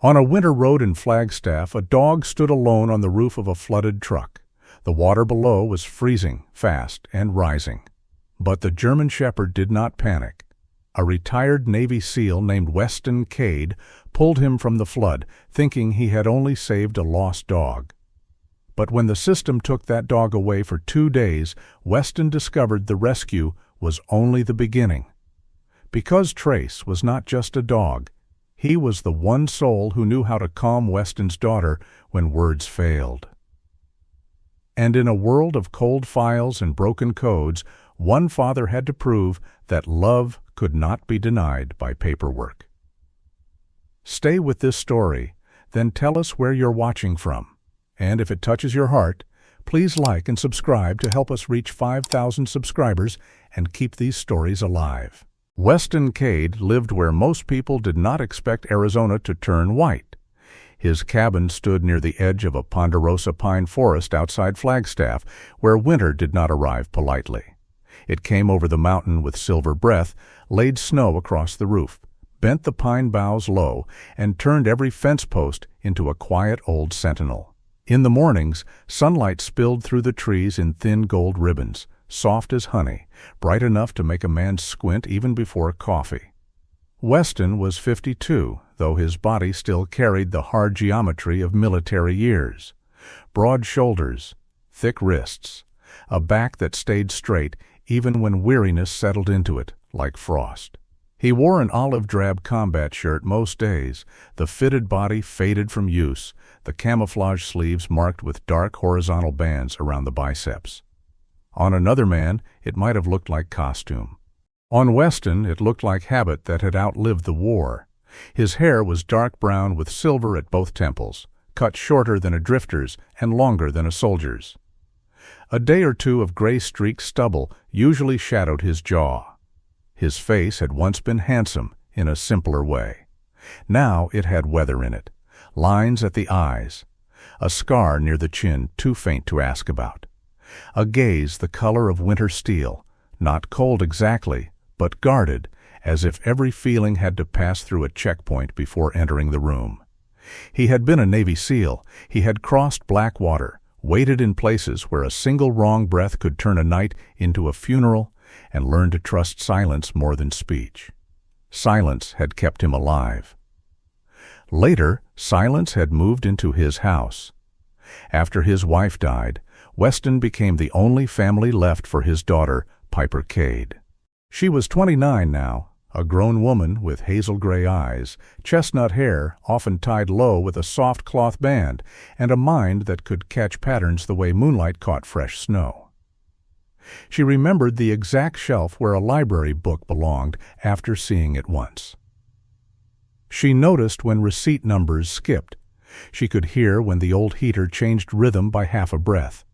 On a winter road in Flagstaff, a dog stood alone on the roof of a flooded truck. The water below was freezing fast and rising. But the German Shepherd did not panic. A retired Navy SEAL named Weston Cade pulled him from the flood, thinking he had only saved a lost dog. But when the system took that dog away for 2 days, Weston discovered the rescue was only the beginning. Because Trace was not just a dog, he was the one soul who knew how to calm Weston's daughter when words failed. And in a world of cold files and broken codes, one father had to prove that love could not be denied by paperwork. Stay with this story, then tell us where you're watching from. And if it touches your heart, please like and subscribe to help us reach 5,000 subscribers and keep these stories alive. Weston Cade lived where most people did not expect Arizona to turn white. His cabin stood near the edge of a ponderosa pine forest outside Flagstaff, where winter did not arrive politely. It came over the mountain with silver breath, laid snow across the roof, bent the pine boughs low, and turned every fence post into a quiet old sentinel. In the mornings, sunlight spilled through the trees in thin gold ribbons, soft as honey, bright enough to make a man squint even before coffee. Weston was 52, though his body still carried the hard geometry of military years. Broad shoulders, thick wrists, a back that stayed straight even when weariness settled into it like frost. He wore an olive-drab combat shirt most days, the fitted body faded from use, the camouflage sleeves marked with dark horizontal bands around the biceps. On another man, it might have looked like costume. On Weston, it looked like habit that had outlived the war. His hair was dark brown with silver at both temples, cut shorter than a drifter's and longer than a soldier's. A day or two of gray-streaked stubble usually shadowed his jaw. His face had once been handsome in a simpler way. Now it had weather in it, lines at the eyes, a scar near the chin too faint to ask about. A gaze the color of winter steel, not cold exactly, but guarded, as if every feeling had to pass through a checkpoint before entering the room. He had been a Navy SEAL. He had crossed black water, waited in places where a single wrong breath could turn a night into a funeral, and learned to trust silence more than speech. Silence had kept him alive. Later, silence had moved into his house. After his wife died, Weston became the only family left for his daughter, Piper Cade. She was 29 now, a grown woman with hazel-gray eyes, chestnut hair often tied low with a soft cloth band, and a mind that could catch patterns the way moonlight caught fresh snow. She remembered the exact shelf where a library book belonged after seeing it once. She noticed when receipt numbers skipped. She could hear when the old heater changed rhythm by half a breath.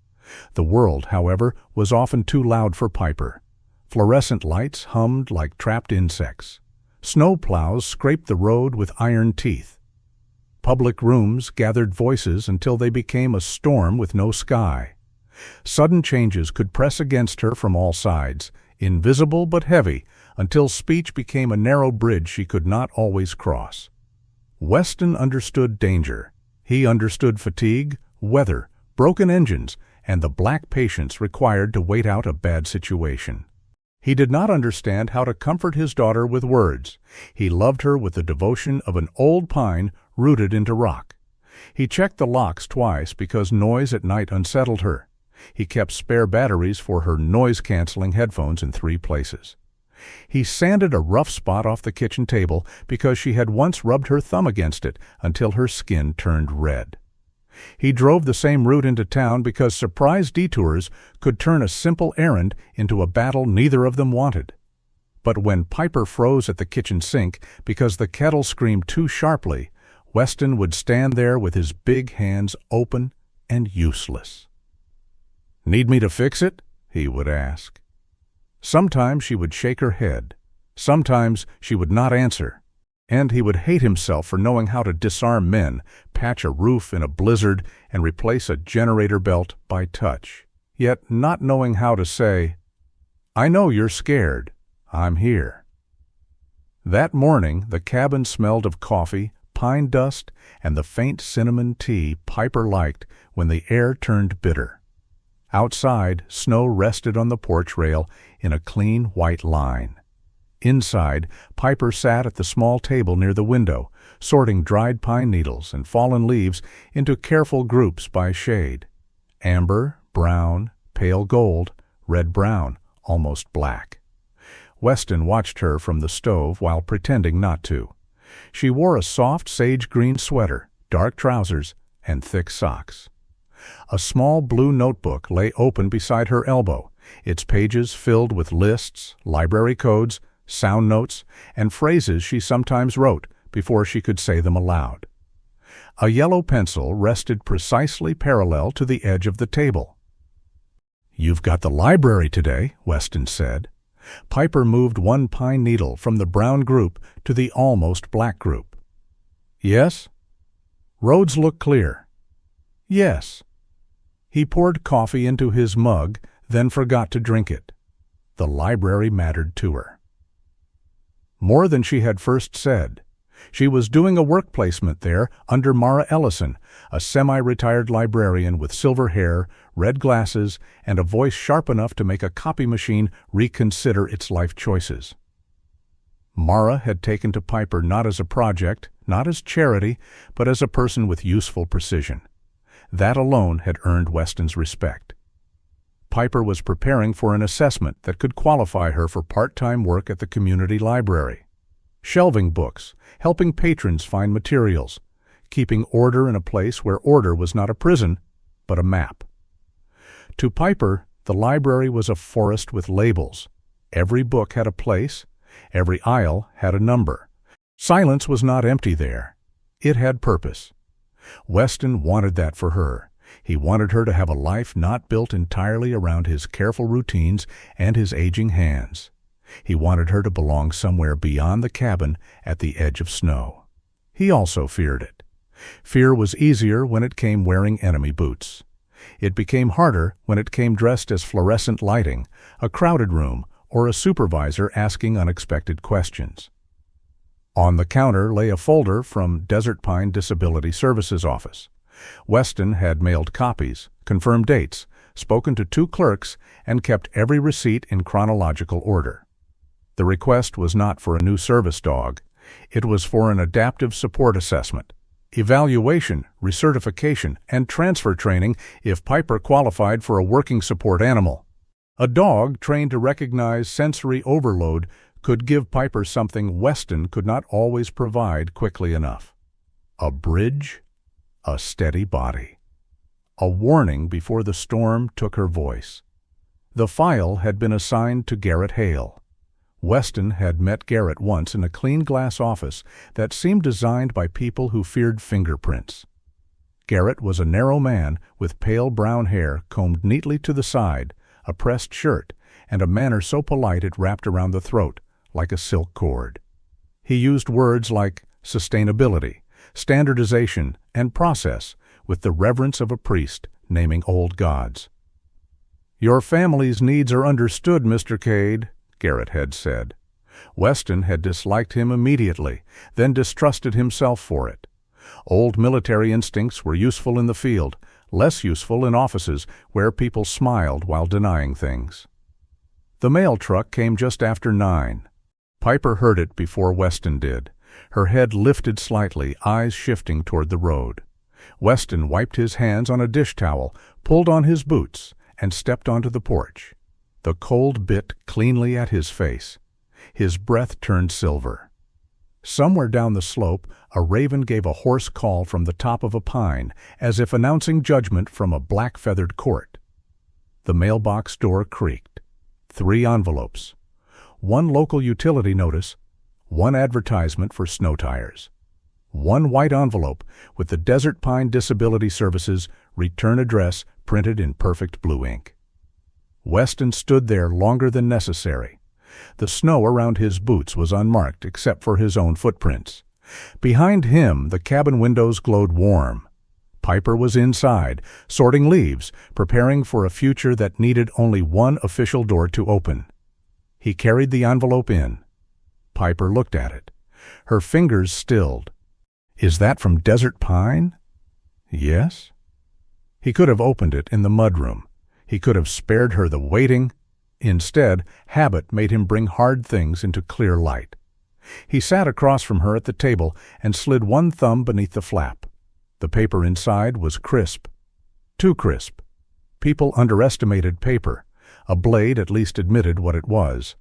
The world, however, was often too loud for Piper. Fluorescent lights hummed like trapped insects. Snow plows scraped the road with iron teeth. Public rooms gathered voices until they became a storm with no sky. Sudden changes could press against her from all sides, invisible but heavy, until speech became a narrow bridge she could not always cross. Weston understood danger. He understood fatigue, weather, broken engines, and the black patience required to wait out a bad situation. He did not understand how to comfort his daughter with words. He loved her with the devotion of an old pine rooted into rock. He checked the locks twice because noise at night unsettled her. He kept spare batteries for her noise-canceling headphones in 3 places. He sanded a rough spot off the kitchen table because she had once rubbed her thumb against it until her skin turned red. He drove the same route into town because surprise detours could turn a simple errand into a battle neither of them wanted. But when Piper froze at the kitchen sink because the kettle screamed too sharply, Weston would stand there with his big hands open and useless. "Need me to fix it?" he would ask. Sometimes she would shake her head. Sometimes she would not answer. And he would hate himself for knowing how to disarm men, patch a roof in a blizzard, and replace a generator belt by touch, yet not knowing how to say, "I know you're scared. I'm here." That morning, the cabin smelled of coffee, pine dust, and the faint cinnamon tea Piper liked when the air turned bitter. Outside, snow rested on the porch rail in a clean white line. Inside, Piper sat at the small table near the window, sorting dried pine needles and fallen leaves into careful groups by shade: amber, brown, pale gold, red-brown, almost black. Weston watched her from the stove while pretending not to. She wore a soft sage-green sweater, dark trousers, and thick socks. A small blue notebook lay open beside her elbow, its pages filled with lists, library codes, sound notes, and phrases she sometimes wrote before she could say them aloud. A yellow pencil rested precisely parallel to the edge of the table. "You've got the library today," Weston said. Piper moved one pine needle from the brown group to the almost black group. "Yes?" "Roads look clear." "Yes." He poured coffee into his mug, then forgot to drink it. The library mattered to her. More than she had first said. She was doing a work placement there under Mara Ellison, a semi-retired librarian with silver hair, red glasses, and a voice sharp enough to make a copy machine reconsider its life choices. Mara had taken to Piper not as a project, not as charity, but as a person with useful precision. That alone had earned Weston's respect. Piper was preparing for an assessment that could qualify her for part-time work at the community library. Shelving books, helping patrons find materials, keeping order in a place where order was not a prison, but a map. To Piper, the library was a forest with labels. Every book had a place, every aisle had a number. Silence was not empty there. It had purpose. Weston wanted that for her. He wanted her to have a life not built entirely around his careful routines and his aging hands. He wanted her to belong somewhere beyond the cabin at the edge of snow. He also feared it. Fear was easier when it came wearing enemy boots. It became harder when it came dressed as fluorescent lighting, a crowded room, or a supervisor asking unexpected questions. On the counter lay a folder from Desert Pine Disability Services Office. Weston had mailed copies, confirmed dates, spoken to 2 clerks, and kept every receipt in chronological order. The request was not for a new service dog. It was for an adaptive support assessment, evaluation, recertification, and transfer training if Piper qualified for a working support animal. A dog trained to recognize sensory overload could give Piper something Weston could not always provide quickly enough: a bridge, a steady body, a warning before the storm took her voice. The file had been assigned to Garrett Hale. Weston had met Garrett once in a clean glass office that seemed designed by people who feared fingerprints. Garrett was a narrow man with pale brown hair combed neatly to the side, a pressed shirt, and a manner so polite it wrapped around the throat like a silk cord. He used words like sustainability, standardization, and process with the reverence of a priest naming old gods. "Your family's needs are understood, Mr. Cade," Garrett had said. Weston had disliked him immediately, then distrusted himself for it. Old military instincts were useful in the field, less useful in offices where people smiled while denying things. The mail truck came just after 9. Piper heard it before Weston did. Her head lifted slightly, eyes shifting toward the road. Weston wiped his hands on a dish towel, pulled on his boots, and stepped onto the porch. The cold bit cleanly at his face. His breath turned silver. Somewhere down the slope, a raven gave a hoarse call from the top of a pine, as if announcing judgment from a black-feathered court. The mailbox door creaked. 3 envelopes. 1 local utility notice, 1 advertisement for snow tires. 1 white envelope with the Desert Pine Disability Services return address printed in perfect blue ink. Weston stood there longer than necessary. The snow around his boots was unmarked except for his own footprints. Behind him, the cabin windows glowed warm. Piper was inside, sorting leaves, preparing for a future that needed only 1 official door to open. He carried the envelope in. Piper looked at it. Her fingers stilled. Is that from Desert Pine? Yes. He could have opened it in the mudroom. He could have spared her the waiting. Instead, habit made him bring hard things into clear light. He sat across from her at the table and slid one thumb beneath the flap. The paper inside was crisp. Too crisp. People underestimated paper. A blade at least admitted what it was.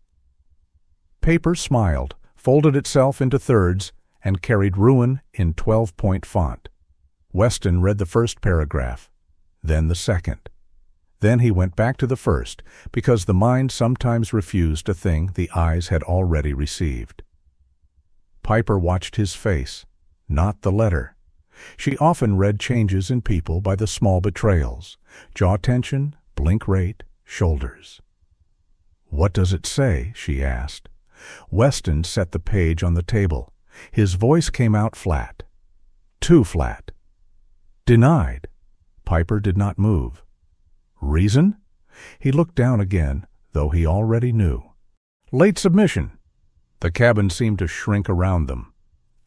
Paper smiled, folded itself into thirds, and carried ruin in 12-point font. Weston read the first paragraph, then the second. Then he went back to the first, because the mind sometimes refused a thing the eyes had already received. Piper watched his face, not the letter. She often read changes in people by the small betrayals: jaw tension, blink rate, shoulders. "What does it say?" she asked. Weston set the page on the table. His voice came out flat. Too flat. Denied. Piper did not move. Reason? He looked down again, though he already knew. Late submission. The cabin seemed to shrink around them.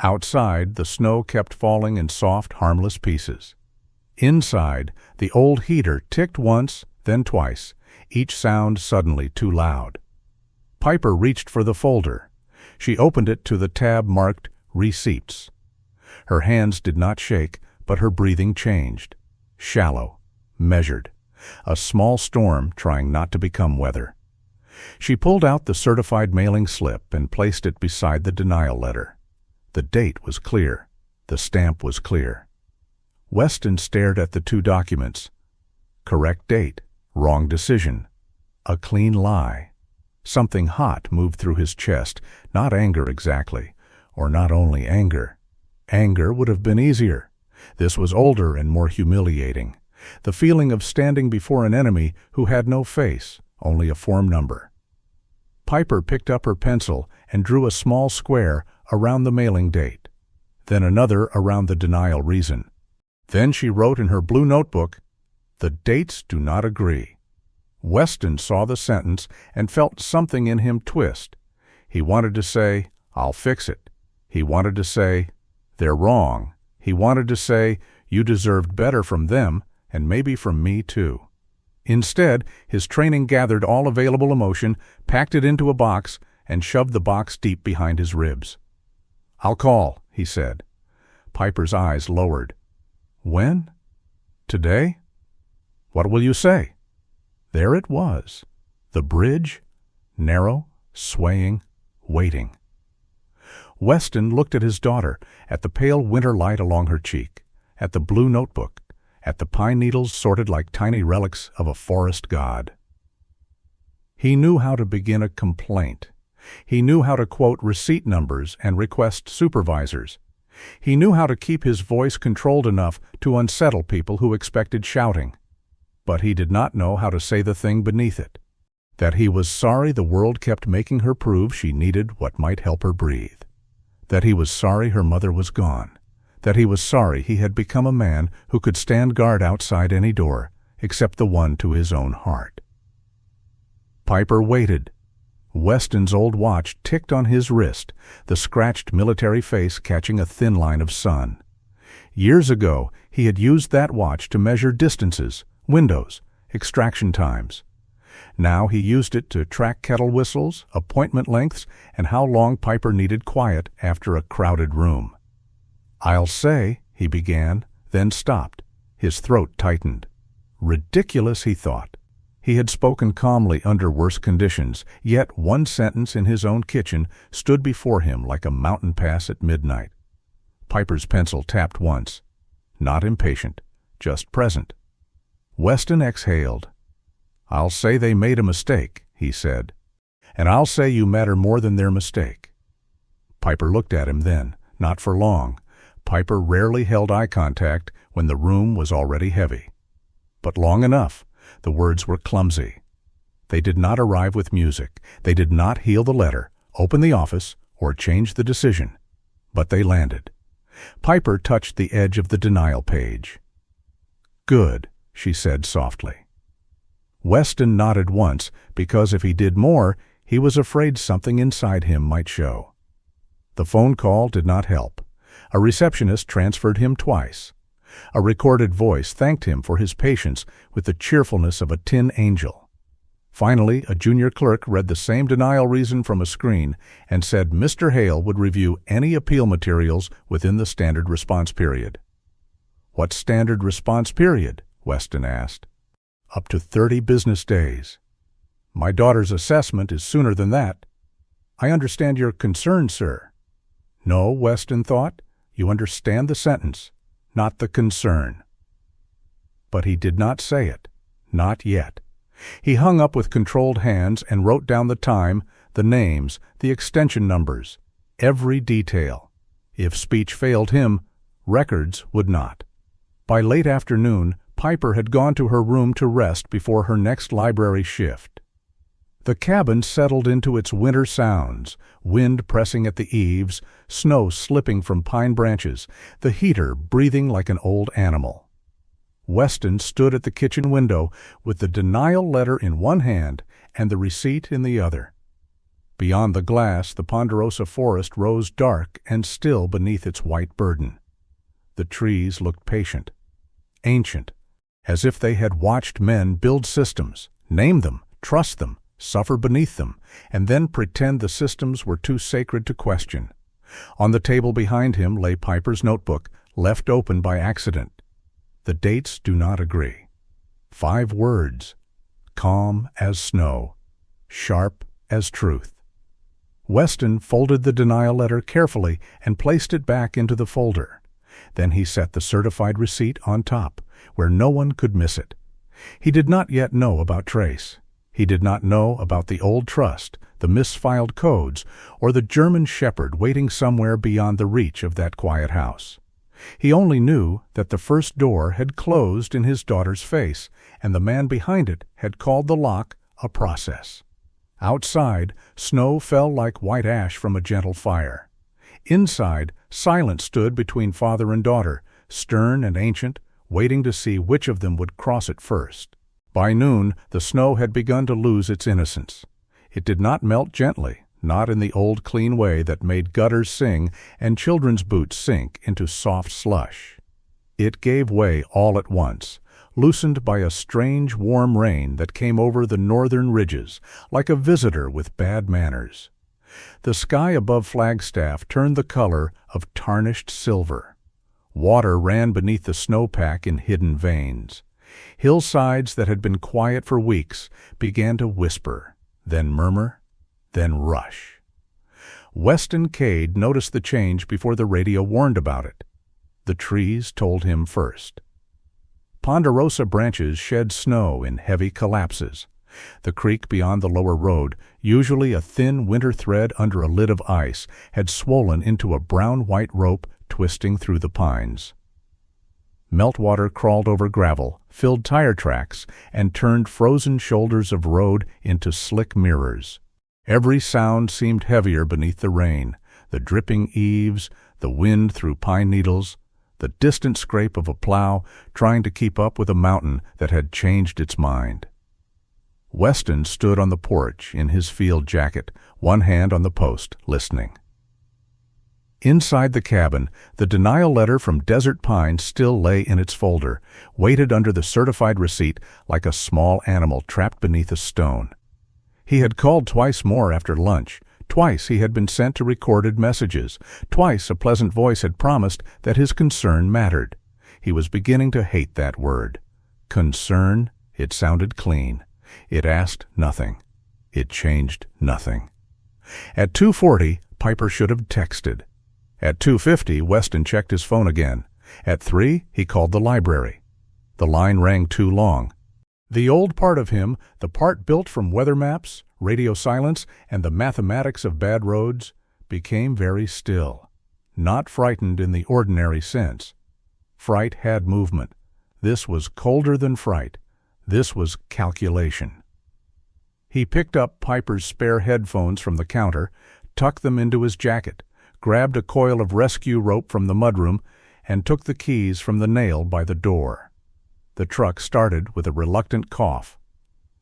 Outside, the snow kept falling in soft, harmless pieces. Inside, the old heater ticked once, then twice, each sound suddenly too loud. Piper reached for the folder. She opened it to the tab marked Receipts. Her hands did not shake, but her breathing changed. Shallow, measured. A small storm trying not to become weather. She pulled out the certified mailing slip and placed it beside the denial letter. The date was clear. The stamp was clear. Weston stared at the two documents. Correct date, wrong decision. A clean lie. Something hot moved through his chest, not anger exactly, or not only anger. Anger would have been easier. This was older and more humiliating. The feeling of standing before an enemy who had no face, only a form number. Piper picked up her pencil and drew a small square around the mailing date, then another around the denial reason. Then she wrote in her blue notebook, "The dates do not agree." Weston saw the sentence and felt something in him twist. He wanted to say, "I'll fix it." He wanted to say, "They're wrong." He wanted to say, "You deserved better from them, and maybe from me too." Instead, his training gathered all available emotion, packed it into a box, and shoved the box deep behind his ribs. "I'll call," he said. Piper's eyes lowered. "When? Today? What will you say?" There it was, the bridge, narrow, swaying, waiting. Weston looked at his daughter, at the pale winter light along her cheek, at the blue notebook, at the pine needles sorted like tiny relics of a forest god. He knew how to begin a complaint. He knew how to quote receipt numbers and request supervisors. He knew how to keep his voice controlled enough to unsettle people who expected shouting. But he did not know how to say the thing beneath it, that he was sorry the world kept making her prove she needed what might help her breathe, that he was sorry her mother was gone, that he was sorry he had become a man who could stand guard outside any door except the one to his own heart. Piper waited. Weston's old watch ticked on his wrist, the scratched military face catching a thin line of sun. Years ago, he had used that watch to measure distances, windows, extraction times. Now he used it to track kettle whistles, appointment lengths, and how long Piper needed quiet after a crowded room. "I'll say," he began, then stopped. His throat tightened. Ridiculous, he thought. He had spoken calmly under worse conditions, yet one sentence in his own kitchen stood before him like a mountain pass at midnight. Piper's pencil tapped once. Not impatient, just present. Weston exhaled. "I'll say they made a mistake," he said. "And I'll say you matter more than their mistake." Piper looked at him then, not for long. Piper rarely held eye contact when the room was already heavy. But long enough. The words were clumsy. They did not arrive with music. They did not heal the letter, open the office, or change the decision. But they landed. Piper touched the edge of the denial page. "Good," she said softly. Weston nodded once, because if he did more, he was afraid something inside him might show. The phone call did not help. A receptionist transferred him twice. A recorded voice thanked him for his patience with the cheerfulness of a tin angel. Finally, a junior clerk read the same denial reason from a screen and said Mr. Hale would review any appeal materials within the standard response period. "What standard response period?" Weston asked. "Up to 30 business days. My daughter's assessment is sooner than that." "I understand your concern, sir." No, Weston thought, you understand the sentence, not the concern. But he did not say it, not yet. He hung up with controlled hands and wrote down the time, the names, the extension numbers, every detail. If speech failed him, records would not. By late afternoon, Piper had gone to her room to rest before her next library shift. The cabin settled into its winter sounds, wind pressing at the eaves, snow slipping from pine branches, the heater breathing like an old animal. Weston stood at the kitchen window with the denial letter in one hand and the receipt in the other. Beyond the glass, the ponderosa forest rose dark and still beneath its white burden. The trees looked patient, ancient, as if they had watched men build systems, name them, trust them, suffer beneath them, and then pretend the systems were too sacred to question. On the table behind him lay Piper's notebook, left open by accident. The dates do not agree. 5 words: calm as snow, sharp as truth. Weston folded the denial letter carefully and placed it back into the folder. Then he set the certified receipt on top, where no one could miss it. He did not yet know about Trace. He did not know about the old trust, the misfiled codes, or the German shepherd waiting somewhere beyond the reach of that quiet house. He only knew that the first door had closed in his daughter's face, and the man behind it had called the lock a process. Outside, snow fell like white ash from a gentle fire. Inside, silence stood between father and daughter, stern and ancient, waiting to see which of them would cross it first. By noon, the snow had begun to lose its innocence. It did not melt gently, not in the old clean way that made gutters sing and children's boots sink into soft slush. It gave way all at once, loosened by a strange warm rain that came over the northern ridges, like a visitor with bad manners. The sky above Flagstaff turned the color of tarnished silver. Water ran beneath the snowpack in hidden veins. Hillsides that had been quiet for weeks began to whisper, then murmur, then rush. Weston Cade noticed the change before the radio warned about it. The trees told him first. Ponderosa branches shed snow in heavy collapses. The creek beyond the lower road, usually a thin winter thread under a lid of ice, had swollen into a brown-white rope twisting through the pines. Meltwater crawled over gravel, filled tire tracks, and turned frozen shoulders of road into slick mirrors. Every sound seemed heavier beneath the rain, the dripping eaves, the wind through pine needles, the distant scrape of a plow trying to keep up with a mountain that had changed its mind. Weston stood on the porch in his field jacket, one hand on the post, listening. Inside the cabin, the denial letter from Desert Pine still lay in its folder, weighted under the certified receipt like a small animal trapped beneath a stone. He had called twice more after lunch. Twice he had been sent to recorded messages. Twice a pleasant voice had promised that his concern mattered. He was beginning to hate that word. Concern, it sounded clean. It asked nothing. It changed nothing. At 2:40, Piper should have texted. At 2:50, Weston checked his phone again. At 3, he called the library. The line rang too long. The old part of him, the part built from weather maps, radio silence, and the mathematics of bad roads, became very still. Not frightened in the ordinary sense. Fright had movement. This was colder than fright. This was calculation. He picked up Piper's spare headphones from the counter, tucked them into his jacket, grabbed a coil of rescue rope from the mudroom, and took the keys from the nail by the door. The truck started with a reluctant cough.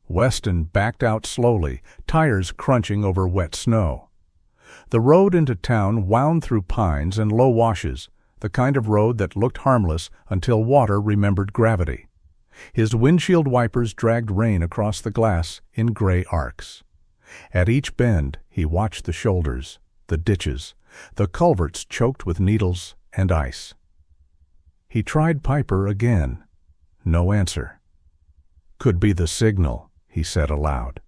Weston backed out slowly, tires crunching over wet snow. The road into town wound through pines and low washes, the kind of road that looked harmless until water remembered gravity. His windshield wipers dragged rain across the glass in gray arcs. At each bend, he watched the shoulders, the ditches, the culverts choked with needles and ice. He tried Piper again. No answer. "Could be the signal," he said aloud.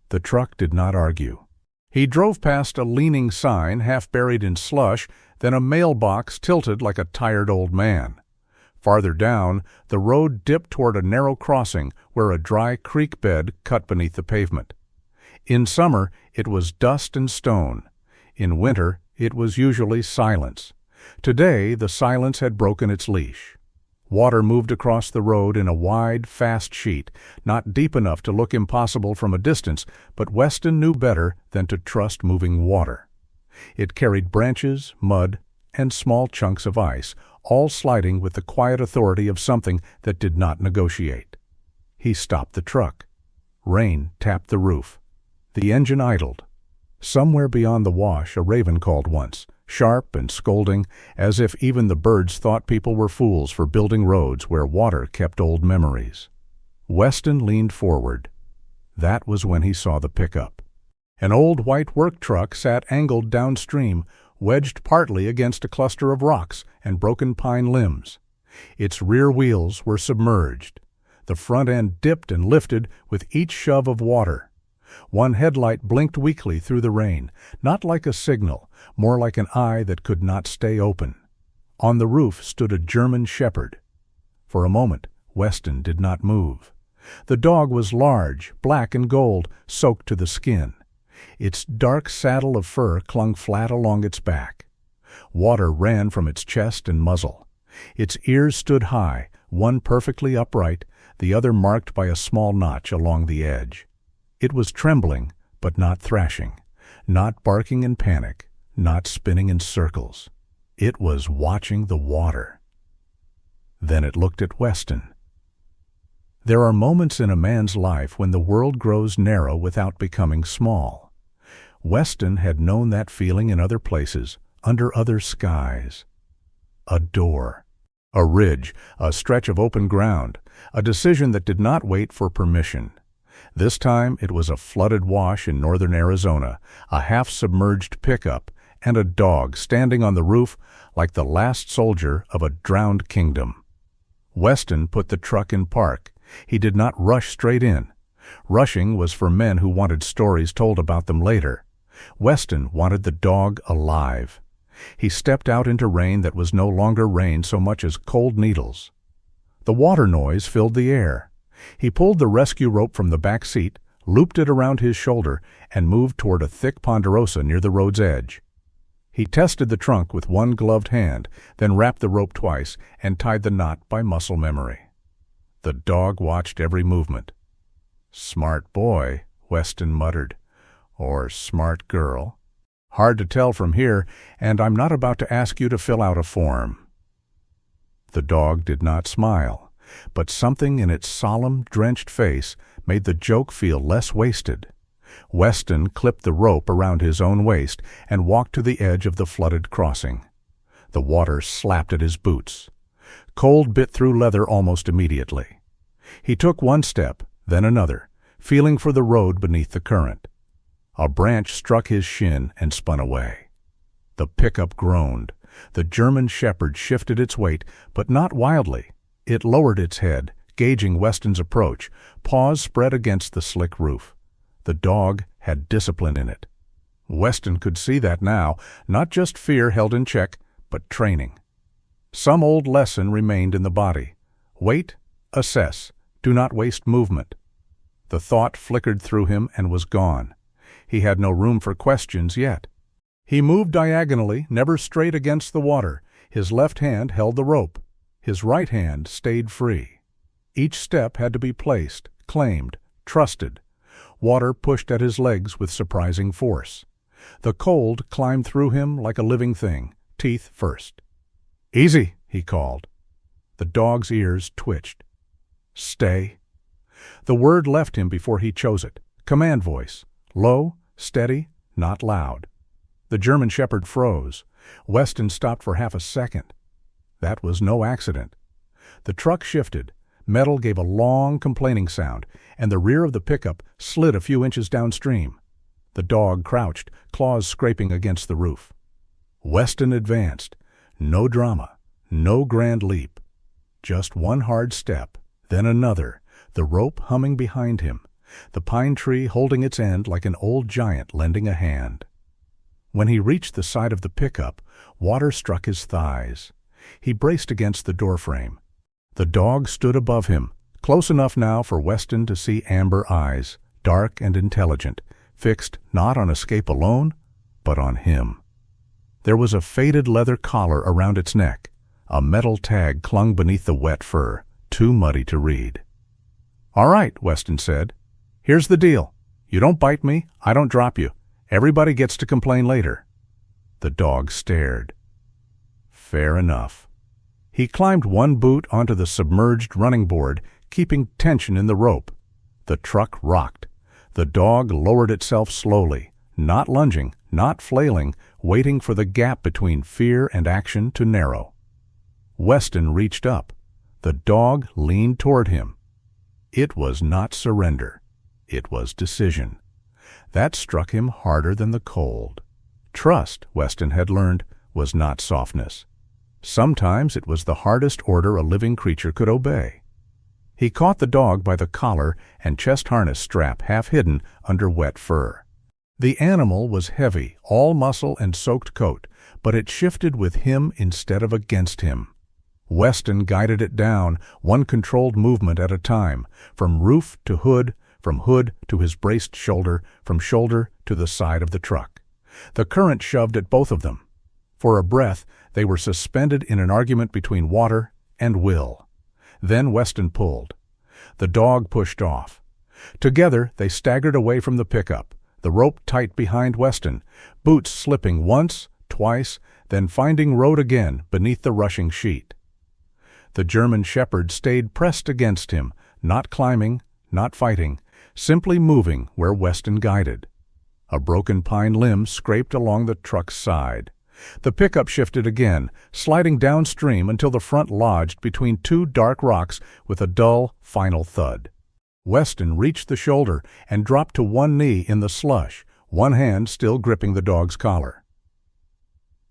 The truck did not argue. He drove past a leaning sign half buried in slush, then a mailbox tilted like a tired old man. Farther down, the road dipped toward a narrow crossing where a dry creek bed cut beneath the pavement. In summer, it was dust and stone. In winter, it was usually silence. Today, the silence had broken its leash. Water moved across the road in a wide, fast sheet, not deep enough to look impossible from a distance, but Weston knew better than to trust moving water. It carried branches, mud, and small chunks of ice, all sliding with the quiet authority of something that did not negotiate. He stopped the truck. Rain tapped the roof. The engine idled. Somewhere beyond the wash, a raven called once, sharp and scolding, as if even the birds thought people were fools for building roads where water kept old memories. Weston leaned forward. That was when he saw the pickup. An old white work truck sat angled downstream, wedged partly against a cluster of rocks and broken pine limbs. Its rear wheels were submerged. The front end dipped and lifted with each shove of water. One headlight blinked weakly through the rain, not like a signal, more like an eye that could not stay open. On the roof stood a German shepherd. For a moment, Weston did not move. The dog was large, black and gold, soaked to the skin. Its dark saddle of fur clung flat along its back. Water ran from its chest and muzzle. Its ears stood high, one perfectly upright, the other marked by a small notch along the edge. It was trembling, but not thrashing, not barking in panic, not spinning in circles. It was watching the water. Then it looked at Weston. There are moments in a man's life when the world grows narrow without becoming small. Weston had known that feeling in other places, under other skies. A door, a ridge, a stretch of open ground, a decision that did not wait for permission. This time it was a flooded wash in northern Arizona, a half-submerged pickup, and a dog standing on the roof like the last soldier of a drowned kingdom. Weston put the truck in park. He did not rush straight in. Rushing was for men who wanted stories told about them later. Weston wanted the dog alive. He stepped out into rain that was no longer rain so much as cold needles. The water noise filled the air. He pulled the rescue rope from the back seat, looped it around his shoulder, and moved toward a thick ponderosa near the road's edge. He tested the trunk with one gloved hand, then wrapped the rope twice and tied the knot by muscle memory. The dog watched every movement. "Smart boy," Weston muttered. "Or smart girl. Hard to tell from here, and I'm not about to ask you to fill out a form." The dog did not smile, but something in its solemn, drenched face made the joke feel less wasted. Weston clipped the rope around his own waist and walked to the edge of the flooded crossing. The water slapped at his boots. Cold bit through leather almost immediately. He took one step, then another, feeling for the road beneath the current. A branch struck his shin and spun away. The pickup groaned. The German shepherd shifted its weight, but not wildly. It lowered its head, gauging Weston's approach, paws spread against the slick roof. The dog had discipline in it. Weston could see that now, not just fear held in check, but training. Some old lesson remained in the body. Wait, assess, do not waste movement. The thought flickered through him and was gone. He had no room for questions yet. He moved diagonally, never straight against the water. His left hand held the rope. His right hand stayed free. Each step had to be placed, claimed, trusted. Water pushed at his legs with surprising force. The cold climbed through him like a living thing, teeth first. "Easy," he called. The dog's ears twitched. "Stay." The word left him before he chose it. Command voice. Low, steady, not loud. The German Shepherd froze. Weston stopped for half a second. That was no accident. The truck shifted. Metal gave a long, complaining sound, and the rear of the pickup slid a few inches downstream. The dog crouched, claws scraping against the roof. Weston advanced. No drama, no grand leap. Just one hard step, then another, the rope humming behind him, the pine tree holding its end like an old giant lending a hand. When he reached the side of the pickup, water struck his thighs. He braced against the doorframe. The dog stood above him, close enough now for Weston to see amber eyes, dark and intelligent, fixed not on escape alone, but on him. There was a faded leather collar around its neck. A metal tag clung beneath the wet fur, too muddy to read. "All right," Weston said. "Here's the deal. You don't bite me, I don't drop you. Everybody gets to complain later." The dog stared. Fair enough. He climbed one boot onto the submerged running board, keeping tension in the rope. The truck rocked. The dog lowered itself slowly, not lunging, not flailing, waiting for the gap between fear and action to narrow. Weston reached up. The dog leaned toward him. It was not surrender. It was decision. That struck him harder than the cold. Trust, Weston had learned, was not softness. Sometimes it was the hardest order a living creature could obey. He caught the dog by the collar and chest harness strap half hidden under wet fur. The animal was heavy, all muscle and soaked coat, but it shifted with him instead of against him. Weston guided it down, one controlled movement at a time, from roof to hood, from hood to his braced shoulder, from shoulder to the side of the truck. The current shoved at both of them. For a breath, they were suspended in an argument between water and will. Then Weston pulled. The dog pushed off. Together, they staggered away from the pickup, the rope tight behind Weston, boots slipping once, twice, then finding road again beneath the rushing sheet. The German Shepherd stayed pressed against him, not climbing, not fighting, simply moving where Weston guided. A broken pine limb scraped along the truck's side. The pickup shifted again, sliding downstream until the front lodged between two dark rocks with a dull, final thud. Weston reached the shoulder and dropped to one knee in the slush, one hand still gripping the dog's collar.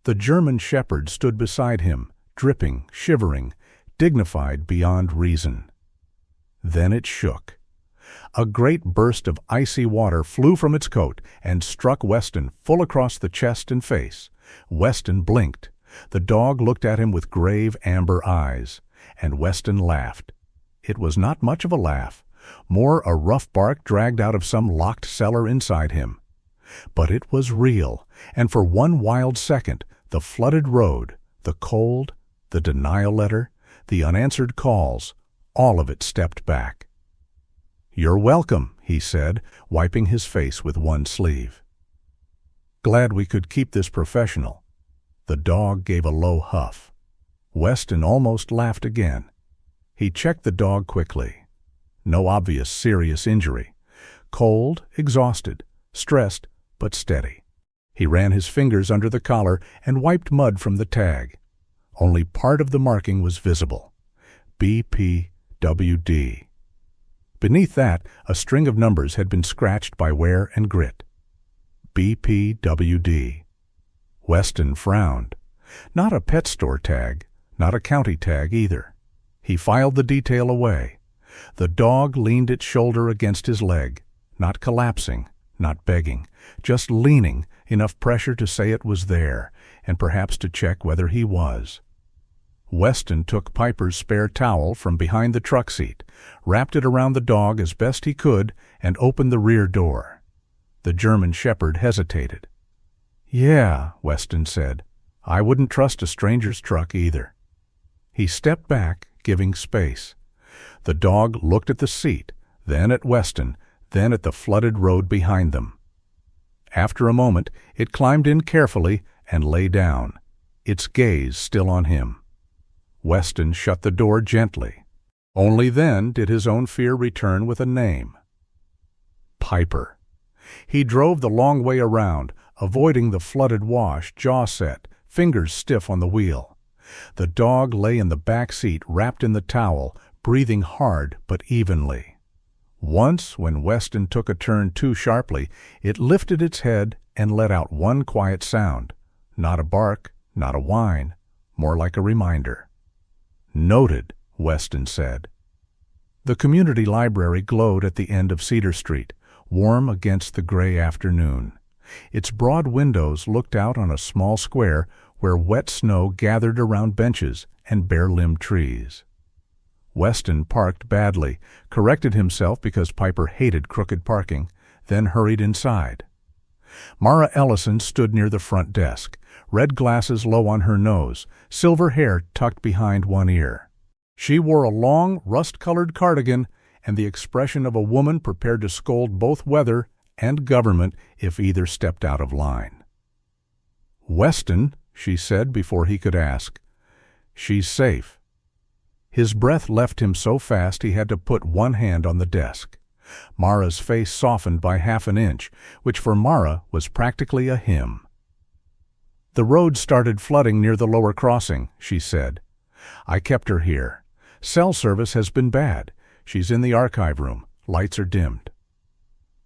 The German Shepherd stood beside him, dripping, shivering, dignified beyond reason. Then it shook. A great burst of icy water flew from its coat and struck Weston full across the chest and face. Weston blinked. The dog looked at him with grave amber eyes, and Weston laughed. It was not much of a laugh, more a rough bark dragged out of some locked cellar inside him. But it was real, and for one wild second, the flooded road, the cold, the denial letter, the unanswered calls, all of it stepped back. "You're welcome," he said, wiping his face with one sleeve. "Glad we could keep this professional." The dog gave a low huff. Weston almost laughed again. He checked the dog quickly. No obvious serious injury. Cold, exhausted, stressed, but steady. He ran his fingers under the collar and wiped mud from the tag. Only part of the marking was visible. BPWD. Beneath that, a string of numbers had been scratched by wear and grit. BPWD. Weston frowned. Not a pet store tag, not a county tag either. He filed the detail away. The dog leaned its shoulder against his leg, not collapsing, not begging, just leaning, enough pressure to say it was there, and perhaps to check whether he was. Weston took Piper's spare towel from behind the truck seat, wrapped it around the dog as best he could, and opened the rear door. The German Shepherd hesitated. "Yeah," Weston said, "I wouldn't trust a stranger's truck either." He stepped back, giving space. The dog looked at the seat, then at Weston, then at the flooded road behind them. After a moment, it climbed in carefully and lay down, its gaze still on him. Weston shut the door gently. Only then did his own fear return with a name. Piper. He drove the long way around, avoiding the flooded wash, jaw set, fingers stiff on the wheel. The dog lay in the back seat, wrapped in the towel, breathing hard but evenly. Once, when Weston took a turn too sharply, it lifted its head and let out one quiet sound. Not a bark, not a whine, more like a reminder. "Noted," Weston said. The community library glowed at the end of Cedar Street, warm against the gray afternoon. Its broad windows looked out on a small square where wet snow gathered around benches and bare-limbed trees. Weston parked badly, corrected himself because Piper hated crooked parking, then hurried inside. Mara Ellison stood near the front desk, red glasses low on her nose, silver hair tucked behind one ear. She wore a long, rust-colored cardigan and the expression of a woman prepared to scold both weather and government if either stepped out of line. "Weston," she said before he could ask. "She's safe." His breath left him so fast he had to put one hand on the desk. Mara's face softened by half an inch, which for Mara was practically a hymn. "The road started flooding near the lower crossing," she said. "I kept her here. Cell service has been bad. She's in the archive room. Lights are dimmed."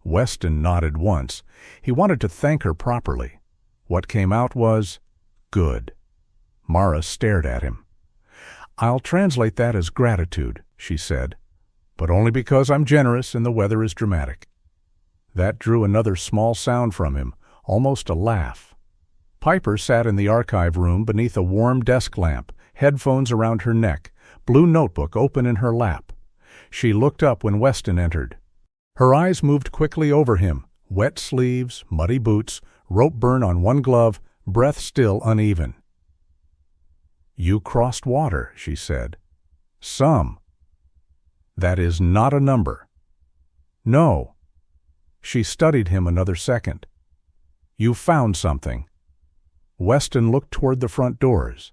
Weston nodded once. He wanted to thank her properly. What came out was, "Good." Mara stared at him. "I'll translate that as gratitude," she said, "but only because I'm generous and the weather is dramatic." That drew another small sound from him, almost a laugh. Piper sat in the archive room beneath a warm desk lamp, headphones around her neck, blue notebook open in her lap. She looked up when Weston entered. Her eyes moved quickly over him, wet sleeves, muddy boots, rope burn on one glove, breath still uneven. "You crossed water," she said. "Some." "That is not a number." "No." She studied him another second. "You found something." Weston looked toward the front doors.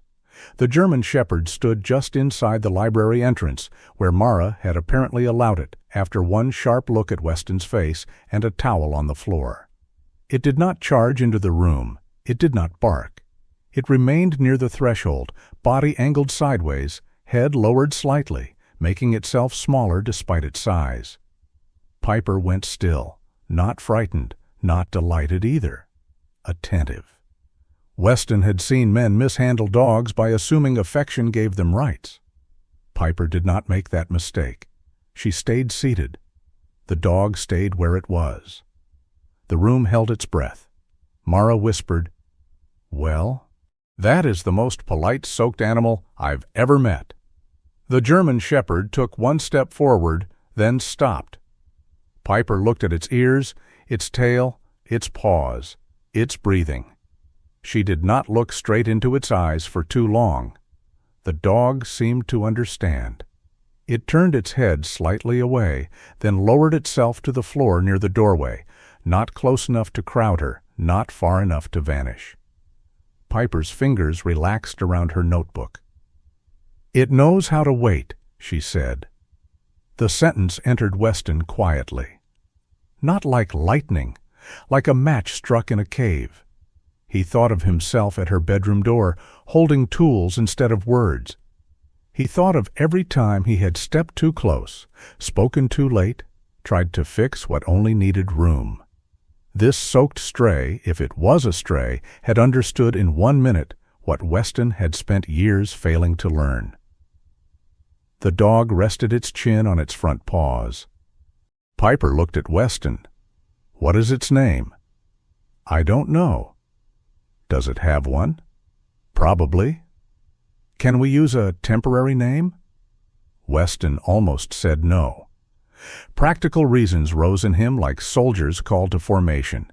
The German shepherd stood just inside the library entrance, where Mara had apparently allowed it, after one sharp look at Weston's face and a towel on the floor. It did not charge into the room. It did not bark. It remained near the threshold, body angled sideways, head lowered slightly, making itself smaller despite its size. Piper went still, not frightened, not delighted either. Attentive. Weston had seen men mishandle dogs by assuming affection gave them rights. Piper did not make that mistake. She stayed seated. The dog stayed where it was. The room held its breath. Mara whispered, "Well, that is the most polite soaked animal I've ever met." The German shepherd took one step forward, then stopped. Piper looked at its ears, its tail, its paws, its breathing. She did not look straight into its eyes for too long. The dog seemed to understand. It turned its head slightly away, then lowered itself to the floor near the doorway, not close enough to crowd her, not far enough to vanish. Piper's fingers relaxed around her notebook. "It knows how to wait," she said. The sentence entered Weston quietly. Not like lightning, like a match struck in a cave. He thought of himself at her bedroom door, holding tools instead of words. He thought of every time he had stepped too close, spoken too late, tried to fix what only needed room. This soaked stray, if it was a stray, had understood in 1 minute what Weston had spent years failing to learn. The dog rested its chin on its front paws. Piper looked at Weston. "What is its name?" "I don't know." "Does it have one?" "Probably." "Can we use a temporary name?" Weston almost said no. Practical reasons rose in him like soldiers called to formation.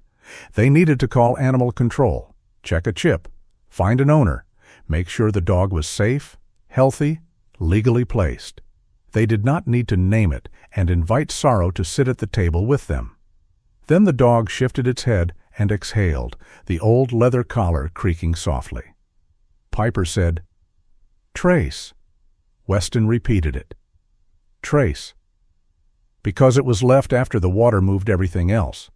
They needed to call animal control, check a chip, find an owner, make sure the dog was safe, healthy, legally placed. They did not need to name it and invite sorrow to sit at the table with them. Then the dog shifted its head and exhaled, the old leather collar creaking softly. Piper said, "Trace." Weston repeated it. "Trace." Because it was left after the water moved everything else.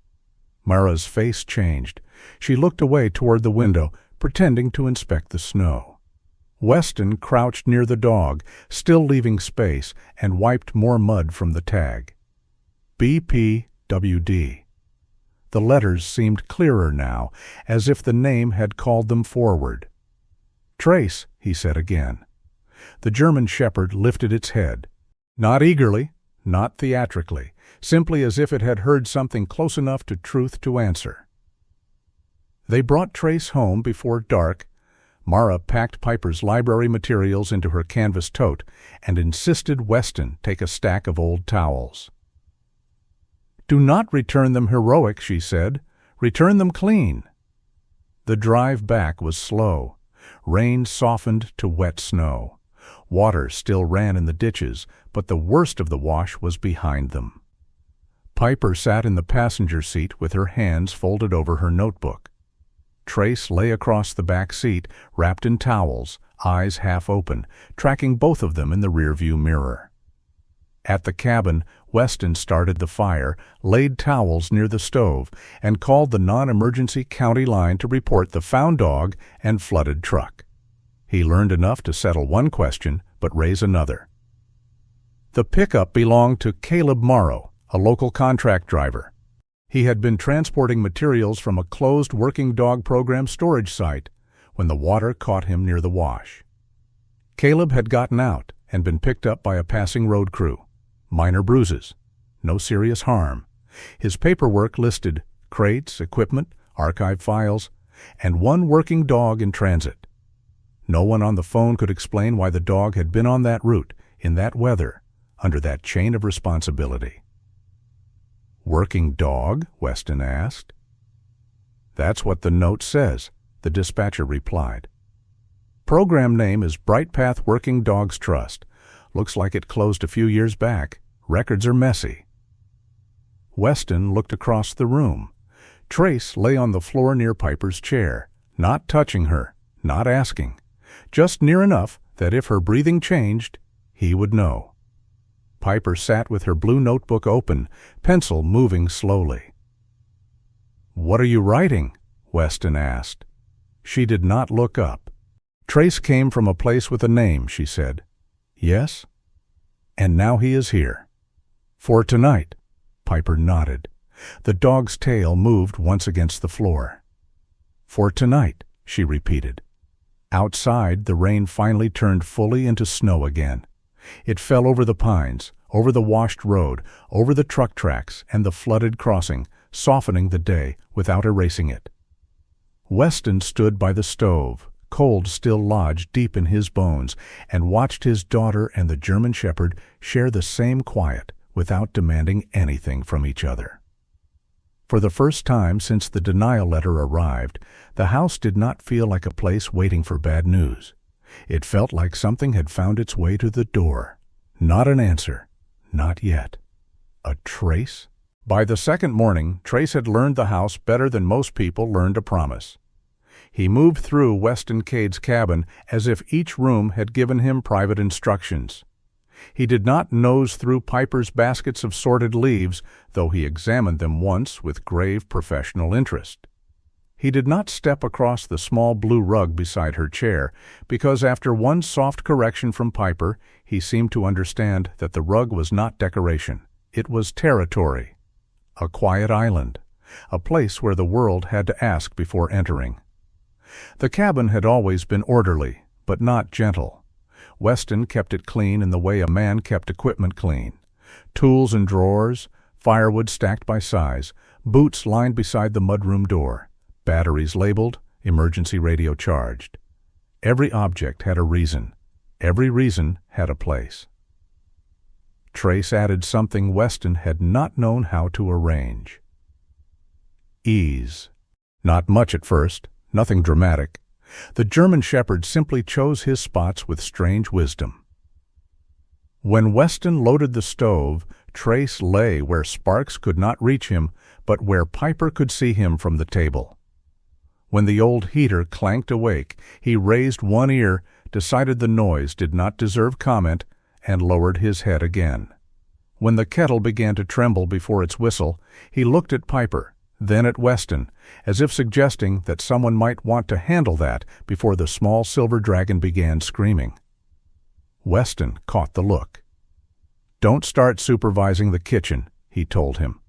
Mara's face changed. She looked away toward the window, pretending to inspect the snow. Weston crouched near the dog, still leaving space, and wiped more mud from the tag. BPWD. The letters seemed clearer now, as if the name had called them forward. "Trace," he said again. The German shepherd lifted its head. Not eagerly, not theatrically, simply as if it had heard something close enough to truth to answer. They brought Trace home before dark. Mara packed Piper's library materials into her canvas tote and insisted Weston take a stack of old towels. "Do not return them heroic," she said. "Return them clean." The drive back was slow. Rain softened to wet snow. Water still ran in the ditches, but the worst of the wash was behind them. Piper sat in the passenger seat with her hands folded over her notebook. Trace lay across the back seat, wrapped in towels, eyes half open, tracking both of them in the rearview mirror. At the cabin, Weston started the fire, laid towels near the stove, and called the non-emergency county line to report the found dog and flooded truck. He learned enough to settle one question, but raise another. The pickup belonged to Caleb Morrow, a local contract driver. He had been transporting materials from a closed working dog program storage site when the water caught him near the wash. Caleb had gotten out and been picked up by a passing road crew. Minor bruises. No serious harm. His paperwork listed crates, equipment, archive files, and one working dog in transit. No one on the phone could explain why the dog had been on that route, in that weather, under that chain of responsibility. "Working dog?" Weston asked. "That's what the note says," the dispatcher replied. "Program name is Bright Path Working Dogs Trust. Looks like it closed a few years back. Records are messy." Weston looked across the room. Trace lay on the floor near Piper's chair, not touching her, not asking, just near enough that if her breathing changed, he would know. Piper sat with her blue notebook open, pencil moving slowly. "What are you writing?" Weston asked. She did not look up. "Trace came from a place with a name," she said. "Yes? And now he is here. For tonight." Piper nodded. The dog's tail moved once against the floor. "For tonight," she repeated. Outside, the rain finally turned fully into snow again. It fell over the pines, over the washed road, over the truck tracks and the flooded crossing, softening the day without erasing it. Weston stood by the stove, cold still lodged deep in his bones, and watched his daughter and the German shepherd share the same quiet without demanding anything from each other. For the first time since the denial letter arrived, the house did not feel like a place waiting for bad news. It felt like something had found its way to the door. Not an answer. Not yet. A trace? By the second morning, Trace had learned the house better than most people learned a promise. He moved through Weston Cade's cabin as if each room had given him private instructions. He did not nose through Piper's baskets of sorted leaves, though he examined them once with grave professional interest. He did not step across the small blue rug beside her chair, because after one soft correction from Piper, he seemed to understand that the rug was not decoration. It was territory. A quiet island. A place where the world had to ask before entering. The cabin had always been orderly, but not gentle. Weston kept it clean in the way a man kept equipment clean. Tools in drawers, firewood stacked by size, boots lined beside the mudroom door, batteries labeled, emergency radio charged. Every object had a reason. Every reason had a place. Trace added something Weston had not known how to arrange. Ease. Not much at first, nothing dramatic. The German shepherd simply chose his spots with strange wisdom. When Weston loaded the stove, Trace lay where Sparks could not reach him, but where Piper could see him from the table. When the old heater clanked awake, he raised one ear, decided the noise did not deserve comment, and lowered his head again. When the kettle began to tremble before its whistle, he looked at Piper, then at Weston, as if suggesting that someone might want to handle that before the small silver dragon began screaming. Weston caught the look. "Don't start supervising the kitchen," he told him.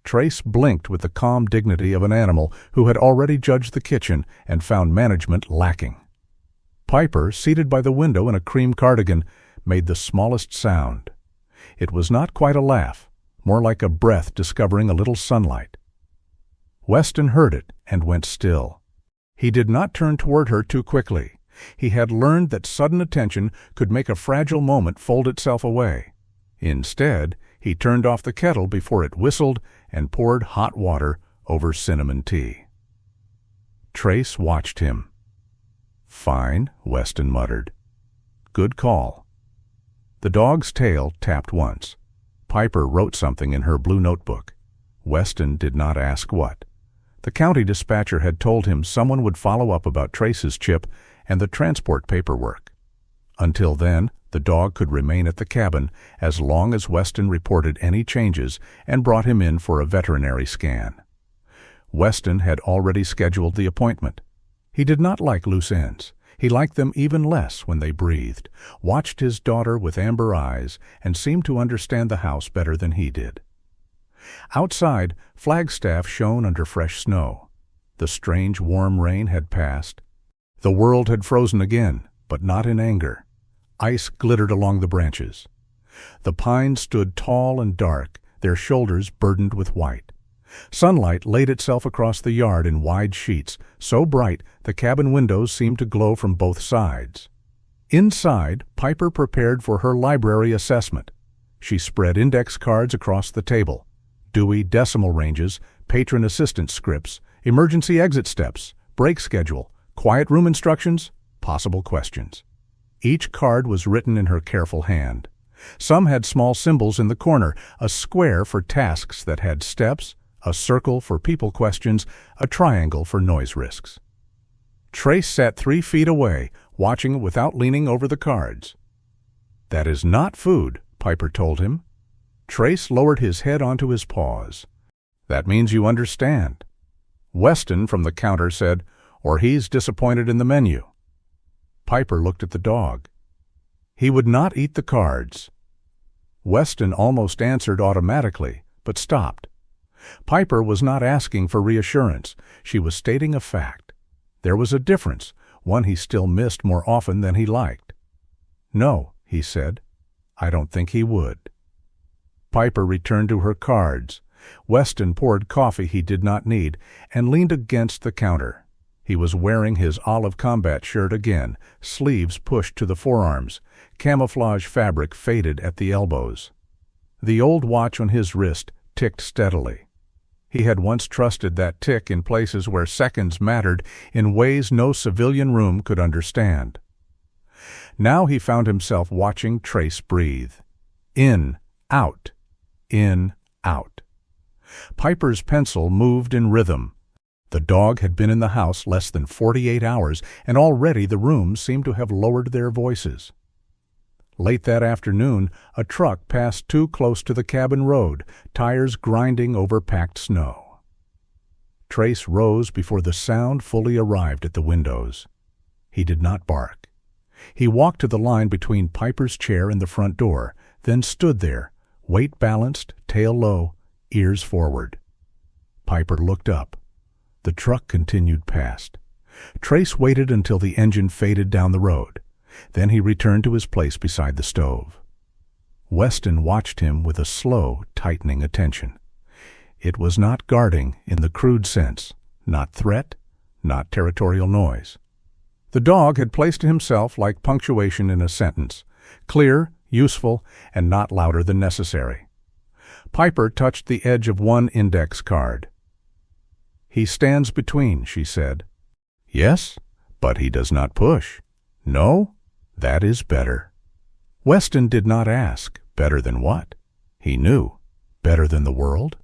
Trace blinked with the calm dignity of an animal who had already judged the kitchen and found management lacking. Piper, seated by the window in a cream cardigan, made the smallest sound. It was not quite a laugh, more like a breath discovering a little sunlight. Weston heard it and went still. He did not turn toward her too quickly. He had learned that sudden attention could make a fragile moment fold itself away. Instead, he turned off the kettle before it whistled and poured hot water over cinnamon tea. Trace watched him. "Fine," Weston muttered. "Good call." The dog's tail tapped once. Piper wrote something in her blue notebook. Weston did not ask what. The county dispatcher had told him someone would follow up about Trace's chip and the transport paperwork. Until then, the dog could remain at the cabin as long as Weston reported any changes and brought him in for a veterinary scan. Weston had already scheduled the appointment. He did not like loose ends. He liked them even less when they breathed, watched his daughter with amber eyes, and seemed to understand the house better than he did. Outside, Flagstaff shone under fresh snow. The strange warm rain had passed. The world had frozen again, but not in anger. Ice glittered along the branches. The pines stood tall and dark, their shoulders burdened with white. Sunlight laid itself across the yard in wide sheets, so bright the cabin windows seemed to glow from both sides. Inside, Piper prepared for her library assessment. She spread index cards across the table. Dewey Decimal Ranges, Patron Assistance Scripts, Emergency Exit Steps, Break Schedule, Quiet Room Instructions, Possible Questions. Each card was written in her careful hand. Some had small symbols in the corner, a square for tasks that had steps, a circle for people questions, a triangle for noise risks. Trace sat 3 feet away, watching without leaning over the cards. "That is not food," Piper told him. Trace lowered his head onto his paws. "That means you understand." Weston from the counter said, "Or he's disappointed in the menu." Piper looked at the dog. He would not eat the cards. Weston almost answered automatically, but stopped. Piper was not asking for reassurance. She was stating a fact. There was a difference, one he still missed more often than he liked. "No," he said. "I don't think he would." Piper returned to her cards. Weston poured coffee he did not need and leaned against the counter. He was wearing his olive combat shirt again, sleeves pushed to the forearms, camouflage fabric faded at the elbows. The old watch on his wrist ticked steadily. He had once trusted that tick in places where seconds mattered in ways no civilian room could understand. Now he found himself watching Trace breathe. In, out, in, out. Piper's pencil moved in rhythm. The dog had been in the house less than 48 hours, and already the rooms seemed to have lowered their voices. Late that afternoon, a truck passed too close to the cabin road, tires grinding over packed snow. Trace rose before the sound fully arrived at the windows. He did not bark. He walked to the line between Piper's chair and the front door, then stood there, weight balanced, tail low, ears forward. Piper looked up. The truck continued past. Trace waited until the engine faded down the road. Then he returned to his place beside the stove. Weston watched him with a slow, tightening attention. It was not guarding in the crude sense, not threat, not territorial noise. The dog had placed himself like punctuation in a sentence, clear, useful, and not louder than necessary. Piper touched the edge of one index card. "He stands between," she said. "Yes, but he does not push." "No? That is better." Weston did not ask, better than what? He knew. Better than the world?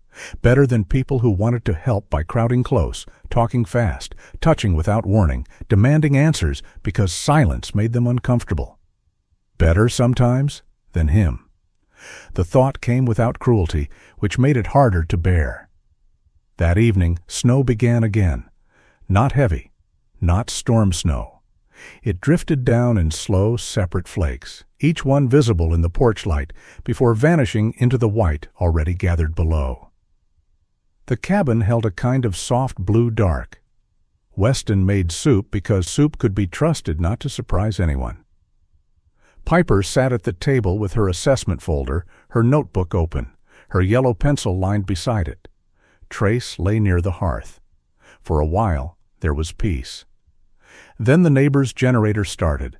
Better than people who wanted to help by crowding close, talking fast, touching without warning, demanding answers because silence made them uncomfortable. Better sometimes than him. The thought came without cruelty, which made it harder to bear. That evening, snow began again. Not heavy, not storm snow. It drifted down in slow, separate flakes, each one visible in the porch light before vanishing into the white already gathered below. The cabin held a kind of soft blue dark. Weston made soup because soup could be trusted not to surprise anyone. Piper sat at the table with her assessment folder, her notebook open, her yellow pencil lined beside it. Trace lay near the hearth. For a while, there was peace. Then the neighbor's generator started.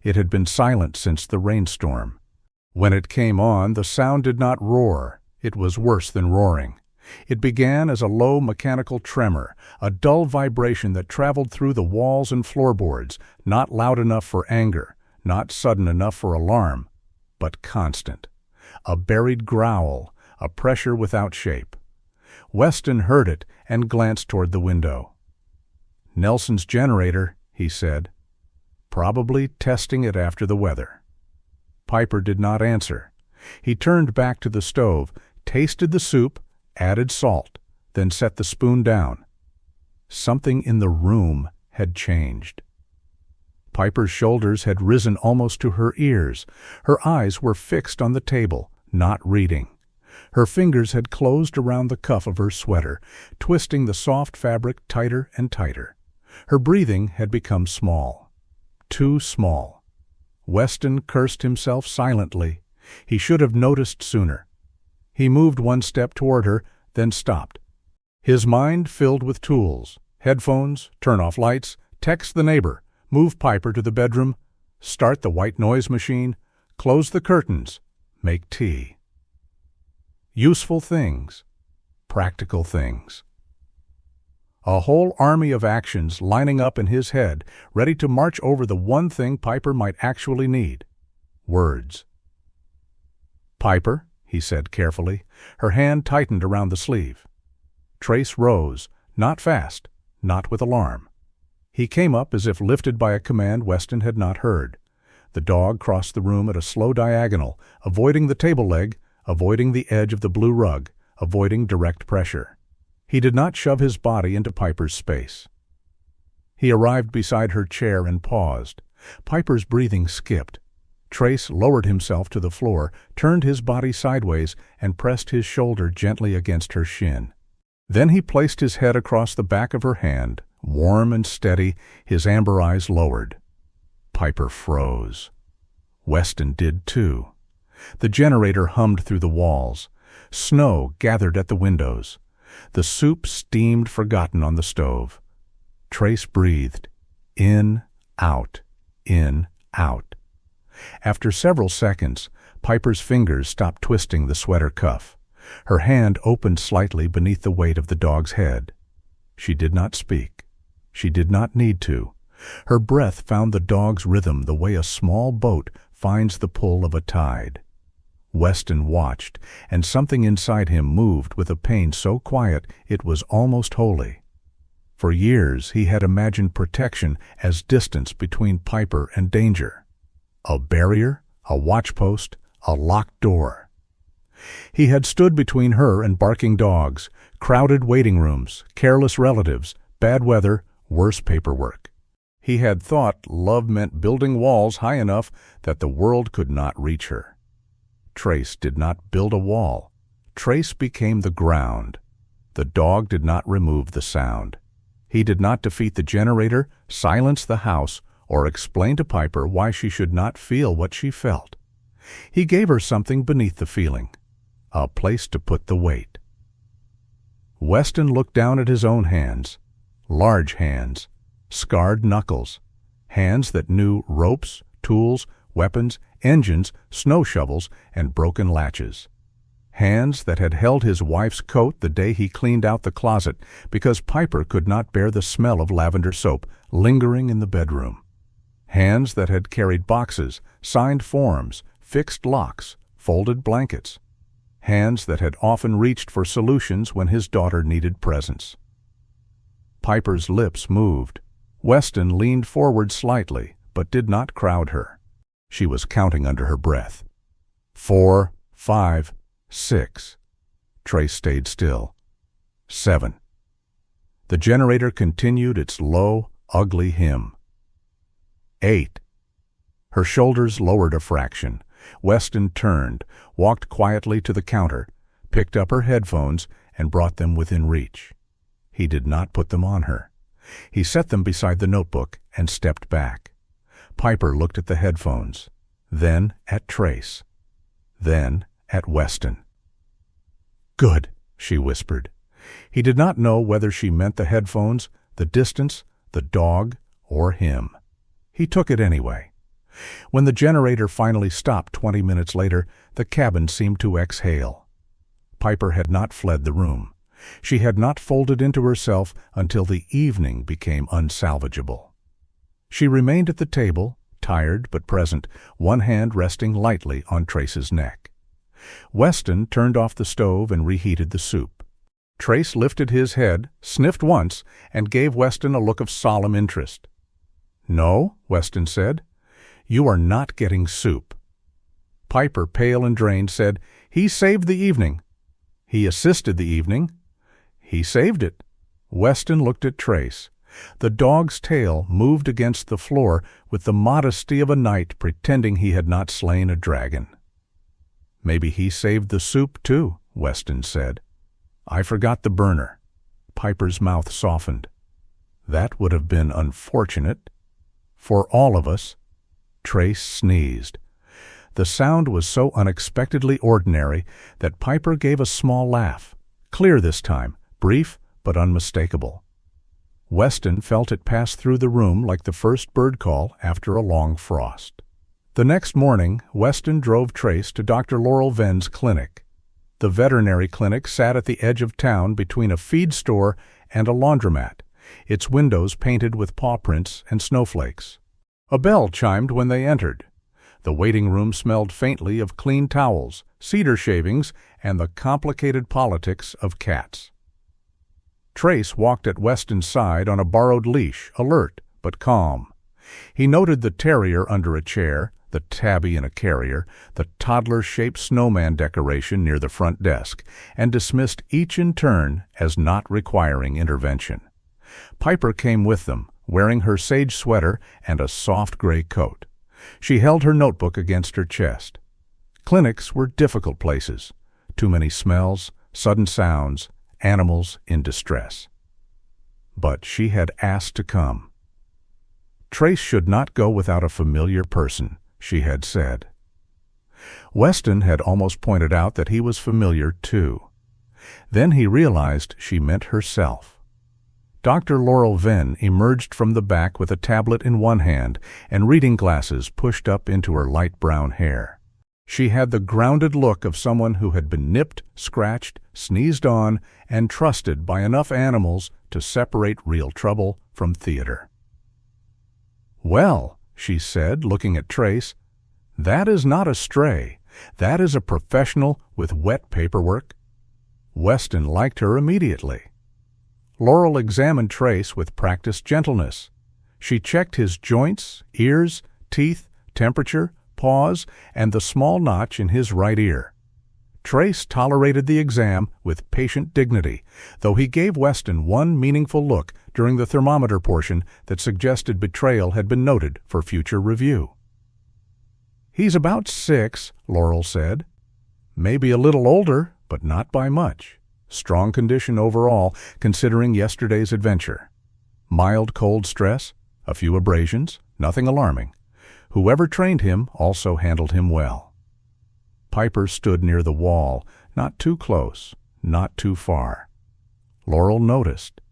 It had been silent since the rainstorm. When it came on, the sound did not roar. It was worse than roaring. It began as a low mechanical tremor, a dull vibration that traveled through the walls and floorboards, not loud enough for anger, not sudden enough for alarm, but constant. A buried growl, a pressure without shape. Weston heard it and glanced toward the window. "Nelson's generator," he said. "Probably testing it after the weather." Piper did not answer. He turned back to the stove, tasted the soup, added salt, then set the spoon down. Something in the room had changed. Piper's shoulders had risen almost to her ears. Her eyes were fixed on the table, not reading. Her fingers had closed around the cuff of her sweater, twisting the soft fabric tighter and tighter. Her breathing had become small. Too small. Weston cursed himself silently. He should have noticed sooner. He moved one step toward her, then stopped. His mind filled with tools. Headphones, turn off lights, text the neighbor, move Piper to the bedroom, start the white noise machine, close the curtains, make tea. Useful things. Practical things. A whole army of actions lining up in his head, ready to march over the one thing Piper might actually need. Words. "Piper," he said carefully. Her hand tightened around the sleeve. Trace rose, not fast, not with alarm. He came up as if lifted by a command Weston had not heard. The dog crossed the room at a slow diagonal, avoiding the table leg, avoiding the edge of the blue rug, avoiding direct pressure. He did not shove his body into Piper's space. He arrived beside her chair and paused. Piper's breathing skipped. Trace lowered himself to the floor, turned his body sideways, and pressed his shoulder gently against her shin. Then he placed his head across the back of her hand, warm and steady, his amber eyes lowered. Piper froze. Weston did too. The generator hummed through the walls. Snow gathered at the windows. The soup steamed forgotten on the stove. Trace breathed. In, out, in, out. After several seconds, Piper's fingers stopped twisting the sweater cuff. Her hand opened slightly beneath the weight of the dog's head. She did not speak. She did not need to. Her breath found the dog's rhythm the way a small boat finds the pull of a tide. Weston watched, and something inside him moved with a pain so quiet it was almost holy. For years he had imagined protection as distance between Piper and danger. A barrier, a watchpost, a locked door. He had stood between her and barking dogs, crowded waiting rooms, careless relatives, bad weather, worse paperwork. He had thought love meant building walls high enough that the world could not reach her. Trace did not build a wall. Trace became the ground. The dog did not remove the sound. He did not defeat the generator, silence the house, or explain to Piper why she should not feel what she felt. He gave her something beneath the feeling, a place to put the weight. Weston looked down at his own hands, large hands, scarred knuckles, hands that knew ropes, tools, weapons, engines, snow shovels, and broken latches. Hands that had held his wife's coat the day he cleaned out the closet because Piper could not bear the smell of lavender soap lingering in the bedroom. Hands that had carried boxes, signed forms, fixed locks, folded blankets. Hands that had often reached for solutions when his daughter needed presence. Piper's lips moved. Weston leaned forward slightly, but did not crowd her. She was counting under her breath. 4, 5, 6. Trace stayed still. 7. The generator continued its low, ugly hymn. 8. Her shoulders lowered a fraction. Weston turned, walked quietly to the counter, picked up her headphones, and brought them within reach. He did not put them on her. He set them beside the notebook and stepped back. Piper looked at the headphones, then at Trace, then at Weston. "Good," she whispered. He did not know whether she meant the headphones, the distance, the dog, or him. He took it anyway. When the generator finally stopped 20 minutes later, the cabin seemed to exhale. Piper had not fled the room. She had not folded into herself until the evening became unsalvageable. She remained at the table, tired but present, one hand resting lightly on Trace's neck. Weston turned off the stove and reheated the soup. Trace lifted his head, sniffed once, and gave Weston a look of solemn interest. "No," Weston said, "you are not getting soup." Piper, pale and drained, said, "He saved the evening." "He assisted the evening." "He saved it." Weston looked at Trace. The dog's tail moved against the floor with the modesty of a knight pretending he had not slain a dragon. "Maybe he saved the soup, too," Weston said. "I forgot the burner." Piper's mouth softened. "That would have been unfortunate. For all of us." Trace sneezed. The sound was so unexpectedly ordinary that Piper gave a small laugh, clear this time, brief but unmistakable. Weston felt it pass through the room like the first bird call after a long frost. The next morning, Weston drove Trace to Dr. Laurel Venn's clinic. The veterinary clinic sat at the edge of town between a feed store and a laundromat, its windows painted with paw prints and snowflakes. A bell chimed when they entered. The waiting room smelled faintly of clean towels, cedar shavings, and the complicated politics of cats. Trace walked at Weston's side on a borrowed leash, alert but calm. He noted the terrier under a chair, the tabby in a carrier, the toddler-shaped snowman decoration near the front desk, and dismissed each in turn as not requiring intervention. Piper came with them, wearing her sage sweater and a soft gray coat. She held her notebook against her chest. Clinics were difficult places. Too many smells, sudden sounds, animals in distress. But she had asked to come. Trace should not go without a familiar person, she had said. Weston had almost pointed out that he was familiar too. Then he realized she meant herself. Dr. Laurel Venn emerged from the back with a tablet in one hand and reading glasses pushed up into her light brown hair. She had the grounded look of someone who had been nipped, scratched, sneezed on, and trusted by enough animals to separate real trouble from theater. "Well," she said, looking at Trace, "that is not a stray. That is a professional with wet paperwork." Weston liked her immediately. Laurel examined Trace with practiced gentleness. She checked his joints, ears, teeth, temperature, paws, and the small notch in his right ear. Trace tolerated the exam with patient dignity, though he gave Weston one meaningful look during the thermometer portion that suggested betrayal had been noted for future review. "He's about 6, Laurel said. "Maybe a little older, but not by much. Strong condition overall, considering yesterday's adventure. Mild cold stress, a few abrasions, nothing alarming. Whoever trained him also handled him well." Piper stood near the wall, not too close, not too far. Laurel noticed.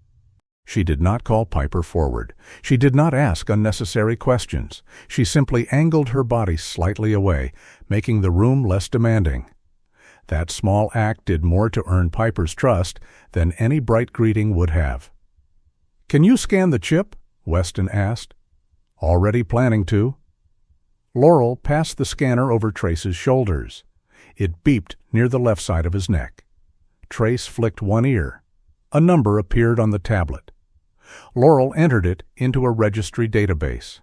She did not call Piper forward. She did not ask unnecessary questions. She simply angled her body slightly away, making the room less demanding. That small act did more to earn Piper's trust than any bright greeting would have. "Can you scan the chip?" Weston asked. "Already planning to." Laurel passed the scanner over Trace's shoulders. It beeped near the left side of his neck. Trace flicked one ear. A number appeared on the tablet. Laurel entered it into a registry database.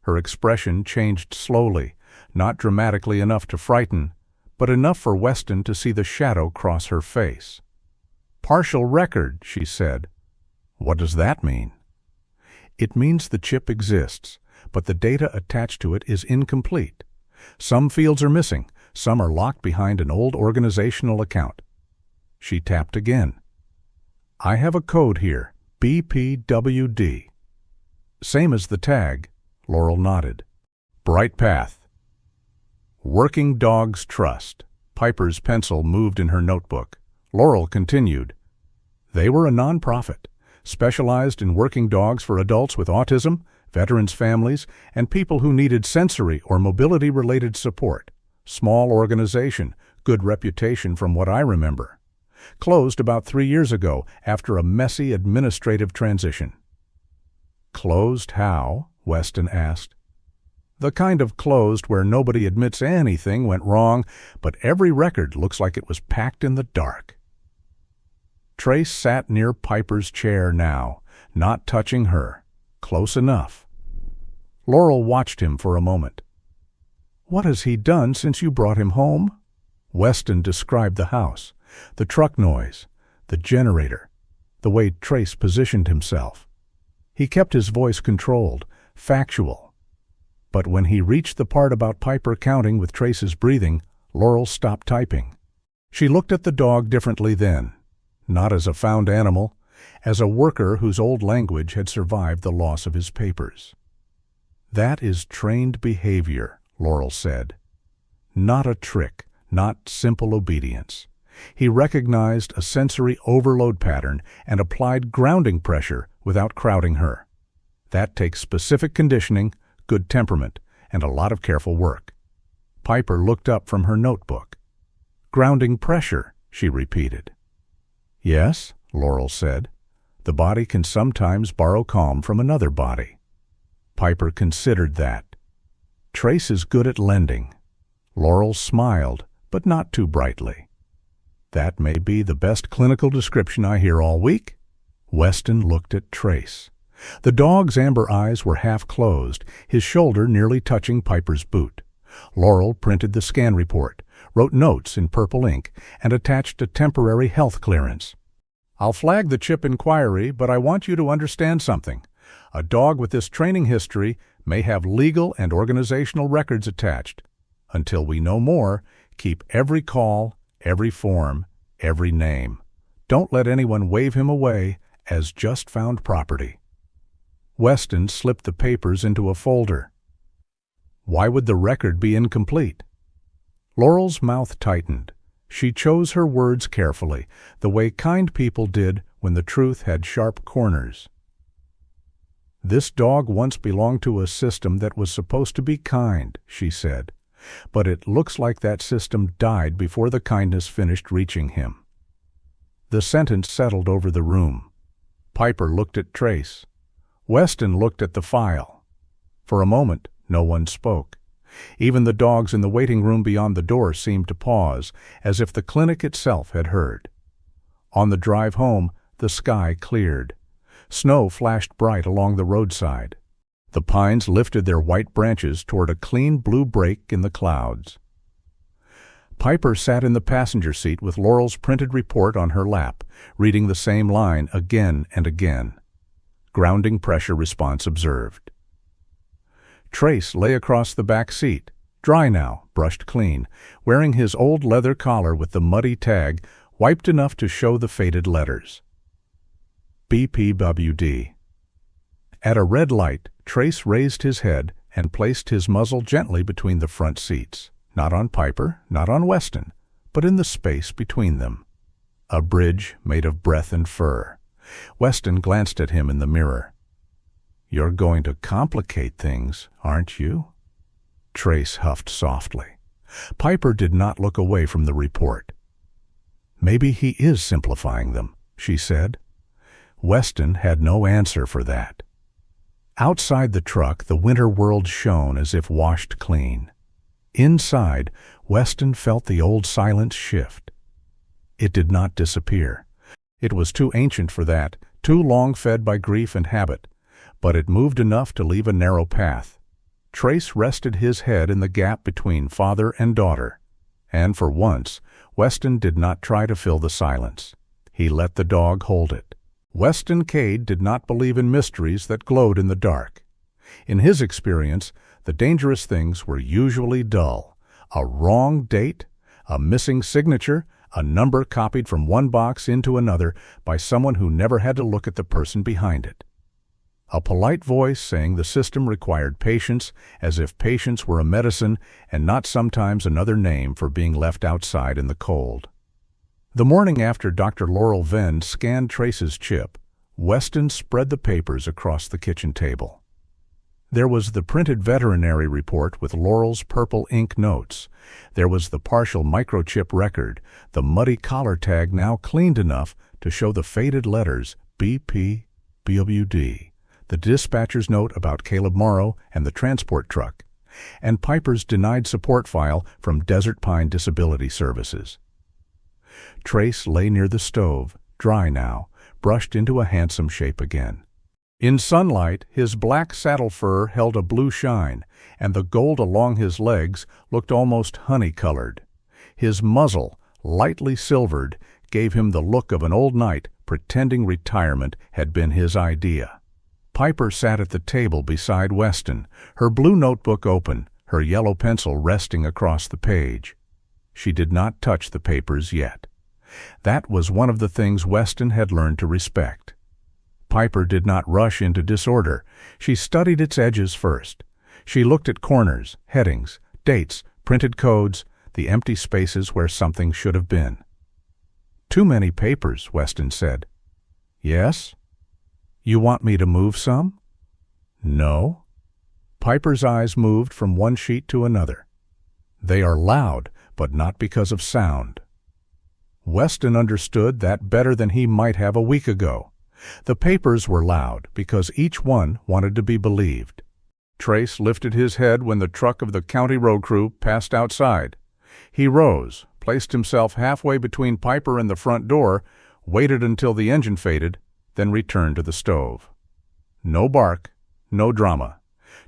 Her expression changed slowly, not dramatically enough to frighten, but enough for Weston to see the shadow cross her face. "Partial record," she said. "What does that mean?" "It means the chip exists, but the data attached to it is incomplete. Some fields are missing, some are locked behind an old organizational account." She tapped again. "I have a code here, BPWD." "Same as the tag," Laurel nodded. "Bright path." "Working Dogs Trust." Piper's pencil moved in her notebook. Laurel continued. "They were a nonprofit, specialized in working dogs for adults with autism, veterans' families, and people who needed sensory or mobility-related support. Small organization, good reputation from what I remember. Closed about 3 years ago after a messy administrative transition." "Closed how?" Weston asked. "The kind of closed where nobody admits anything went wrong, but every record looks like it was packed in the dark." Trace sat near Piper's chair now, not touching her. Close enough. Laurel watched him for a moment. "What has he done since you brought him home?" Weston described the house, the truck noise, the generator, the way Trace positioned himself. He kept his voice controlled, factual. But when he reached the part about Piper counting with Trace's breathing, Laurel stopped typing. She looked at the dog differently then, not as a found animal, as a worker whose old language had survived the loss of his papers. "That is trained behavior," Laurel said. "Not a trick, not simple obedience. He recognized a sensory overload pattern and applied grounding pressure without crowding her. That takes specific conditioning, good temperament, and a lot of careful work." Piper looked up from her notebook. "Grounding pressure," she repeated. "Yes," Laurel said. "The body can sometimes borrow calm from another body." Piper considered that. "Trace is good at lending." Laurel smiled, but not too brightly. "That may be the best clinical description I hear all week." Weston looked at Trace. The dog's amber eyes were half closed, his shoulder nearly touching Piper's boot. Laurel printed the scan report, wrote notes in purple ink, and attached a temporary health clearance. "I'll flag the chip inquiry, but I want you to understand something. A dog with this training history may have legal and organizational records attached. Until we know more, keep every call, every form, every name. Don't let anyone wave him away as just found property." Weston slipped the papers into a folder. "Why would the record be incomplete?" Laurel's mouth tightened. She chose her words carefully, the way kind people did when the truth had sharp corners. "This dog once belonged to a system that was supposed to be kind," she said. "But it looks like that system died before the kindness finished reaching him." The sentence settled over the room. Piper looked at Trace. Weston looked at the file. For a moment, no one spoke. Even the dogs in the waiting room beyond the door seemed to pause, as if the clinic itself had heard. On the drive home, the sky cleared. Snow flashed bright along the roadside. The pines lifted their white branches toward a clean blue break in the clouds. Piper sat in the passenger seat with Laurel's printed report on her lap, reading the same line again and again. Grounding pressure response observed. Trace lay across the back seat, dry now, brushed clean, wearing his old leather collar with the muddy tag, wiped enough to show the faded letters. BPWD. At a red light, Trace raised his head and placed his muzzle gently between the front seats, not on Piper, not on Weston, but in the space between them. A bridge made of breath and fur. Weston glanced at him in the mirror. "You're going to complicate things, aren't you?" Trace huffed softly. Piper did not look away from the report. "Maybe he is simplifying them," she said. Weston had no answer for that. Outside the truck, the winter world shone as if washed clean. Inside, Weston felt the old silence shift. It did not disappear. It was too ancient for that, too long fed by grief and habit, but it moved enough to leave a narrow path. Trace rested his head in the gap between father and daughter, and for once, Weston did not try to fill the silence. He let the dog hold it. Weston Cade did not believe in mysteries that glowed in the dark. In his experience, the dangerous things were usually dull. A wrong date, a missing signature, a number copied from one box into another by someone who never had to look at the person behind it. A polite voice saying the system required patience, as if patience were a medicine and not sometimes another name for being left outside in the cold. The morning after Dr. Laurel Venn scanned Trace's chip, Weston spread the papers across the kitchen table. There was the printed veterinary report with Laurel's purple ink notes. There was the partial microchip record, the muddy collar tag now cleaned enough to show the faded letters BPWD, the dispatcher's note about Caleb Morrow and the transport truck, and Piper's denied support file from Desert Pine Disability Services. Trace lay near the stove, dry now, brushed into a handsome shape again. In sunlight, his black saddle fur held a blue shine, and the gold along his legs looked almost honey-colored. His muzzle, lightly silvered, gave him the look of an old knight pretending retirement had been his idea. Piper sat at the table beside Weston, her blue notebook open, her yellow pencil resting across the page. She did not touch the papers yet. That was one of the things Weston had learned to respect. Piper did not rush into disorder. She studied its edges first. She looked at corners, headings, dates, printed codes, the empty spaces where something should have been. "Too many papers," Weston said. "Yes? You want me to move some?" "No." Piper's eyes moved from one sheet to another. "They are loud, but not because of sound." Weston understood that better than he might have a week ago. The papers were loud because each one wanted to be believed. Trace lifted his head when the truck of the county road crew passed outside. He rose, placed himself halfway between Piper and the front door, waited until the engine faded, then returned to the stove. No bark, no drama,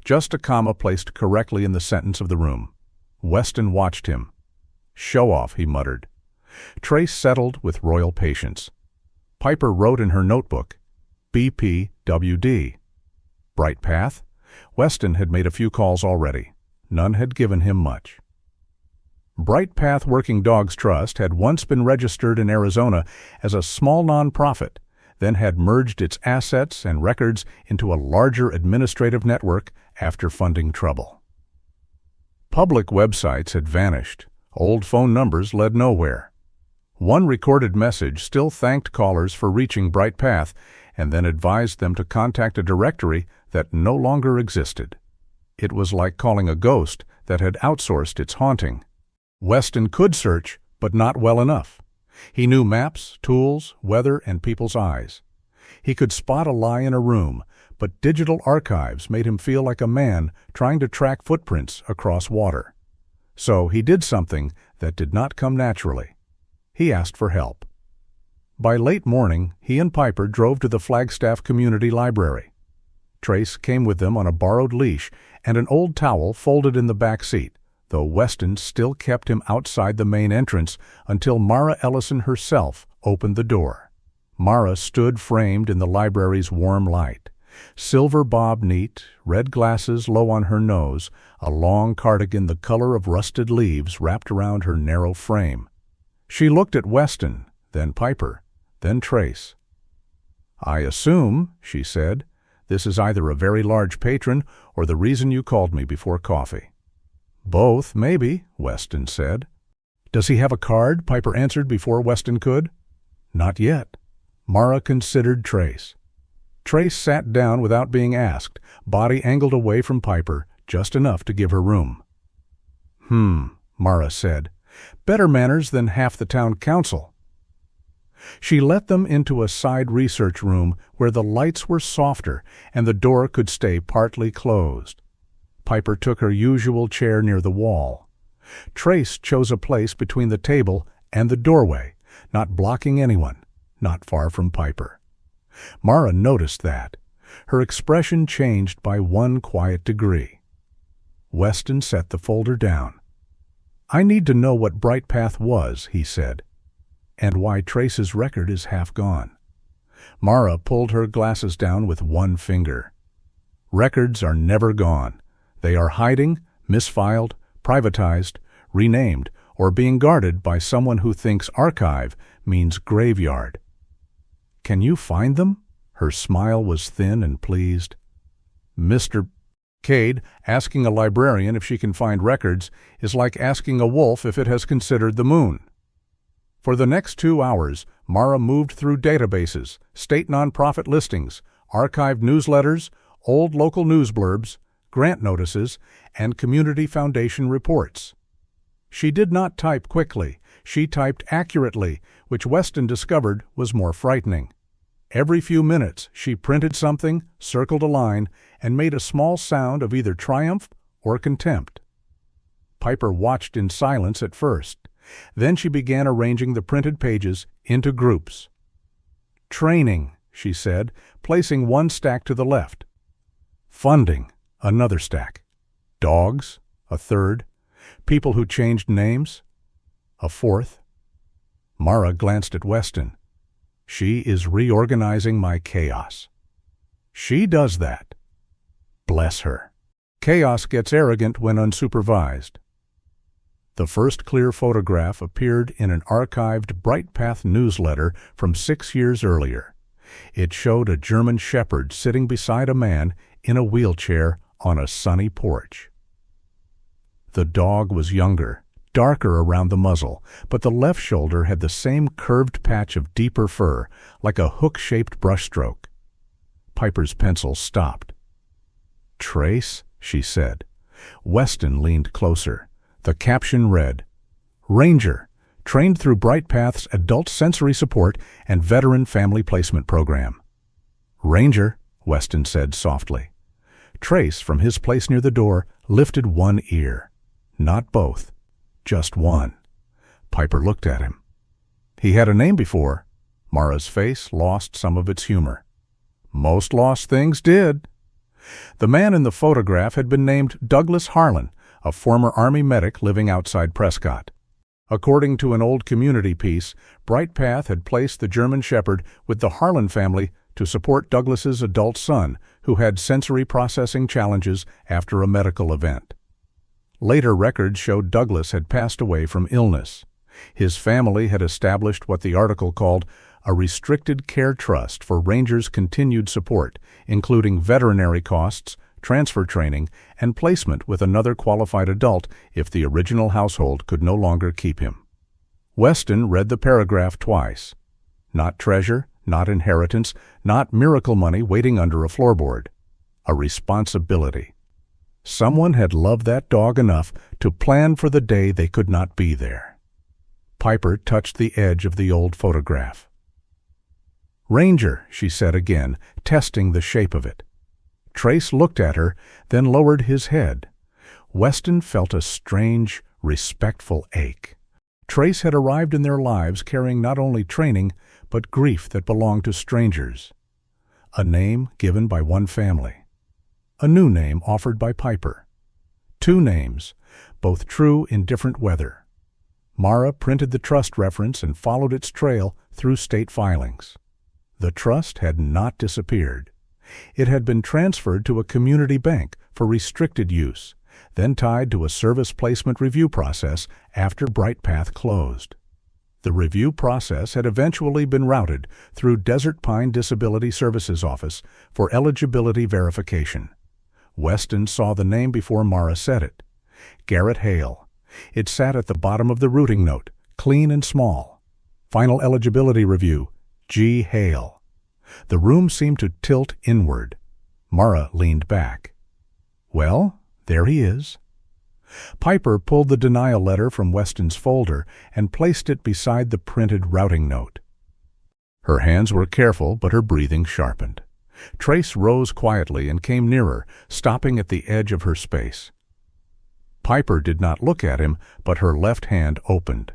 just a comma placed correctly in the sentence of the room. Weston watched him. "Show off," he muttered. Trace settled with royal patience. Piper wrote in her notebook, BPWD. Bright Path? Weston had made a few calls already. None had given him much. Bright Path Working Dogs Trust had once been registered in Arizona as a small nonprofit, then had merged its assets and records into a larger administrative network after funding trouble. Public websites had vanished. Old phone numbers led nowhere. One recorded message still thanked callers for reaching Bright Path and then advised them to contact a directory that no longer existed. It was like calling a ghost that had outsourced its haunting. Weston could search, but not well enough. He knew maps, tools, weather, and people's eyes. He could spot a lie in a room, but digital archives made him feel like a man trying to track footprints across water. So he did something that did not come naturally. He asked for help. By late morning, he and Piper drove to the Flagstaff Community Library. Trace came with them on a borrowed leash and an old towel folded in the back seat, though Weston still kept him outside the main entrance until Mara Ellison herself opened the door. Mara stood framed in the library's warm light. Silver bob neat, red glasses low on her nose, a long cardigan the color of rusted leaves wrapped around her narrow frame. She looked at Weston, then Piper, then Trace. "I assume," she said, "this is either a very large patron or the reason you called me before coffee." "Both, maybe," Weston said. "Does he have a card?" Piper answered before Weston could. "Not yet." Mara considered Trace. Trace sat down without being asked, body angled away from Piper, just enough to give her room. Mara said. "Better manners than half the town council." She let them into a side research room where the lights were softer and the door could stay partly closed. Piper took her usual chair near the wall. Trace chose a place between the table and the doorway, not blocking anyone, not far from Piper. Mara noticed that. Her expression changed by one quiet degree. Weston set the folder down. "I need to know what Bright Path was," he said. and why Trace's record is half gone. Mara pulled her glasses down with one finger. Records are never gone. They are hiding, misfiled, privatized, renamed, or being guarded by someone who thinks archive means graveyard. Can you find them? Her smile was thin and pleased. Mr. Cade, asking a librarian if she can find records is like asking a wolf if it has considered the moon. For the next 2 hours, Mara moved through databases, state nonprofit listings, archived newsletters, old local news blurbs, grant notices, and community foundation reports. She did not type quickly. She typed accurately, which Weston discovered was more frightening. Every few minutes, she printed something, circled a line, and made a small sound of either triumph or contempt. Piper watched in silence at first. Then she began arranging the printed pages into groups. Training, she said, placing one stack to the left. Funding, another stack. Dogs, a third. People who changed names, a fourth. Mara glanced at Weston. She is reorganizing my chaos. She does that. Bless her. Chaos gets arrogant when unsupervised. The first clear photograph appeared in an archived Bright Path newsletter from 6 years earlier. It showed a German shepherd sitting beside a man in a wheelchair on a sunny porch. The dog was younger, darker around the muzzle, but the left shoulder had the same curved patch of deeper fur, like a hook-shaped brushstroke. Piper's pencil stopped. "Trace," she said. Weston leaned closer. The caption read, "Ranger, trained through Bright Path's Adult Sensory Support and Veteran Family Placement Program." "Ranger," Weston said softly. Trace, from his place near the door, lifted one ear. Not both. Just one. Piper looked at him. He had a name before. Mara's face lost some of its humor. Most lost things did. The man in the photograph had been named Douglas Harlan, a former Army medic living outside Prescott. According to an old community piece, Bright Path had placed the German Shepherd with the Harlan family to support Douglas's adult son, who had sensory processing challenges after a medical event. Later records showed Douglas had passed away from illness. His family had established what the article called a restricted care trust for Ranger's continued support, including veterinary costs, transfer training, and placement with another qualified adult if the original household could no longer keep him. Weston read the paragraph twice. Not treasure, not inheritance, not miracle money waiting under a floorboard. A responsibility. Someone had loved that dog enough to plan for the day they could not be there. Piper touched the edge of the old photograph. "Ranger," she said again, testing the shape of it. Trace looked at her, then lowered his head. Weston felt a strange, respectful ache. Trace had arrived in their lives carrying not only training, but grief that belonged to strangers. A name given by one family. A new name offered by Piper. Two names, both true in different weather. Mara printed the trust reference and followed its trail through state filings. The trust had not disappeared. It had been transferred to a community bank for restricted use, then tied to a service placement review process after Bright Path closed. The review process had eventually been routed through Desert Pine Disability Services Office for eligibility verification. Weston saw the name before Mara said it. Garrett Hale. It sat at the bottom of the routing note, clean and small. Final eligibility review, G. Hale. The room seemed to tilt inward. Mara leaned back. "Well, there he is." Piper pulled the denial letter from Weston's folder and placed it beside the printed routing note. Her hands were careful, but her breathing sharpened. Trace rose quietly and came nearer, stopping at the edge of her space. Piper did not look at him, but her left hand opened.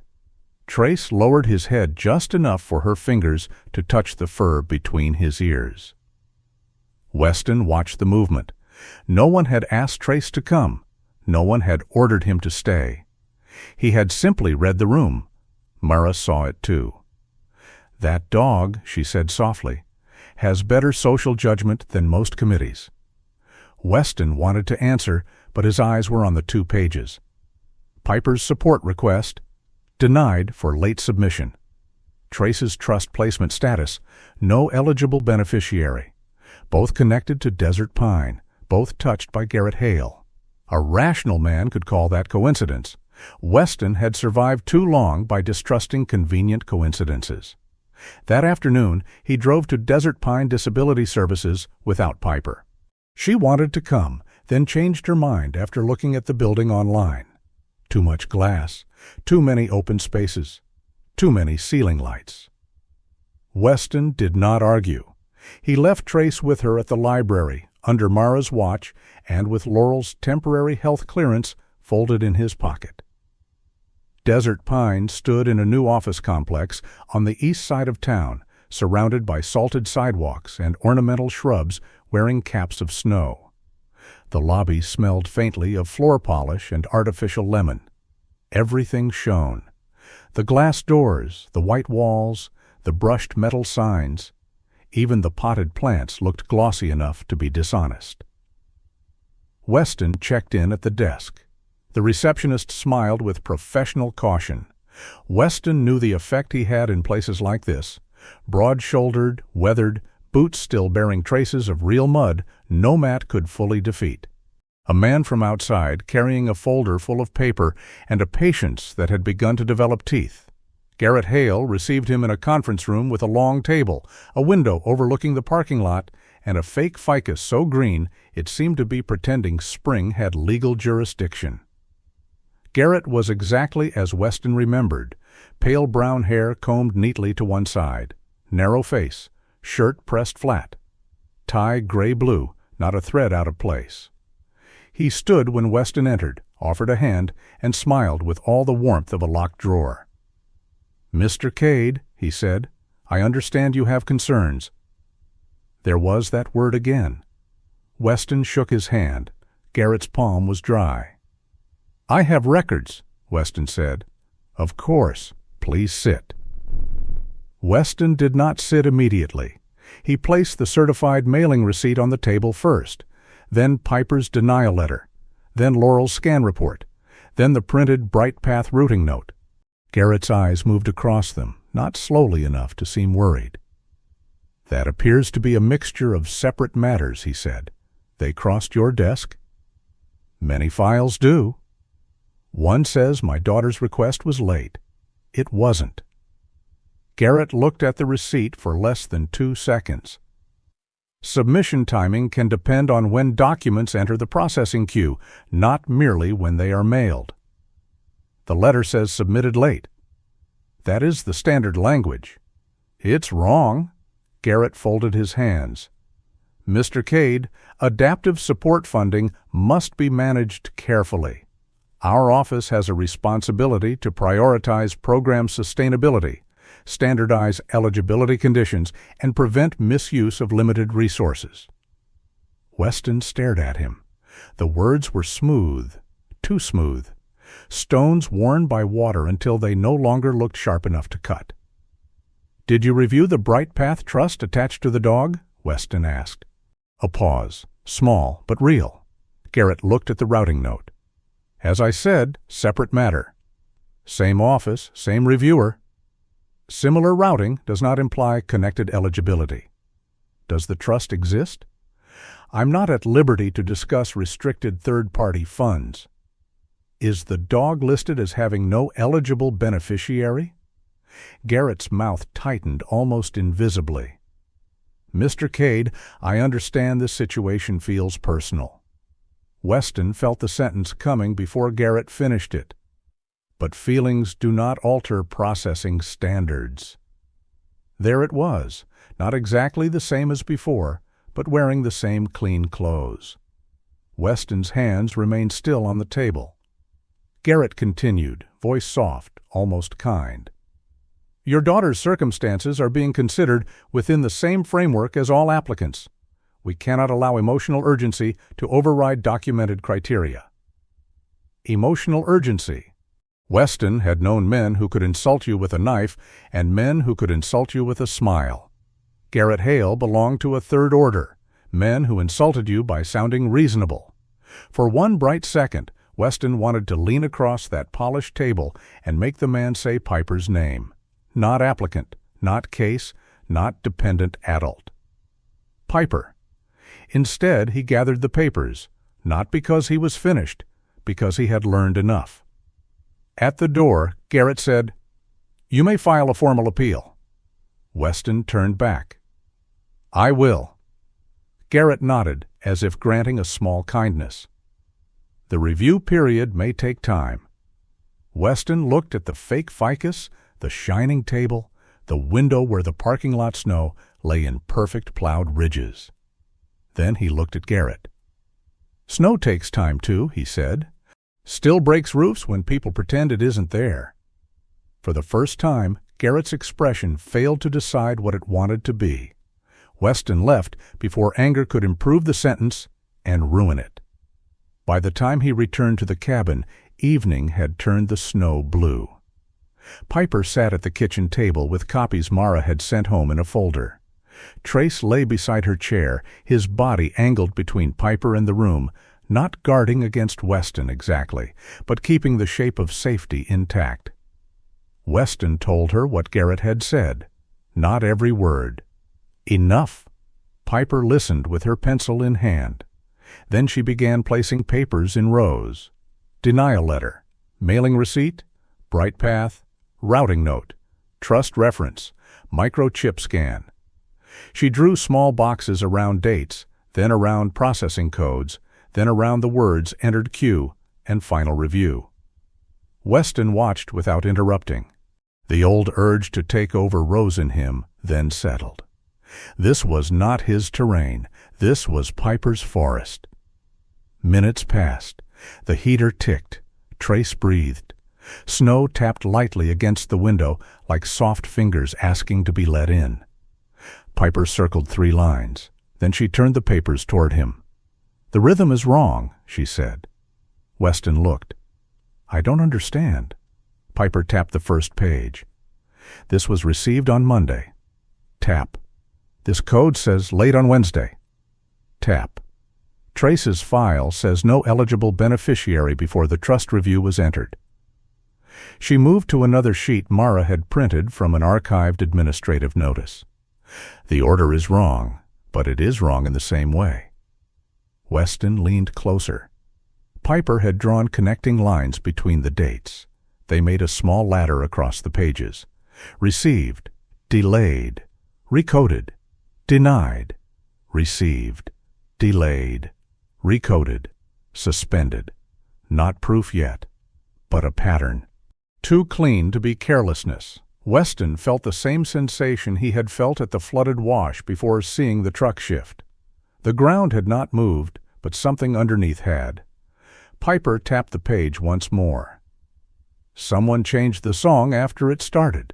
Trace lowered his head just enough for her fingers to touch the fur between his ears. Weston watched the movement. No one had asked Trace to come. No one had ordered him to stay. He had simply read the room. Mara saw it too. "That dog," she said softly, "has better social judgment than most committees." Weston wanted to answer, but his eyes were on the 2 pages. Piper's support request, denied for late submission. Trace's trust placement status, no eligible beneficiary. Both connected to Desert Pine, both touched by Garrett Hale. A rational man could call that coincidence. Weston had survived too long by distrusting convenient coincidences. That afternoon, he drove to Desert Pine Disability Services without Piper. She wanted to come, then changed her mind after looking at the building online. Too much glass, too many open spaces, too many ceiling lights. Weston did not argue. He left Trace with her at the library, under Mara's watch, and with Laurel's temporary health clearance folded in his pocket. Desert Pine stood in a new office complex on the east side of town, surrounded by salted sidewalks and ornamental shrubs wearing caps of snow. The lobby smelled faintly of floor polish and artificial lemon. Everything shone. The glass doors, the white walls, the brushed metal signs. Even the potted plants looked glossy enough to be dishonest. Weston checked in at the desk. The receptionist smiled with professional caution. Weston knew the effect he had in places like this. Broad-shouldered, weathered, boots still bearing traces of real mud no mat could fully defeat. A man from outside carrying a folder full of paper and a patience that had begun to develop teeth. Garrett Hale received him in a conference room with a long table, a window overlooking the parking lot, and a fake ficus so green it seemed to be pretending spring had legal jurisdiction. Garrett was exactly as Weston remembered, pale brown hair combed neatly to one side, narrow face, shirt pressed flat, tie gray-blue, not a thread out of place. He stood when Weston entered, offered a hand, and smiled with all the warmth of a locked drawer. "Mr. Cade," he said, "I understand you have concerns." There was that word again. Weston shook his hand. Garrett's palm was dry. "I have records," Weston said. "Of course. Please sit." Weston did not sit immediately. He placed the certified mailing receipt on the table first, then Piper's denial letter, then Laurel's scan report, then the printed Bright Path routing note. Garrett's eyes moved across them, not slowly enough to seem worried. "That appears to be a mixture of separate matters," he said. "They crossed your desk?" "Many files do." "One says my daughter's request was late. It wasn't." Garrett looked at the receipt for less than 2 seconds. Submission timing can depend on when documents enter the processing queue, not merely when they are mailed. The letter says submitted late. That is the standard language. It's wrong. Garrett folded his hands. "Mr. Cade, adaptive support funding must be managed carefully. Our office has a responsibility to prioritize program sustainability, standardize eligibility conditions, and prevent misuse of limited resources." Weston stared at him. The words were smooth, too smooth. Stones worn by water until they no longer looked sharp enough to cut. "Did you review the Bright Path Trust attached to the dog?" Weston asked. A pause, small but real. Garrett looked at the routing note. "As I said, separate matter. Same office, same reviewer. Similar routing does not imply connected eligibility. Does the trust exist? I'm not at liberty to discuss restricted third-party funds. Is the dog listed as having no eligible beneficiary?" Garrett's mouth tightened almost invisibly. "Mr. Cade, I understand this situation feels personal." Weston felt the sentence coming before Garrett finished it. But feelings do not alter processing standards. There it was, not exactly the same as before, but wearing the same clean clothes. Weston's hands remained still on the table. Garrett continued, voice soft, almost kind. "Your daughter's circumstances are being considered within the same framework as all applicants. We cannot allow emotional urgency to override documented criteria." Emotional urgency. Weston had known men who could insult you with a knife and men who could insult you with a smile. Garrett Hale belonged to a third order, men who insulted you by sounding reasonable. For one bright second, Weston wanted to lean across that polished table and make the man say Piper's name. Not applicant, not case, not dependent adult. Piper. Instead, he gathered the papers, not because he was finished, because he had learned enough. At the door, Garrett said, "You may file a formal appeal." Weston turned back. "I will." Garrett nodded, as if granting a small kindness. "The review period may take time." Weston looked at the fake ficus, the shining table, the window where the parking lot snow lay in perfect plowed ridges. Then he looked at Garrett. "Snow takes time too," he said. "Still breaks roofs when people pretend it isn't there." For the first time, Garrett's expression failed to decide what it wanted to be. Weston left before anger could improve the sentence and ruin it. By the time he returned to the cabin, evening had turned the snow blue. Piper sat at the kitchen table with copies Mara had sent home in a folder. Trace lay beside her chair, his body angled between Piper and the room, not guarding against Weston exactly, but keeping the shape of safety intact. Weston told her what Garrett had said, not every word. Enough. Piper listened with her pencil in hand. Then she began placing papers in rows. Denial letter, mailing receipt, bright path, routing note, trust reference, microchip scan. She drew small boxes around dates, then around processing codes, then around the words entered queue and final review. Weston watched without interrupting. The old urge to take over rose in him, then settled. This was not his terrain. This was Piper's forest. Minutes passed. The heater ticked. Trace breathed. Snow tapped lightly against the window like soft fingers asking to be let in. Piper circled 3 lines. Then she turned the papers toward him. "The rhythm is wrong," she said. Weston looked. "I don't understand." Piper tapped the first page. "This was received on Monday." Tap. "This code says late on Wednesday." Tap. "Trace's file says no eligible beneficiary before the trust review was entered." She moved to another sheet Mara had printed from an archived administrative notice. "The order is wrong, but it is wrong in the same way." Weston leaned closer. Piper had drawn connecting lines between the dates. They made a small ladder across the pages. Received, delayed, recoded, denied, received, delayed, recoded, suspended. Not proof yet, but a pattern. Too clean to be carelessness. Weston felt the same sensation he had felt at the flooded wash before seeing the truck shift. The ground had not moved, but something underneath had. Piper tapped the page once more. Someone changed the song after it started.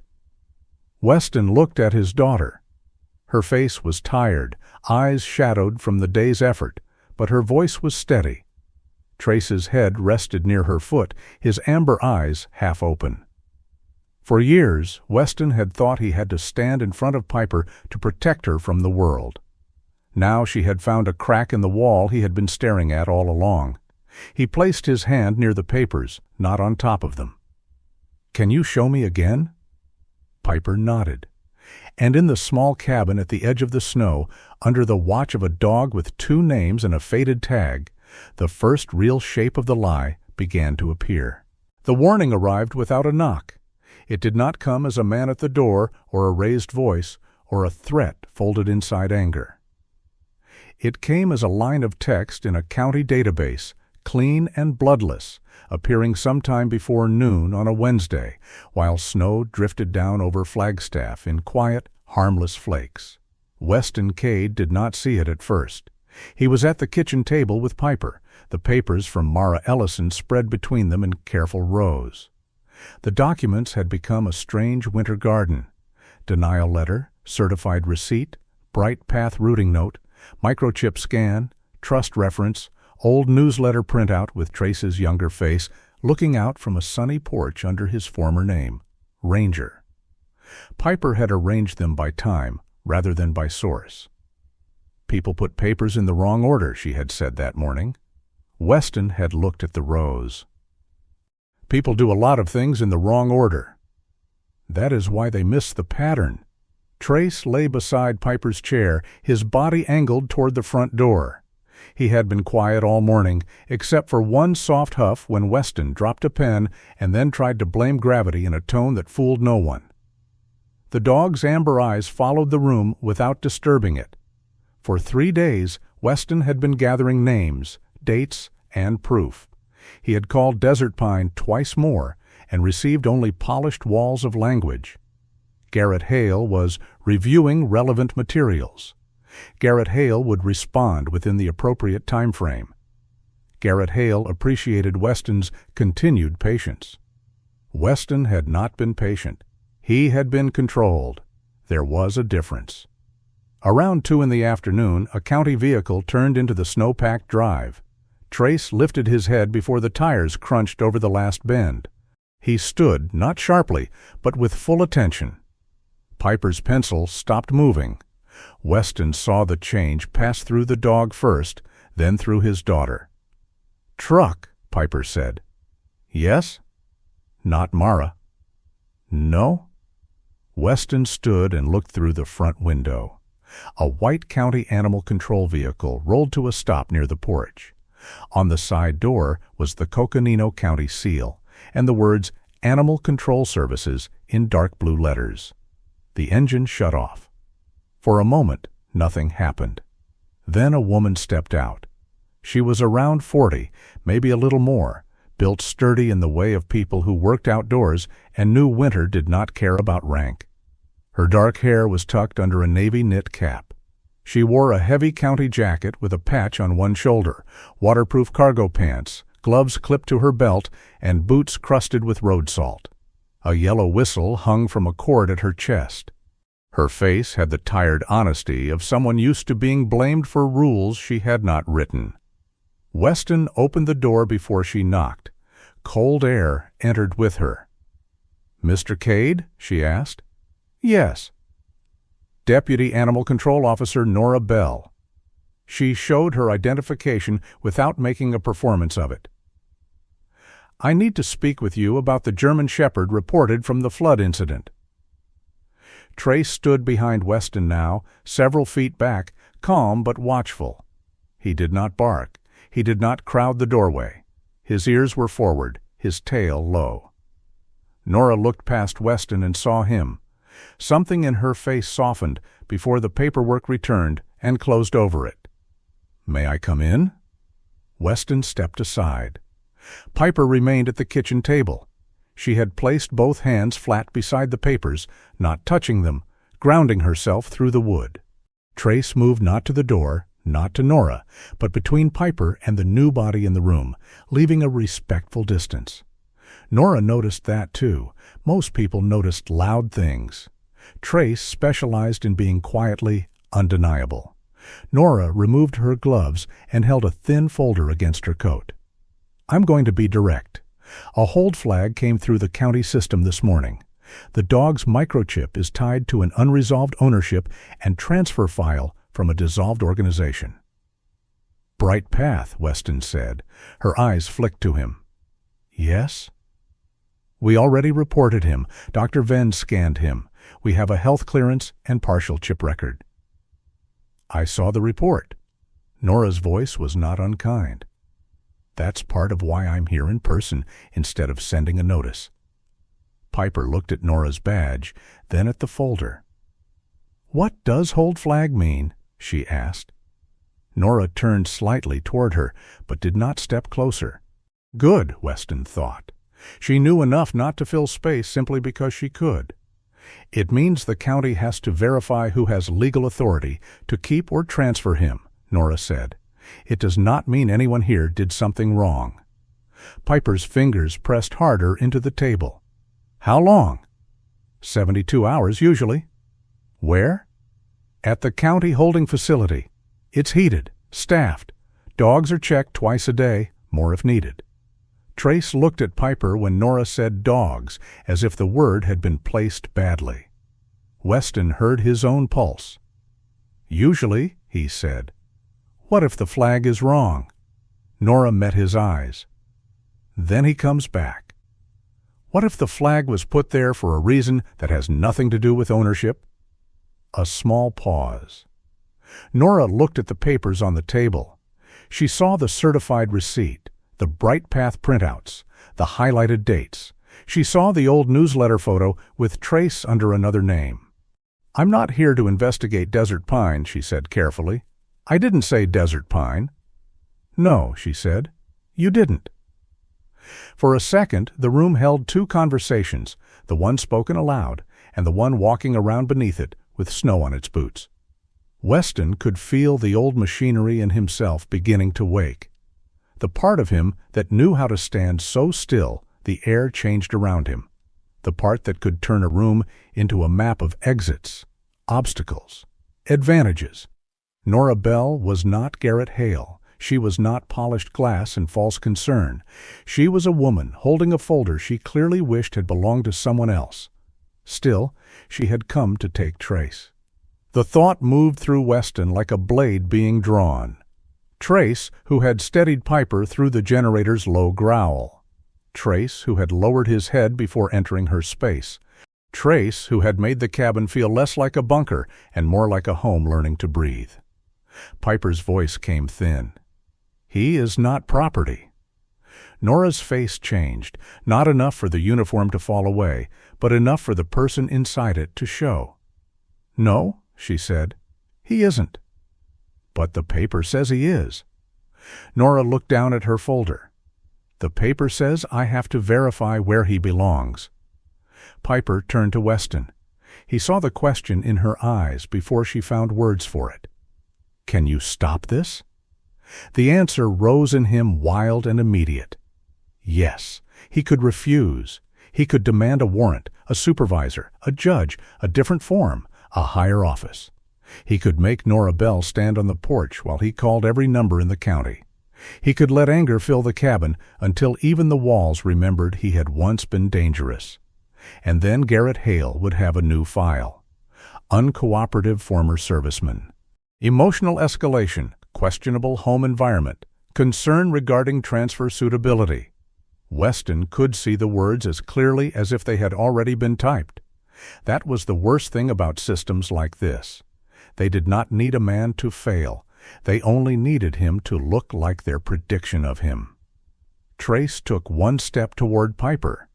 Weston looked at his daughter. Her face was tired, eyes shadowed from the day's effort, but her voice was steady. Trace's head rested near her foot, his amber eyes half open. For years, Weston had thought he had to stand in front of Piper to protect her from the world. Now she had found a crack in the wall he had been staring at all along. He placed his hand near the papers, not on top of them. "Can you show me again?" Piper nodded. And in the small cabin at the edge of the snow, under the watch of a dog with 2 names and a faded tag, the first real shape of the lie began to appear. The warning arrived without a knock. It did not come as a man at the door or a raised voice or a threat folded inside anger. It came as a line of text in a county database, clean and bloodless, appearing sometime before noon on a Wednesday, while snow drifted down over Flagstaff in quiet, harmless flakes. Weston Cade did not see it at first. He was at the kitchen table with Piper, the papers from Mara Ellison spread between them in careful rows. The documents had become a strange winter garden. Denial letter, certified receipt, bright path routing note, microchip scan, trust reference, old newsletter printout with Trace's younger face, looking out from a sunny porch under his former name, Ranger. Piper had arranged them by time rather than by source. People put papers in the wrong order, she had said that morning. Weston had looked at the rows. People do a lot of things in the wrong order. That is why they miss the pattern. Trace lay beside Piper's chair, his body angled toward the front door. He had been quiet all morning, except for one soft huff when Weston dropped a pen and then tried to blame gravity in a tone that fooled no one. The dog's amber eyes followed the room without disturbing it. For 3 days, Weston had been gathering names, dates, and proof. He had called Desert Pine twice more and received only polished walls of language. Garrett Hale was reviewing relevant materials. Garrett Hale would respond within the appropriate time frame. Garrett Hale appreciated Weston's continued patience. Weston had not been patient. He had been controlled. There was a difference. Around 2 in the afternoon, a county vehicle turned into the snow-packed drive. Trace lifted his head before the tires crunched over the last bend. He stood, not sharply, but with full attention. Piper's pencil stopped moving. Weston saw the change pass through the dog first, then through his daughter. "Truck," Piper said. "Yes?" "Not Mara." "No?" Weston stood and looked through the front window. A white county animal control vehicle rolled to a stop near the porch. On the side door was the Coconino County seal and the words Animal Control Services in dark blue letters. The engine shut off. For a moment, nothing happened. Then a woman stepped out. She was around 40, maybe a little more, built sturdy in the way of people who worked outdoors and knew winter did not care about rank. Her dark hair was tucked under a navy knit cap. She wore a heavy county jacket with a patch on one shoulder, waterproof cargo pants, gloves clipped to her belt, and boots crusted with road salt. A yellow whistle hung from a cord at her chest. Her face had the tired honesty of someone used to being blamed for rules she had not written. Weston opened the door before she knocked. Cold air entered with her. "Mr. Cade?" she asked. "Yes." "Deputy Animal Control Officer Nora Bell." She showed her identification without making a performance of it. "I need to speak with you about the German Shepherd reported from the flood incident." Trace stood behind Weston now, several feet back, calm but watchful. He did not bark. He did not crowd the doorway. His ears were forward, his tail low. Nora looked past Weston and saw him. Something in her face softened before the paperwork returned and closed over it. "May I come in?" Weston stepped aside. Piper remained at the kitchen table. She had placed both hands flat beside the papers, not touching them, grounding herself through the wood. Trace moved not to the door, not to Nora, but between Piper and the new body in the room, leaving a respectful distance. Nora noticed that too. Most people noticed loud things. Trace specialized in being quietly undeniable. Nora removed her gloves and held a thin folder against her coat. "I'm going to be direct. A hold flag came through the county system this morning. The dog's microchip is tied to an unresolved ownership and transfer file from a dissolved organization." "Bright path," Weston said. Her eyes flicked to him. "Yes?" "We already reported him. Dr. Venn scanned him. We have a health clearance and partial chip record." "I saw the report." Nora's voice was not unkind. "That's part of why I'm here in person instead of sending a notice." Piper looked at Nora's badge, then at the folder. "What does hold flag mean?" she asked. Nora turned slightly toward her, but did not step closer. Good, Weston thought. She knew enough not to fill space simply because she could. "It means the county has to verify who has legal authority to keep or transfer him," Nora said. "It does not mean anyone here did something wrong." Piper's fingers pressed harder into the table. "How long?" 72 hours, usually." "Where?" "At the county holding facility. It's heated, staffed. Dogs are checked twice a day, more if needed." Trace looked at Piper when Nora said dogs, as if the word had been placed badly. Weston heard his own pulse. "Usually," he said. "What if the flag is wrong?" Nora met his eyes. Then he comes back. "What if the flag was put there for a reason that has nothing to do with ownership?" A small pause. Nora looked at the papers on the table. She saw the certified receipt, the Bright Path printouts, the highlighted dates. She saw the old newsletter photo with Trace under another name. "I'm not here to investigate Desert Pine," she said carefully. "I didn't say Desert Pine." "No," she said, "you didn't." For a second, the room held two conversations, the one spoken aloud, and the one walking around beneath it with snow on its boots. Weston could feel the old machinery in himself beginning to wake. The part of him that knew how to stand so still the air changed around him. The part that could turn a room into a map of exits, obstacles, advantages. Nora Bell was not Garrett Hale. She was not polished glass and false concern. She was a woman holding a folder she clearly wished had belonged to someone else. Still, she had come to take Trace. The thought moved through Weston like a blade being drawn. Trace, who had steadied Piper through the generator's low growl. Trace, who had lowered his head before entering her space. Trace, who had made the cabin feel less like a bunker and more like a home learning to breathe. Piper's voice came thin. "He is not property." Nora's face changed, not enough for the uniform to fall away, but enough for the person inside it to show. "No," she said, "he isn't." "But the paper says he is." Nora looked down at her folder. "The paper says I have to verify where he belongs." Piper turned to Weston. He saw the question in her eyes before she found words for it. "Can you stop this?" The answer rose in him wild and immediate. Yes, he could refuse. He could demand a warrant, a supervisor, a judge, a different form, a higher office. He could make Nora Bell stand on the porch while he called every number in the county. He could let anger fill the cabin until even the walls remembered he had once been dangerous. And then Garrett Hale would have a new file. Uncooperative former serviceman. Emotional escalation, questionable home environment, concern regarding transfer suitability. Weston could see the words as clearly as if they had already been typed. That was the worst thing about systems like this. They did not need a man to fail. They only needed him to look like their prediction of him. Trace took one step toward Piper.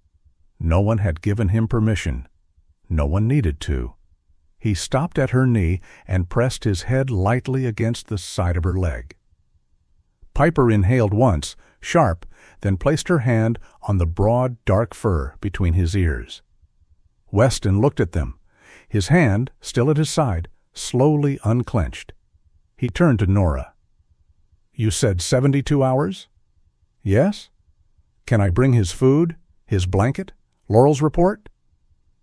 No one had given him permission. No one needed to. He stopped at her knee and pressed his head lightly against the side of her leg. Piper inhaled once, sharp, then placed her hand on the broad, dark fur between his ears. Weston looked at them. His hand, still at his side, slowly unclenched. He turned to Nora. "You said 72 hours?" "Yes." "Can I bring his food, his blanket, Laurel's report?"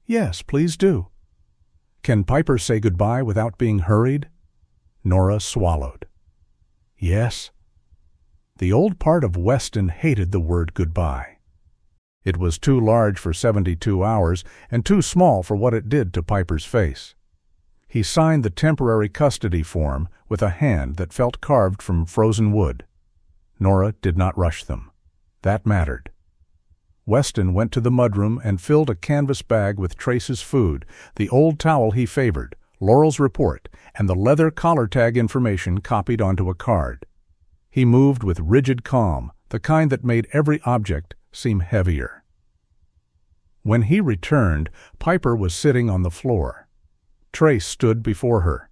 "Yes, please do." "Can Piper say goodbye without being hurried?" Nora swallowed. "Yes." The old part of Weston hated the word goodbye. It was too large for 72 hours and too small for what it did to Piper's face. He signed the temporary custody form with a hand that felt carved from frozen wood. Nora did not rush them. That mattered. Weston went to the mudroom and filled a canvas bag with Trace's food, the old towel he favored, Laurel's report, and the leather collar tag information copied onto a card. He moved with rigid calm, the kind that made every object seem heavier. When he returned, Piper was sitting on the floor. Trace stood before her.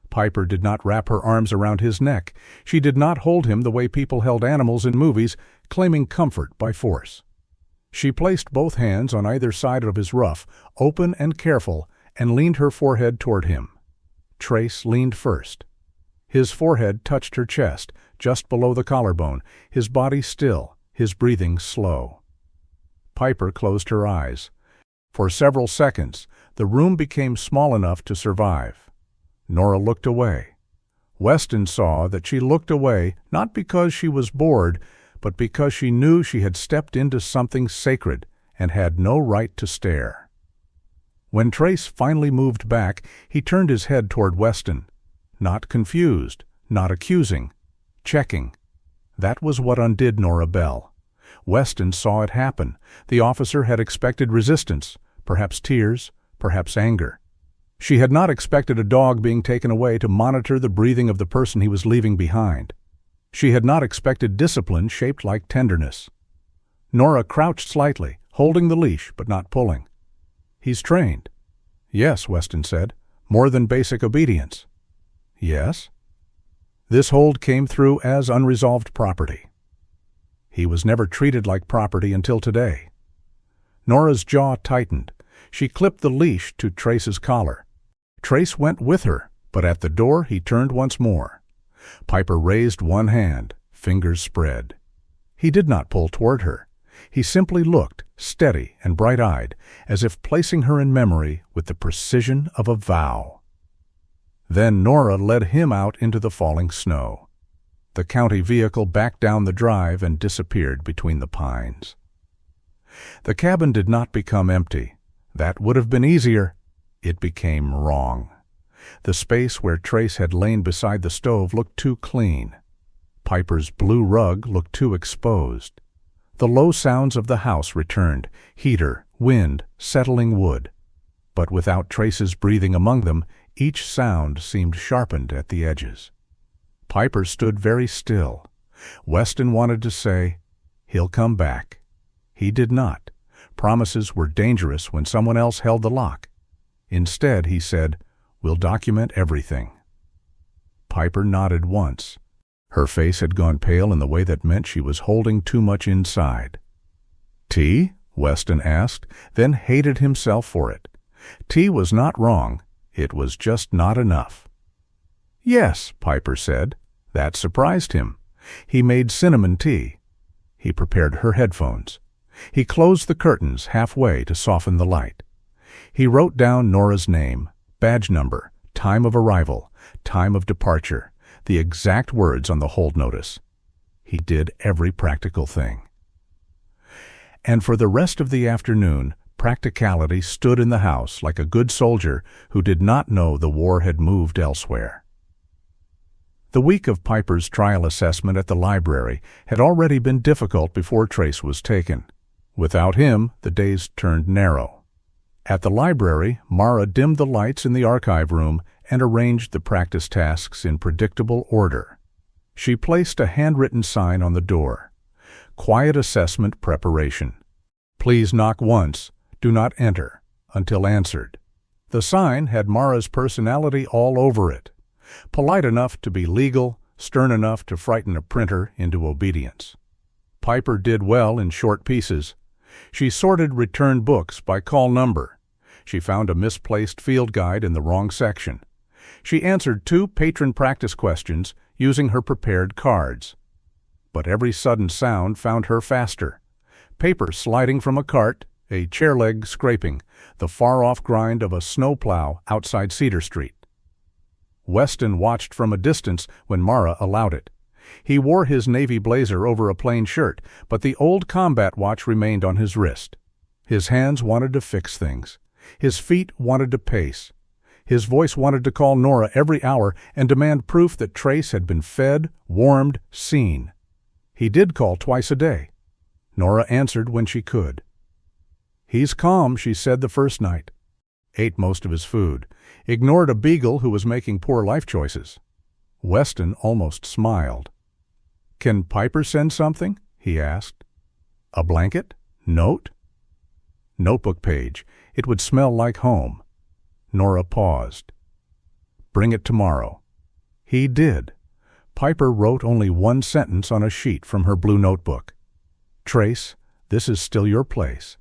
Piper did not wrap her arms around his neck. She did not hold him the way people held animals in movies, claiming comfort by force. She placed both hands on either side of his ruff, open and careful, and leaned her forehead toward him. Trace leaned first. His forehead touched her chest, just below the collarbone, his body still, his breathing slow. Piper closed her eyes. For several seconds, the room became small enough to survive. Nora looked away. Weston saw that she looked away not because she was bored, but because she knew she had stepped into something sacred and had no right to stare. When Trace finally moved back, he turned his head toward Weston. Not confused, not accusing, checking. That was what undid Nora Bell. Weston saw it happen. The officer had expected resistance, perhaps tears, perhaps anger. She had not expected a dog being taken away to monitor the breathing of the person he was leaving behind. She had not expected discipline shaped like tenderness. Nora crouched slightly, holding the leash but not pulling. "He's trained." "Yes," Weston said. "More than basic obedience." "Yes?" This hold came through as unresolved property. He was never treated like property until today. Nora's jaw tightened. She clipped the leash to Trace's collar. Trace went with her, but at the door he turned once more. Piper raised one hand, fingers spread. He did not pull toward her. He simply looked, steady and bright-eyed, as if placing her in memory with the precision of a vow. Then Nora led him out into the falling snow. The county vehicle backed down the drive and disappeared between the pines. The cabin did not become empty. That would have been easier. It became wrong. The space where Trace had lain beside the stove looked too clean. Piper's blue rug looked too exposed. The low sounds of the house returned, heater, wind, settling wood. But without Trace's breathing among them, each sound seemed sharpened at the edges. Piper stood very still. Weston wanted to say, "He'll come back." He did not. Promises were dangerous when someone else held the lock. Instead, he said, "We'll document everything." Piper nodded once. Her face had gone pale in the way that meant she was holding too much inside. "Tea?" Weston asked, then hated himself for it. Tea was not wrong. It was just not enough. "Yes," Piper said. That surprised him. He made cinnamon tea. He prepared her headphones. He closed the curtains halfway to soften the light. He wrote down Nora's name, badge number, time of arrival, time of departure, the exact words on the hold notice. He did every practical thing. And for the rest of the afternoon, practicality stood in the house like a good soldier who did not know the war had moved elsewhere. The week of Piper's trial assessment at the library had already been difficult before Trace was taken. Without him, the days turned narrow. At the library, Mara dimmed the lights in the archive room and arranged the practice tasks in predictable order. She placed a handwritten sign on the door. Quiet assessment preparation. Please knock once. Do not enter until answered. The sign had Mara's personality all over it. Polite enough to be legal, stern enough to frighten a printer into obedience. Piper did well in short pieces. She sorted returned books by call number. She found a misplaced field guide in the wrong section. She answered 2 patron practice questions using her prepared cards. But every sudden sound found her faster. Paper sliding from a cart, a chair leg scraping, the far-off grind of a snowplow outside Cedar Street. Weston watched from a distance when Mara allowed it. He wore his navy blazer over a plain shirt, but the old combat watch remained on his wrist. His hands wanted to fix things. His feet wanted to pace. His voice wanted to call Nora every hour and demand proof that Trace had been fed, warmed, seen. He did call twice a day. Nora answered when she could. "He's calm," she said the first night. Ate most of his food. Ignored a beagle who was making poor life choices. Weston almost smiled. "Can Piper send something?" he asked. "A blanket? Note?" Notebook page. It would smell like home. Nora paused. "Bring it tomorrow." He did. Piper wrote only one sentence on a sheet from her blue notebook. "Trace, this is still your place."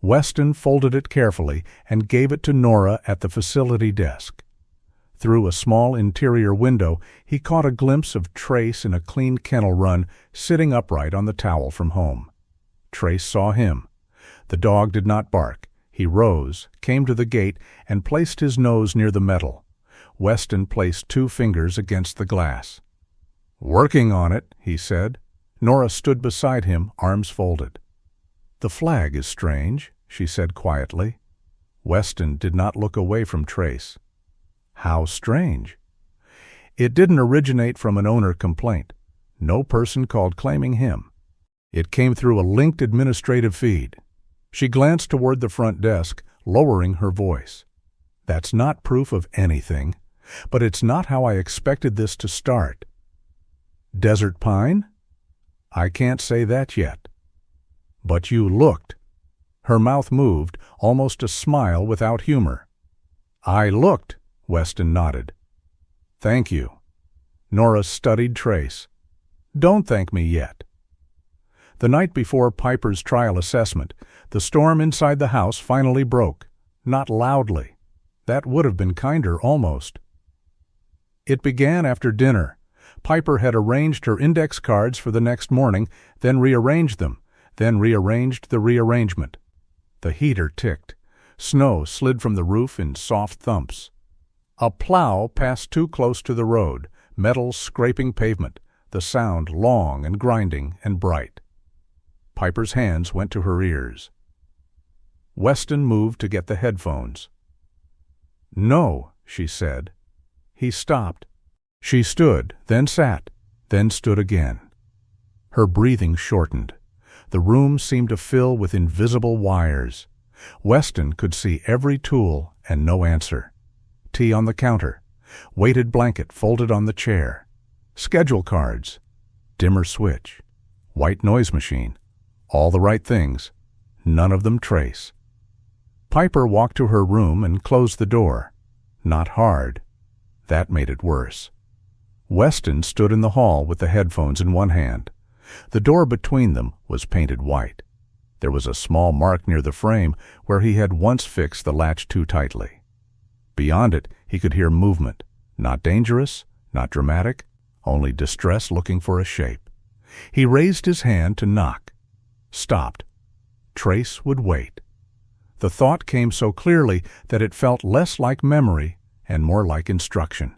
Weston folded it carefully and gave it to Nora at the facility desk. Through a small interior window, he caught a glimpse of Trace in a clean kennel run, sitting upright on the towel from home. Trace saw him. The dog did not bark. He rose, came to the gate, and placed his nose near the metal. Weston placed 2 fingers against the glass. "Working on it," he said. Nora stood beside him, arms folded. "The flag is strange," she said quietly. Weston did not look away from Trace. "How strange?" "It didn't originate from an owner complaint. No person called claiming him. It came through a linked administrative feed." She glanced toward the front desk, lowering her voice. "That's not proof of anything, but it's not how I expected this to start." "Desert Pine?" "I can't say that yet." "But you looked." Her mouth moved, almost a smile without humor. "I looked," Weston nodded. "Thank you." Nora studied Trace. "Don't thank me yet." The night before Piper's trial assessment, the storm inside the house finally broke. Not loudly. That would have been kinder, almost. It began after dinner. Piper had arranged her index cards for the next morning, then rearranged them, then rearranged the rearrangement. The heater ticked. Snow slid from the roof in soft thumps. A plow passed too close to the road, metal scraping pavement, the sound long and grinding and bright. Piper's hands went to her ears. Weston moved to get the headphones. "No," she said. He stopped. She stood, then sat, then stood again. Her breathing shortened. The room seemed to fill with invisible wires. Weston could see every tool and no answer. Tea on the counter. Weighted blanket folded on the chair. Schedule cards. Dimmer switch. White noise machine. All the right things. None of them Trace. Piper walked to her room and closed the door. Not hard. That made it worse. Weston stood in the hall with the headphones in one hand. The door between them was painted white. There was a small mark near the frame where he had once fixed the latch too tightly. Beyond it, he could hear movement. Not dangerous, not dramatic, only distress looking for a shape. He raised his hand to knock. Stopped. Trace would wait. The thought came so clearly that it felt less like memory and more like instruction.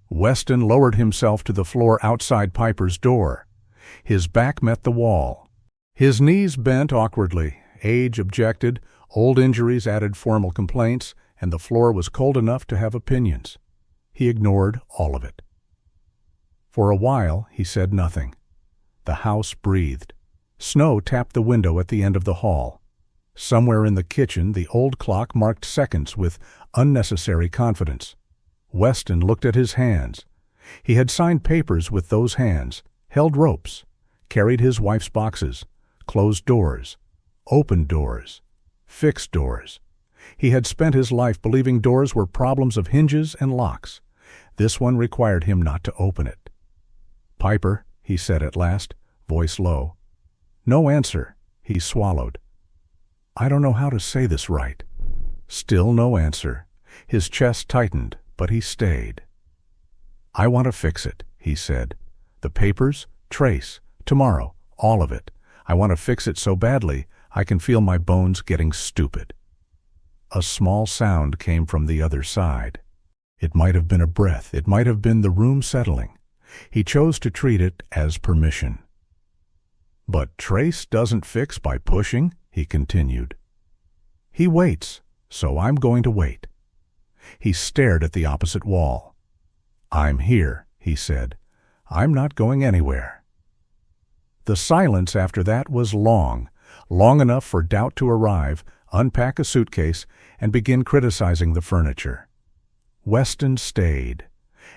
Weston lowered himself to the floor outside Piper's door. His back met the wall. His knees bent awkwardly. Age objected, old injuries added formal complaints, and the floor was cold enough to have opinions. He ignored all of it. For a while, he said nothing. The house breathed. Snow tapped the window at the end of the hall. Somewhere in the kitchen, the old clock marked seconds with unnecessary confidence. Weston looked at his hands. He had signed papers with those hands, held ropes, carried his wife's boxes, closed doors, opened doors, fixed doors. He had spent his life believing doors were problems of hinges and locks. This one required him not to open it. "Piper," he said at last, voice low. No answer. He swallowed. "I don't know how to say this right." Still no answer. His chest tightened, but he stayed. "I want to fix it," he said. "The papers, Trace, tomorrow, all of it. I want to fix it so badly I can feel my bones getting stupid." A small sound came from the other side. It might have been a breath. It might have been the room settling. He chose to treat it as permission. "But Trace doesn't fix by pushing," he continued. "He waits, so I'm going to wait." He stared at the opposite wall. "I'm here," he said. "I'm not going anywhere." The silence after that was long, long enough for doubt to arrive, unpack a suitcase, and begin criticizing the furniture. Weston stayed.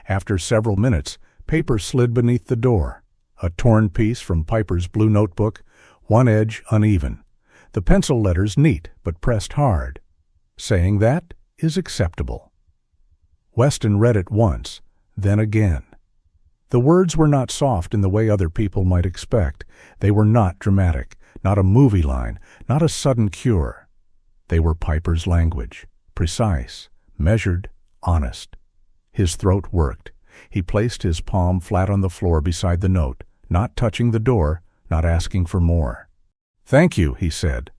After several minutes, paper slid beneath the door. A torn piece from Piper's blue notebook, one edge uneven. The pencil letters neat but pressed hard. "Saying that is acceptable." Weston read it once, then again. The words were not soft in the way other people might expect. They were not dramatic, not a movie line, not a sudden cure. They were Piper's language, precise, measured, honest. His throat worked. He placed his palm flat on the floor beside the note, not touching the door, not asking for more. "Thank you," he said.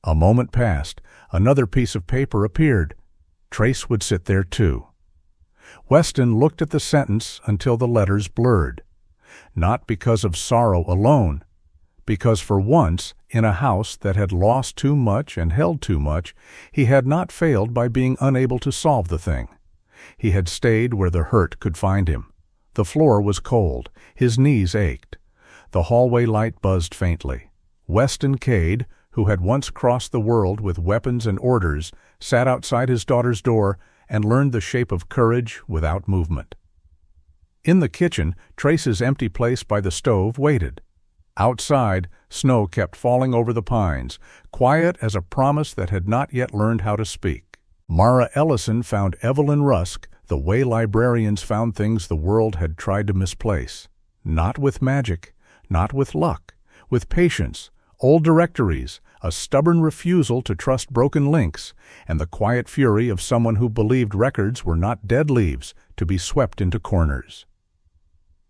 A moment passed. Another piece of paper appeared. Trace would sit there too. Weston looked at the sentence until the letters blurred. Not because of sorrow alone, because for once, in a house that had lost too much and held too much, he had not failed by being unable to solve the thing. He had stayed where the hurt could find him. The floor was cold. His knees ached. The hallway light buzzed faintly. Weston Cade, who had once crossed the world with weapons and orders, sat outside his daughter's door and learned the shape of courage without movement. In the kitchen, Trace's empty place by the stove waited. Outside, snow kept falling over the pines, quiet as a promise that had not yet learned how to speak. Mara Ellison found Evelyn Rusk the way librarians found things the world had tried to misplace. Not with magic, not with luck, with patience, old directories, a stubborn refusal to trust broken links, and the quiet fury of someone who believed records were not dead leaves to be swept into corners.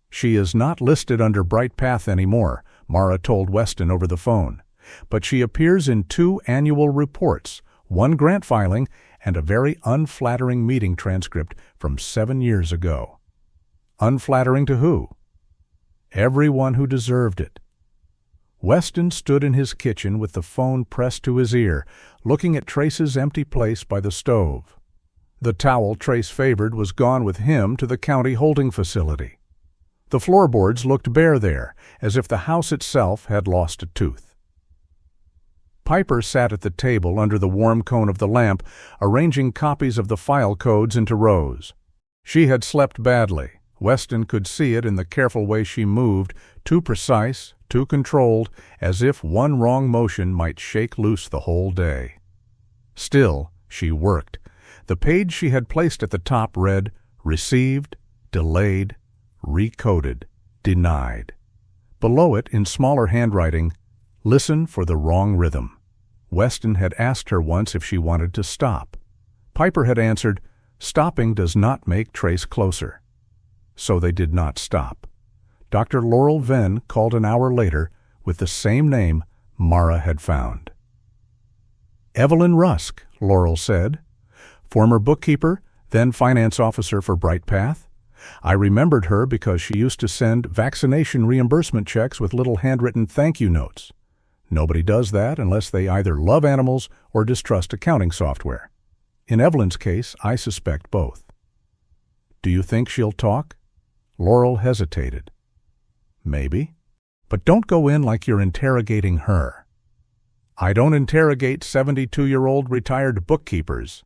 "She is not listed under Bright Path anymore," Mara told Weston over the phone, "but she appears in 2 annual reports, 1 grant filing, and a very unflattering meeting transcript from 7 years ago." Unflattering to who? Everyone who deserved it. Weston stood in his kitchen with the phone pressed to his ear, looking at Trace's empty place by the stove. The towel Trace favored was gone with him to the county holding facility. The floorboards looked bare there, as if the house itself had lost a tooth. Piper sat at the table under the warm cone of the lamp, arranging copies of the file codes into rows. She had slept badly. Weston could see it in the careful way she moved, too precise, too controlled, as if one wrong motion might shake loose the whole day. Still, she worked. The page she had placed at the top read, "Received, delayed, recoded, denied." Below it, in smaller handwriting, "Listen for the wrong rhythm." Weston had asked her once if she wanted to stop. Piper had answered, "Stopping does not make Trace closer." So they did not stop. Dr. Laurel Venn called an hour later with the same name Mara had found. "Evelyn Rusk," Laurel said. "Former bookkeeper, then finance officer for Bright Path. I remembered her because she used to send vaccination reimbursement checks with little handwritten thank you notes. Nobody does that unless they either love animals or distrust accounting software. In Evelyn's case, I suspect both." "Do you think she'll talk?" Laurel hesitated. "Maybe. But don't go in like you're interrogating her." "I don't interrogate 72-year-old retired bookkeepers."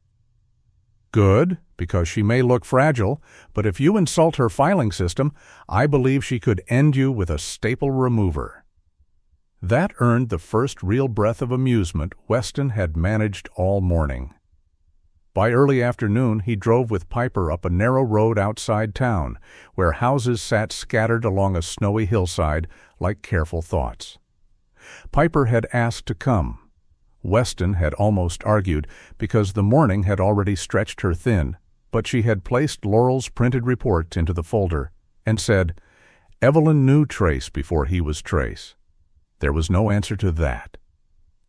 "Good, because she may look fragile, but if you insult her filing system, I believe she could end you with a staple remover." That earned the first real breath of amusement Weston had managed all morning. By early afternoon, he drove with Piper up a narrow road outside town, where houses sat scattered along a snowy hillside like careful thoughts. Piper had asked to come. Weston had almost argued, because the morning had already stretched her thin, but she had placed Laurel's printed report into the folder and said, "Evelyn knew Trace before he was Trace." There was no answer to that.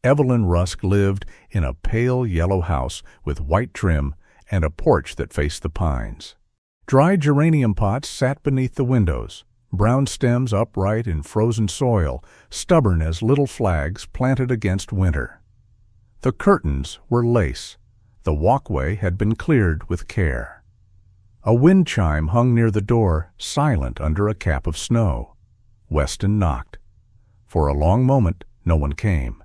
Evelyn Rusk lived in a pale yellow house with white trim and a porch that faced the pines. Dry geranium pots sat beneath the windows, brown stems upright in frozen soil, stubborn as little flags planted against winter. The curtains were lace. The walkway had been cleared with care. A wind chime hung near the door, silent under a cap of snow. Weston knocked. For a long moment, no one came.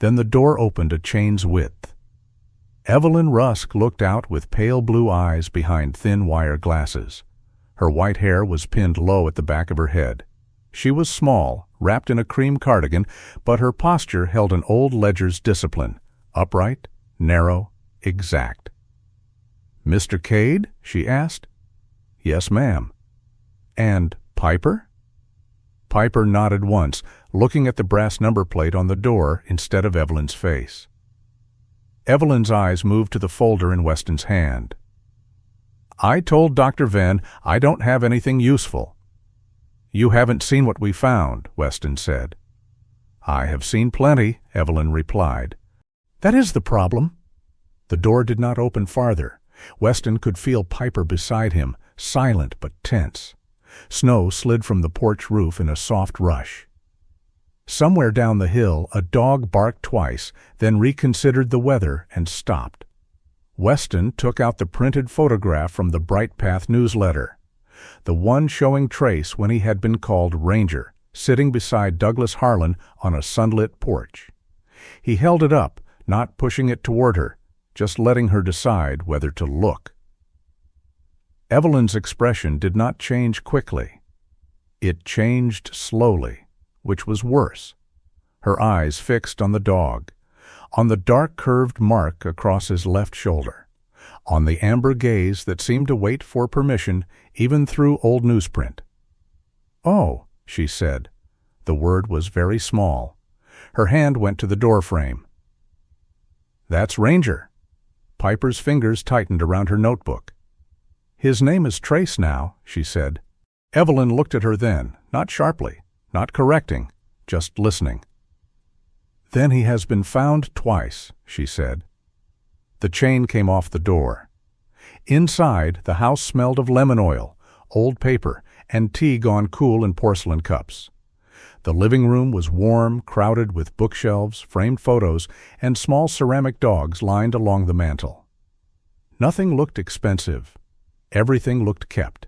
Then the door opened a chain's width. Evelyn Rusk looked out with pale blue eyes behind thin wire glasses. Her white hair was pinned low at the back of her head. She was small, wrapped in a cream cardigan, but her posture held an old ledger's discipline, upright, narrow, exact. "Mr. Cade?" she asked. "Yes, ma'am." "And Piper?" Piper nodded once, looking at the brass number plate on the door instead of Evelyn's face. Evelyn's eyes moved to the folder in Weston's hand. "I told Dr. Venn I don't have anything useful." "You haven't seen what we found," Weston said. "I have seen plenty," Evelyn replied. "That is the problem." The door did not open farther. Weston could feel Piper beside him, silent but tense. Snow slid from the porch roof in a soft rush. Somewhere down the hill, a dog barked twice, then reconsidered the weather and stopped. Weston took out the printed photograph from the Bright Path newsletter, the one showing Trace when he had been called Ranger, sitting beside Douglas Harlan on a sunlit porch. He held it up, not pushing it toward her, just letting her decide whether to look. Evelyn's expression did not change quickly. It changed slowly, which was worse. Her eyes fixed on the dog, on the dark curved mark across his left shoulder, on the amber gaze that seemed to wait for permission even through old newsprint. "Oh," she said. The word was very small. Her hand went to the doorframe. "That's Ranger." Piper's fingers tightened around her notebook. "His name is Trace now," she said. Evelyn looked at her then, not sharply, not correcting, just listening. "Then he has been found twice," she said. The chain came off the door. Inside, the house smelled of lemon oil, old paper, and tea gone cool in porcelain cups. The living room was warm, crowded with bookshelves, framed photos, and small ceramic dogs lined along the mantel. Nothing looked expensive. Everything looked kept.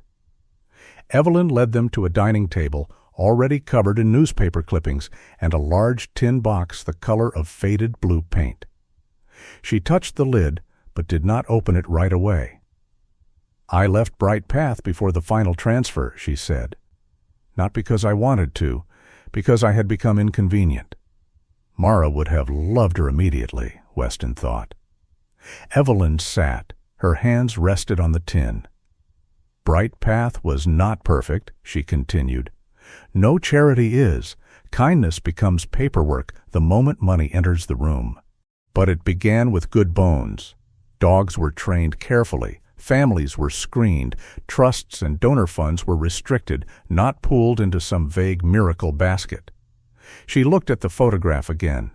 Evelyn led them to a dining table already covered in newspaper clippings and a large tin box the color of faded blue paint. She touched the lid, but did not open it right away. "I left Bright Path before the final transfer," she said. "Not because I wanted to, because I had become inconvenient." Mara would have loved her immediately, Weston thought. Evelyn sat. Her hands rested on the tin. "Bright Path was not perfect," she continued. "No charity is. Kindness becomes paperwork the moment money enters the room. But it began with good bones. Dogs were trained carefully. Families were screened. Trusts and donor funds were restricted, not pooled into some vague miracle basket." She looked at the photograph again.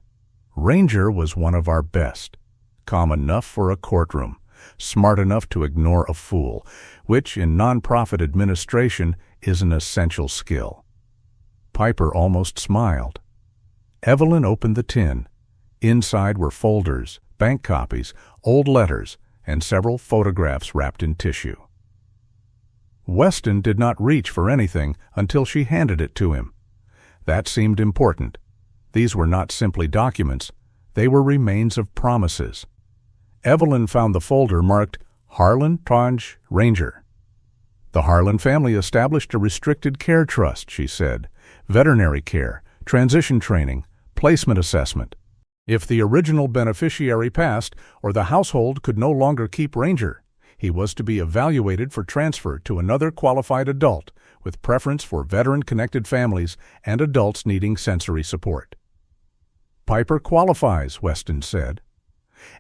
Ranger was one of our best. Calm enough for a courtroom. Smart enough to ignore a fool, which in nonprofit administration is an essential skill. Piper almost smiled. Evelyn opened the tin. Inside were folders, bank copies, old letters, and several photographs wrapped in tissue. Weston did not reach for anything until she handed it to him. That seemed important. These were not simply documents. They were remains of promises. Evelyn found the folder marked Harlan Tonge Ranger. "The Harlan family established a restricted care trust," she said. "Veterinary care, transition training, placement assessment. If the original beneficiary passed or the household could no longer keep Ranger, he was to be evaluated for transfer to another qualified adult, with preference for veteran-connected families and adults needing sensory support." "Piper qualifies," Weston said.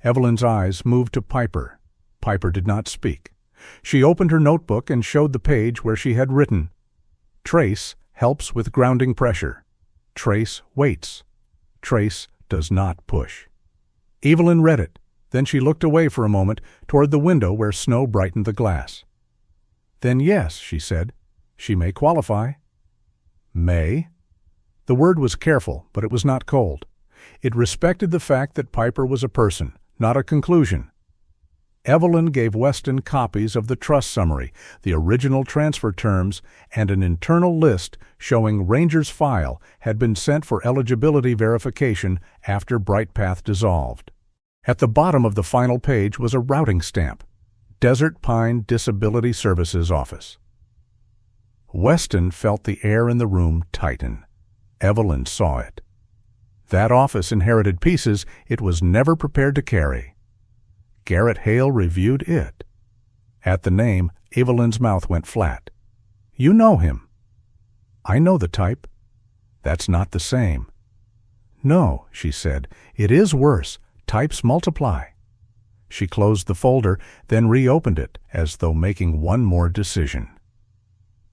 Evelyn's eyes moved to Piper. Piper did not speak. She opened her notebook and showed the page where she had written, "Trace helps with grounding pressure. Trace waits. Trace does not push." Evelyn read it. Then she looked away for a moment toward the window where snow brightened the glass. "Then yes," she said, "she may qualify." "May?" The word was careful, but it was not cold. It respected the fact that Piper was a person, not a conclusion. Evelyn gave Weston copies of the trust summary, the original transfer terms, and an internal list showing Ranger's file had been sent for eligibility verification after Bright Path dissolved. At the bottom of the final page was a routing stamp, Desert Pine Disability Services Office. Weston felt the air in the room tighten. Evelyn saw it. That office inherited pieces it was never prepared to carry. Garrett Hale reviewed it. At the name, Evelyn's mouth went flat. "You know him." "I know the type." "That's not the same." "No," she said. "It is worse. Types multiply." She closed the folder, then reopened it, as though making one more decision.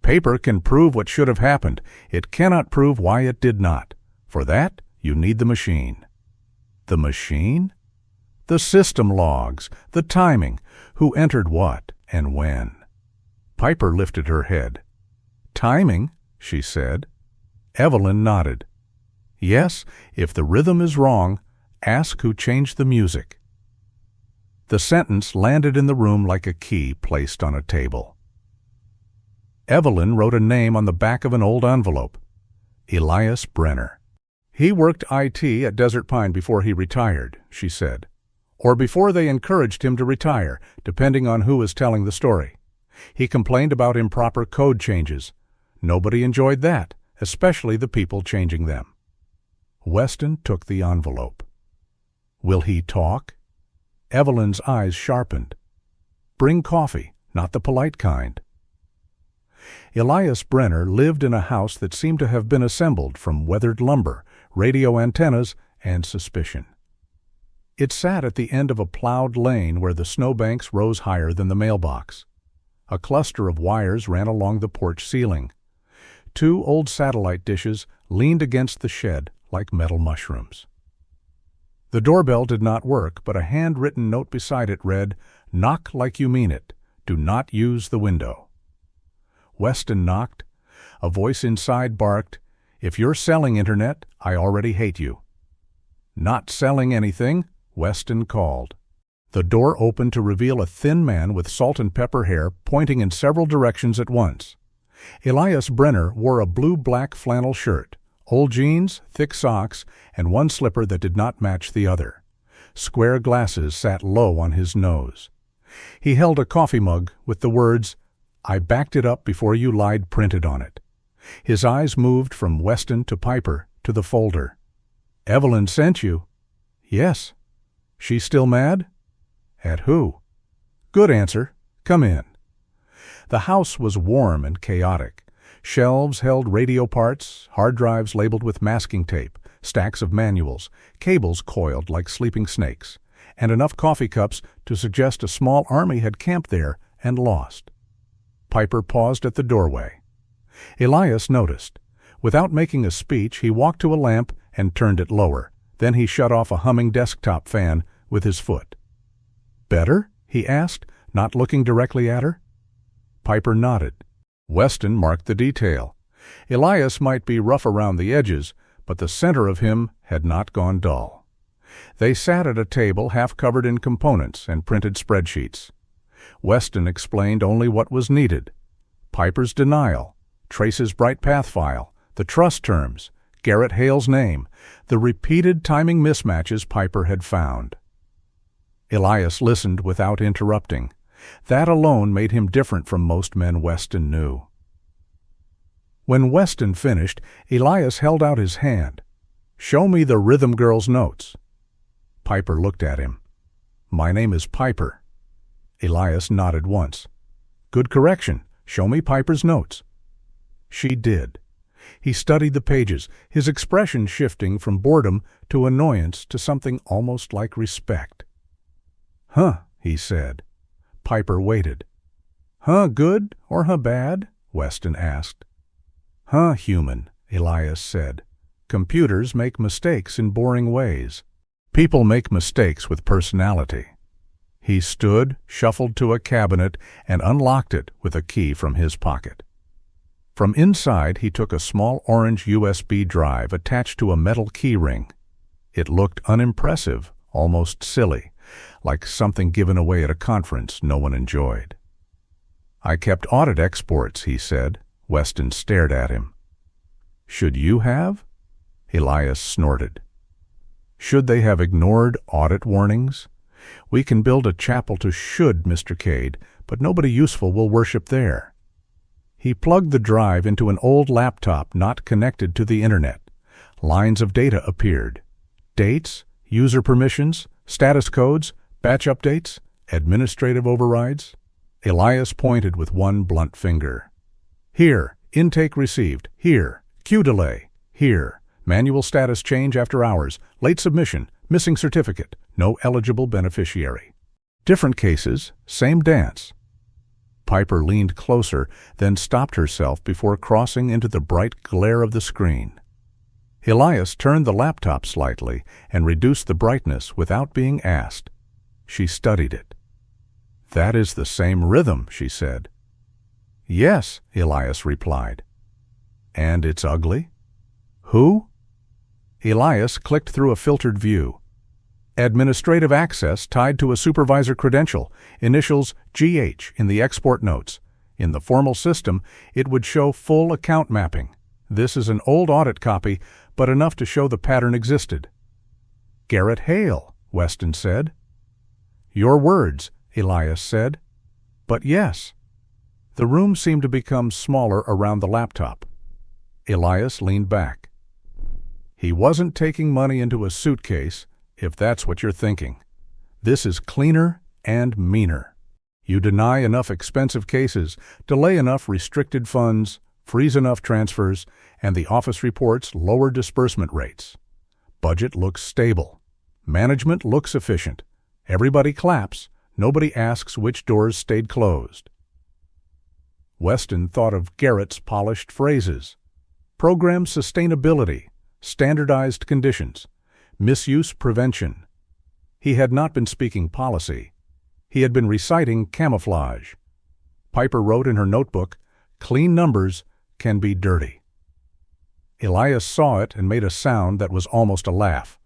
"Paper can prove what should have happened. It cannot prove why it did not. For that, you need the machine." "The machine?" "The system logs, the timing, who entered what and when." Piper lifted her head. Timing, she said. Evelyn nodded. Yes, if the rhythm is wrong, ask who changed the music. The sentence landed in the room like a key placed on a table. Evelyn wrote a name on the back of an old envelope. Elias Brenner. He worked IT at Desert Pine before he retired, she said. Or before they encouraged him to retire, depending on who was telling the story. He complained about improper code changes. Nobody enjoyed that, especially the people changing them. Weston took the envelope. Will he talk? Evelyn's eyes sharpened. Bring coffee, not the polite kind. Elias Brenner lived in a house that seemed to have been assembled from weathered lumber, radio antennas, and suspicion. It sat at the end of a plowed lane where the snowbanks rose higher than the mailbox. A cluster of wires ran along the porch ceiling. 2 old satellite dishes leaned against the shed like metal mushrooms. The doorbell did not work, but a handwritten note beside it read, "Knock like you mean it. Do not use the window." Weston knocked. A voice inside barked, "If you're selling internet, I already hate you." "Not selling anything," Weston called. The door opened to reveal a thin man with salt and pepper hair pointing in several directions at once. Elias Brenner wore a blue-black flannel shirt, old jeans, thick socks, and one slipper that did not match the other. Square glasses sat low on his nose. He held a coffee mug with the words, "I backed it up before you lied," printed on it. His eyes moved from Weston to Piper to the folder. "Evelyn sent you." "Yes." "She's still mad?" "At who?" "Good answer. Come in." The house was warm and chaotic. Shelves held radio parts, hard drives labeled with masking tape, stacks of manuals, cables coiled like sleeping snakes, and enough coffee cups to suggest a small army had camped there and lost. Piper paused at the doorway. Elias noticed. Without making a speech, he walked to a lamp and turned it lower. Then he shut off a humming desktop fan with his foot. "Better?" he asked, not looking directly at her. Piper nodded. Weston marked the detail. Elias might be rough around the edges, but the center of him had not gone dull. They sat at a table half covered in components and printed spreadsheets. Weston explained only what was needed. Piper's denial, Trace's bright path file, the trust terms, Garrett Hale's name, the repeated timing mismatches Piper had found. Elias listened without interrupting. That alone made him different from most men Weston knew. When Weston finished, Elias held out his hand. "Show me the Rhythm Girl's notes." Piper looked at him. "My name is Piper." Elias nodded once. "Good correction. Show me Piper's notes." She did. He studied the pages, his expression shifting from boredom to annoyance to something almost like respect. "Huh," he said. Piper waited. "Huh good or huh bad?" Weston asked. "Huh human," Elias said. "Computers make mistakes in boring ways. People make mistakes with personality." He stood, shuffled to a cabinet, and unlocked it with a key from his pocket. From inside he took a small orange USB drive attached to a metal key ring. It looked unimpressive, almost silly, like something given away at a conference no one enjoyed. "I kept audit exports," he said. Weston stared at him. "Should you have?" Elias snorted. "Should they have ignored audit warnings? We can build a chapel to should, Mr. Cade, but nobody useful will worship there." He plugged the drive into an old laptop not connected to the internet. Lines of data appeared. Dates, user permissions, status codes, batch updates, administrative overrides. Elias pointed with one blunt finger. "Here, intake received. Here, queue delay. Here, manual status change after hours. Late submission, missing certificate, no eligible beneficiary." Different cases, same dance. Piper leaned closer, then stopped herself before crossing into the bright glare of the screen. Elias turned the laptop slightly and reduced the brightness without being asked. She studied it. "That is the same rhythm," she said. "Yes," Elias replied. And it's ugly? Who? Elias clicked through a filtered view. Administrative access tied to a supervisor credential, initials GH in the export notes. In the formal system, it would show full account mapping. This is an old audit copy, but enough to show the pattern existed. Garrett Hale, Weston said. Your words, Elias said. But yes. The room seemed to become smaller around the laptop. Elias leaned back. He wasn't taking money into a suitcase, if that's what you're thinking. This is cleaner and meaner. You deny enough expensive cases, delay enough restricted funds, freeze enough transfers, and the office reports lower disbursement rates. Budget looks stable. Management looks efficient. Everybody claps. Nobody asks which doors stayed closed. Weston thought of Garrett's polished phrases. Program sustainability, standardized conditions, misuse prevention. He had not been speaking policy. He had been reciting camouflage. Piper wrote in her notebook, "Clean numbers can be dirty." Elias saw it and made a sound that was almost a laugh.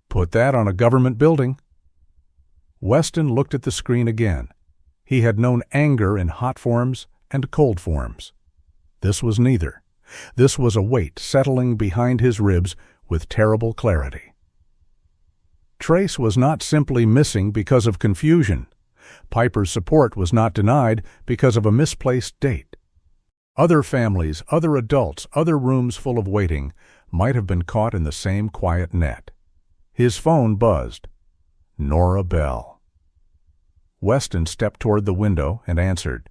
Put that on a government building. Weston looked at the screen again. He had known anger in hot forms and cold forms. This was neither. This was a weight settling behind his ribs with terrible clarity. Trace was not simply missing because of confusion. Piper's support was not denied because of a misplaced date. Other families, other adults, other rooms full of waiting might have been caught in the same quiet net. His phone buzzed. Nora Bell. Weston stepped toward the window and answered.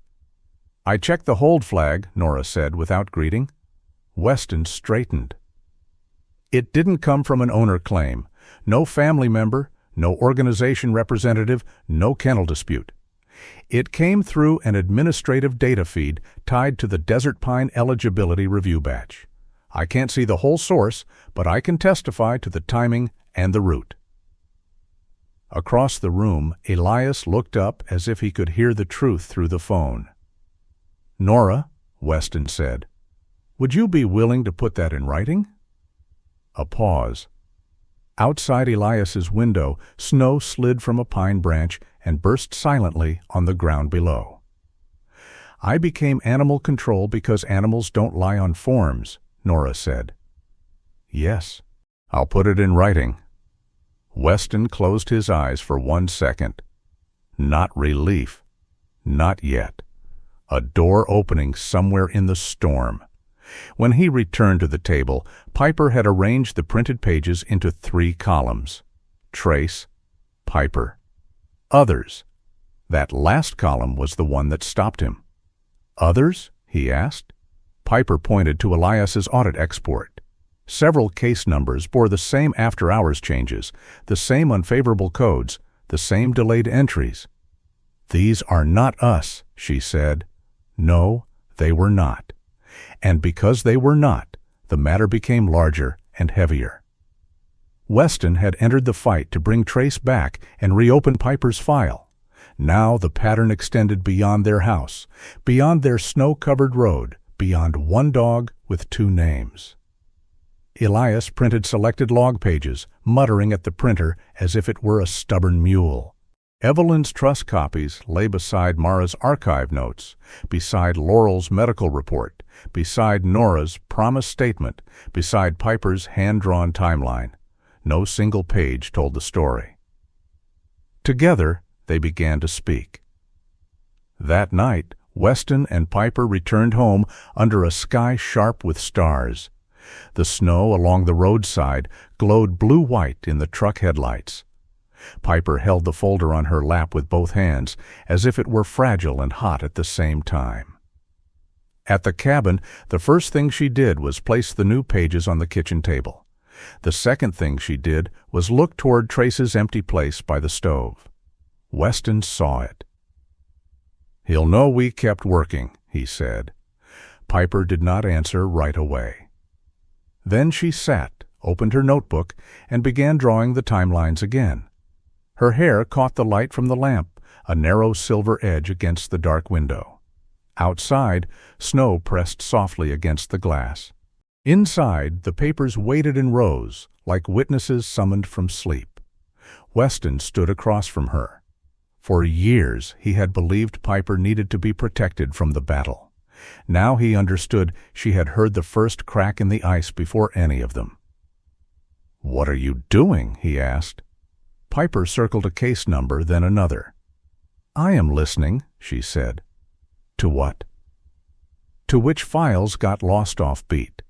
I checked the hold flag, Nora said without greeting. Weston straightened. It didn't come from an owner claim. No family member, no organization representative, no kennel dispute. It came through an administrative data feed tied to the Desert Pine Eligibility Review Batch. I can't see the whole source, but I can testify to the timing and the route. Across the room, Elias looked up as if he could hear the truth through the phone. Nora, Weston said, would you be willing to put that in writing? A pause. Outside Elias's window, snow slid from a pine branch and burst silently on the ground below. I became animal control because animals don't lie on forms, Nora said. Yes, I'll put it in writing. Weston closed his eyes for 1 second. Not relief. Not yet. A door opening somewhere in the storm. When he returned to the table, Piper had arranged the printed pages into 3 columns. Trace, Piper, others. That last column was the one that stopped him. Others? He asked. Piper pointed to Elias's audit export. Several case numbers bore the same after-hours changes, the same unfavorable codes, the same delayed entries. These are not us, she said. No, they were not. And because they were not, the matter became larger and heavier. Weston had entered the fight to bring Trace back and reopen Piper's file. Now the pattern extended beyond their house, beyond their snow-covered road, beyond one dog with 2 names. Elias printed selected log pages, muttering at the printer as if it were a stubborn mule. Evelyn's trust copies lay beside Mara's archive notes, beside Laurel's medical report, beside Nora's promise statement, beside Piper's hand-drawn timeline. No single page told the story. Together, they began to speak. That night, Weston and Piper returned home under a sky sharp with stars. The snow along the roadside glowed blue-white in the truck headlights. Piper held the folder on her lap with both hands, as if it were fragile and hot at the same time. At the cabin, the first thing she did was place the new pages on the kitchen table. The second thing she did was look toward Trace's empty place by the stove. Weston saw it. He'll know we kept working, he said. Piper did not answer right away. Then she sat, opened her notebook, and began drawing the timelines again. Her hair caught the light from the lamp, a narrow silver edge against the dark window. Outside, snow pressed softly against the glass. Inside, the papers waited in rows, like witnesses summoned from sleep. Weston stood across from her. For years, he had believed Piper needed to be protected from the battle. Now he understood she had heard the first crack in the ice before any of them. "What are you doing?" he asked. Piper circled a case number, then another. "I am listening," she said. "To what?" "To which files got lost offbeat."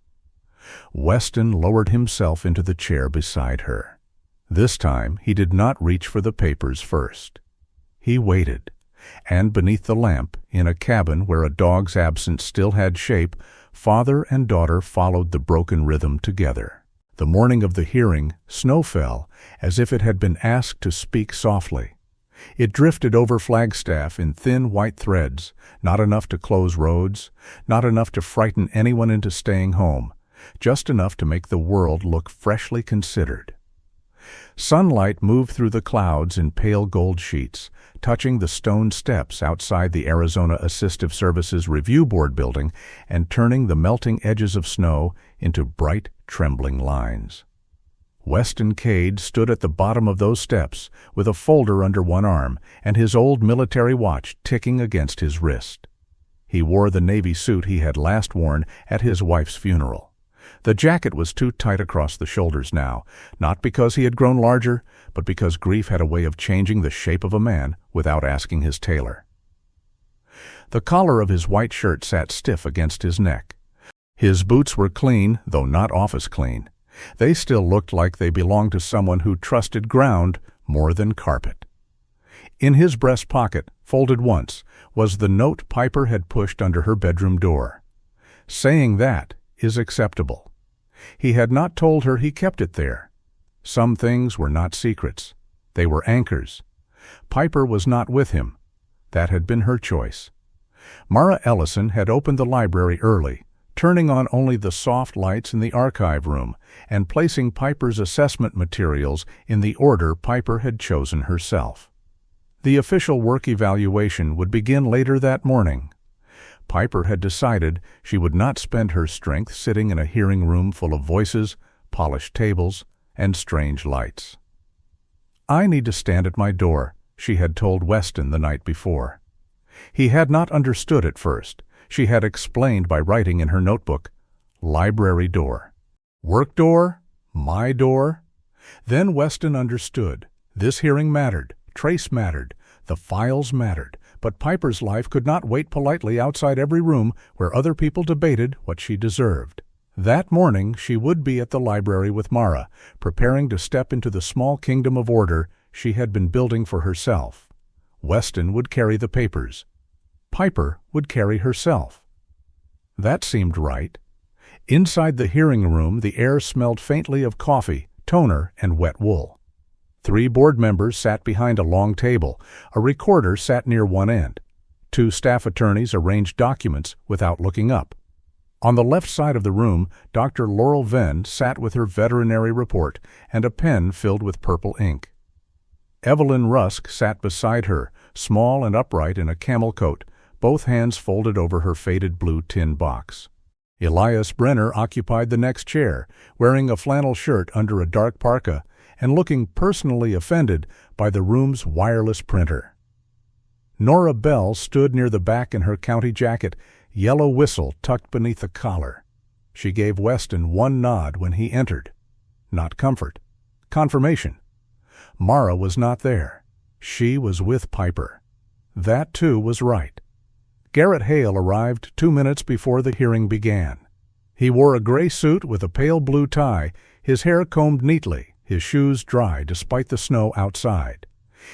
Weston lowered himself into the chair beside her. This time he did not reach for the papers first. He waited, and beneath the lamp, in a cabin where a dog's absence still had shape, father and daughter followed the broken rhythm together. The morning of the hearing, snow fell, as if it had been asked to speak softly. It drifted over Flagstaff in thin white threads, not enough to close roads, not enough to frighten anyone into staying home, just enough to make the world look freshly considered. Sunlight moved through the clouds in pale gold sheets, touching the stone steps outside the Arizona Assistive Services Review Board building and turning the melting edges of snow into bright, trembling lines. Weston Cade stood at the bottom of those steps with a folder under one arm and his old military watch ticking against his wrist. He wore the Navy suit he had last worn at his wife's funeral. The jacket was too tight across the shoulders now, not because he had grown larger, but because grief had a way of changing the shape of a man without asking his tailor. The collar of his white shirt sat stiff against his neck. His boots were clean, though not office clean. They still looked like they belonged to someone who trusted ground more than carpet. In his breast pocket, folded once, was the note Piper had pushed under her bedroom door. Saying that is acceptable. He had not told her he kept it there. Some things were not secrets. They were anchors. Piper was not with him. That had been her choice. Mara Ellison had opened the library early, turning on only the soft lights in the archive room and placing Piper's assessment materials in the order Piper had chosen herself. The official work evaluation would begin later that morning. Piper had decided she would not spend her strength sitting in a hearing room full of voices, polished tables, and strange lights. "I need to stand at my door," she had told Weston the night before. He had not understood at first. She had explained by writing in her notebook, "Library door." Work door? My door? Then Weston understood. This hearing mattered. Trace mattered. The files mattered. But Piper's life could not wait politely outside every room where other people debated what she deserved. That morning she would be at the library with Mara, preparing to step into the small kingdom of order she had been building for herself. Weston would carry the papers. Piper would carry herself. That seemed right. Inside the hearing room the air smelled faintly of coffee, toner, and wet wool. 3 board members sat behind a long table. A recorder sat near one end. 2 staff attorneys arranged documents without looking up. On the left side of the room, Dr. Laurel Venn sat with her veterinary report and a pen filled with purple ink. Evelyn Rusk sat beside her, small and upright in a camel coat, both hands folded over her faded blue tin box. Elias Brenner occupied the next chair, wearing a flannel shirt under a dark parka and looking personally offended by the room's wireless printer. Nora Bell stood near the back in her county jacket, yellow whistle tucked beneath the collar. She gave Weston one nod when he entered. Not comfort. Confirmation. Mara was not there. She was with Piper. That, too, was right. Garrett Hale arrived 2 minutes before the hearing began. He wore a gray suit with a pale blue tie, his hair combed neatly, his shoes dry despite the snow outside.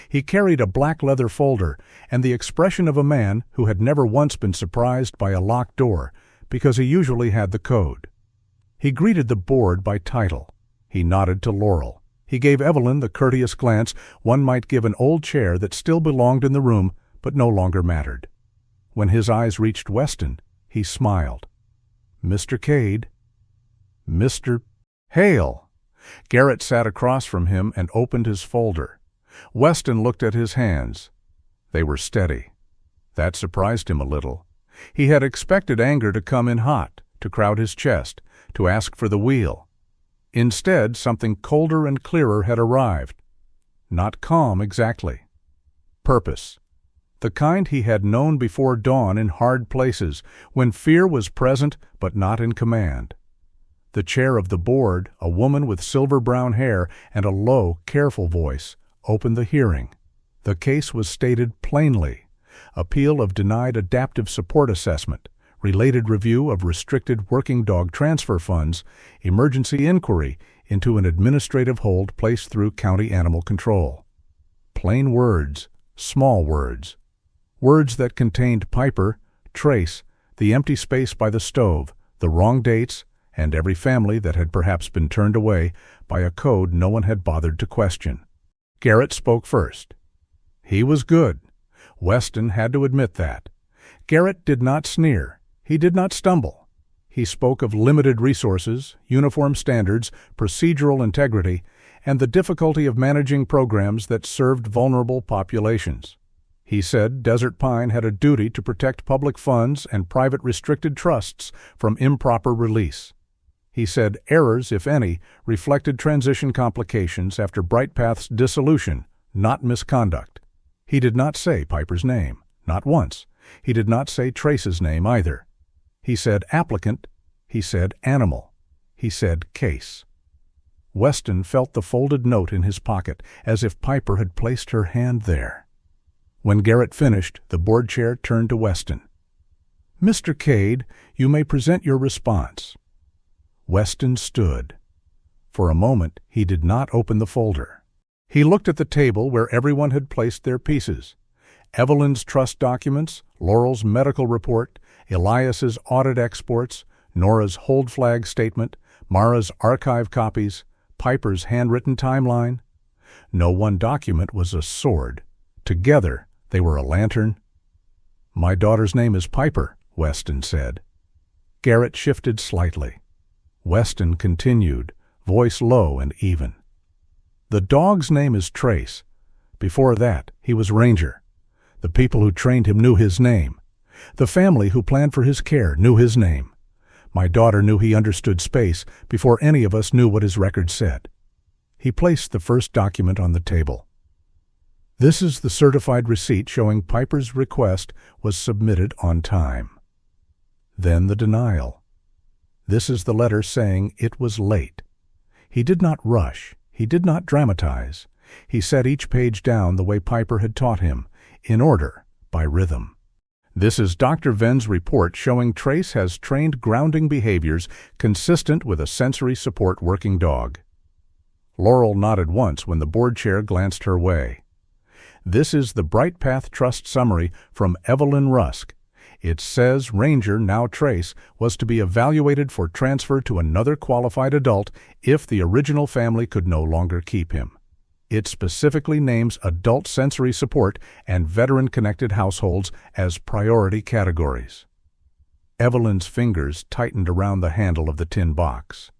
He carried a black leather folder and the expression of a man who had never once been surprised by a locked door, because he usually had the code. He greeted the board by title. He nodded to Laurel. He gave Evelyn the courteous glance one might give an old chair that still belonged in the room but no longer mattered. When his eyes reached Weston, he smiled. "Mr. Cade." "Mr. Hale." Garrett sat across from him and opened his folder. Weston looked at his hands. They were steady. That surprised him a little. He had expected anger to come in hot, to crowd his chest, to ask for the wheel. Instead, something colder and clearer had arrived. Not calm exactly. Purpose. The kind he had known before dawn in hard places, when fear was present but not in command. The chair of the board, a woman with silver-brown hair and a low, careful voice, opened the hearing. The case was stated plainly. Appeal of denied adaptive support assessment, related review of restricted working dog transfer funds, emergency inquiry into an administrative hold placed through county animal control. Plain words, small words. Words that contained Piper, Trace, the empty space by the stove, the wrong dates, and every family that had perhaps been turned away by a code no one had bothered to question. Garrett spoke first. He was good. Weston had to admit that. Garrett did not sneer. He did not stumble. He spoke of limited resources, uniform standards, procedural integrity, and the difficulty of managing programs that served vulnerable populations. He said Desert Pine had a duty to protect public funds and private restricted trusts from improper release. He said errors, if any, reflected transition complications after Bright Path's dissolution, not misconduct. He did not say Piper's name, not once. He did not say Trace's name either. He said applicant. He said animal. He said case. Weston felt the folded note in his pocket, as if Piper had placed her hand there. When Garrett finished, the board chair turned to Weston. "Mr. Cade, you may present your response." Weston stood. For a moment, he did not open the folder. He looked at the table where everyone had placed their pieces. Evelyn's trust documents, Laurel's medical report, Elias's audit exports, Nora's hold flag statement, Mara's archive copies, Piper's handwritten timeline. No one document was a sword. Together, they were a lantern. "My daughter's name is Piper," Weston said. Garrett shifted slightly. Weston continued, voice low and even. "The dog's name is Trace. Before that, he was Ranger. The people who trained him knew his name. The family who planned for his care knew his name. My daughter knew he understood space before any of us knew what his record said." He placed the first document on the table. "This is the certified receipt showing Piper's request was submitted on time." Then the denial. "This is the letter saying it was late." He did not rush. He did not dramatize. He set each page down the way Piper had taught him, in order, by rhythm. "This is Dr. Venn's report showing Trace has trained grounding behaviors consistent with a sensory support working dog." Laurel nodded once when the board chair glanced her way. "This is the Bright Path Trust summary from Evelyn Rusk. It says Ranger, now Trace, was to be evaluated for transfer to another qualified adult if the original family could no longer keep him. It specifically names adult sensory support and veteran-connected households as priority categories." Evelyn's fingers tightened around the handle of the tin box.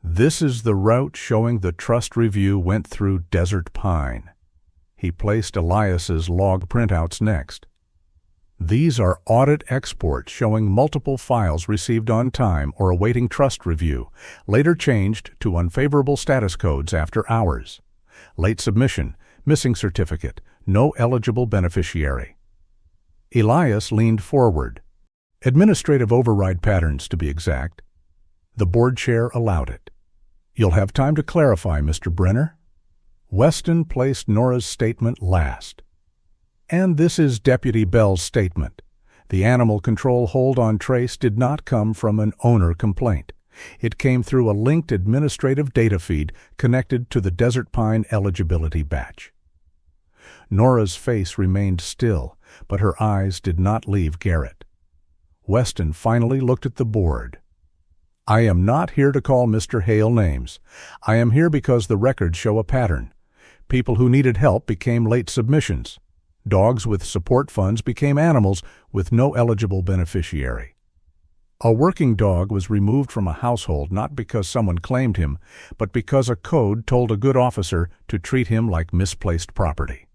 "This is the route showing the trust review went through Desert Pine." He placed Elias's log printouts next. "These are audit exports showing multiple files received on time or awaiting trust review, later changed to unfavorable status codes after hours. Late submission, missing certificate, no eligible beneficiary." Elias leaned forward. "Administrative override patterns, to be exact." The board chair allowed it. "You'll have time to clarify, Mr. Brenner." Weston placed Nora's statement last. "And this is Deputy Bell's statement. The animal control hold on Trace did not come from an owner complaint. It came through a linked administrative data feed connected to the Desert Pine eligibility batch." Nora's face remained still, but her eyes did not leave Garrett. Weston finally looked at the board. "I am not here to call Mr. Hale names. I am here because the records show a pattern. People who needed help became late submissions. Dogs with support funds became animals with no eligible beneficiary. A working dog was removed from a household not because someone claimed him, but because a code told a good officer to treat him like misplaced property."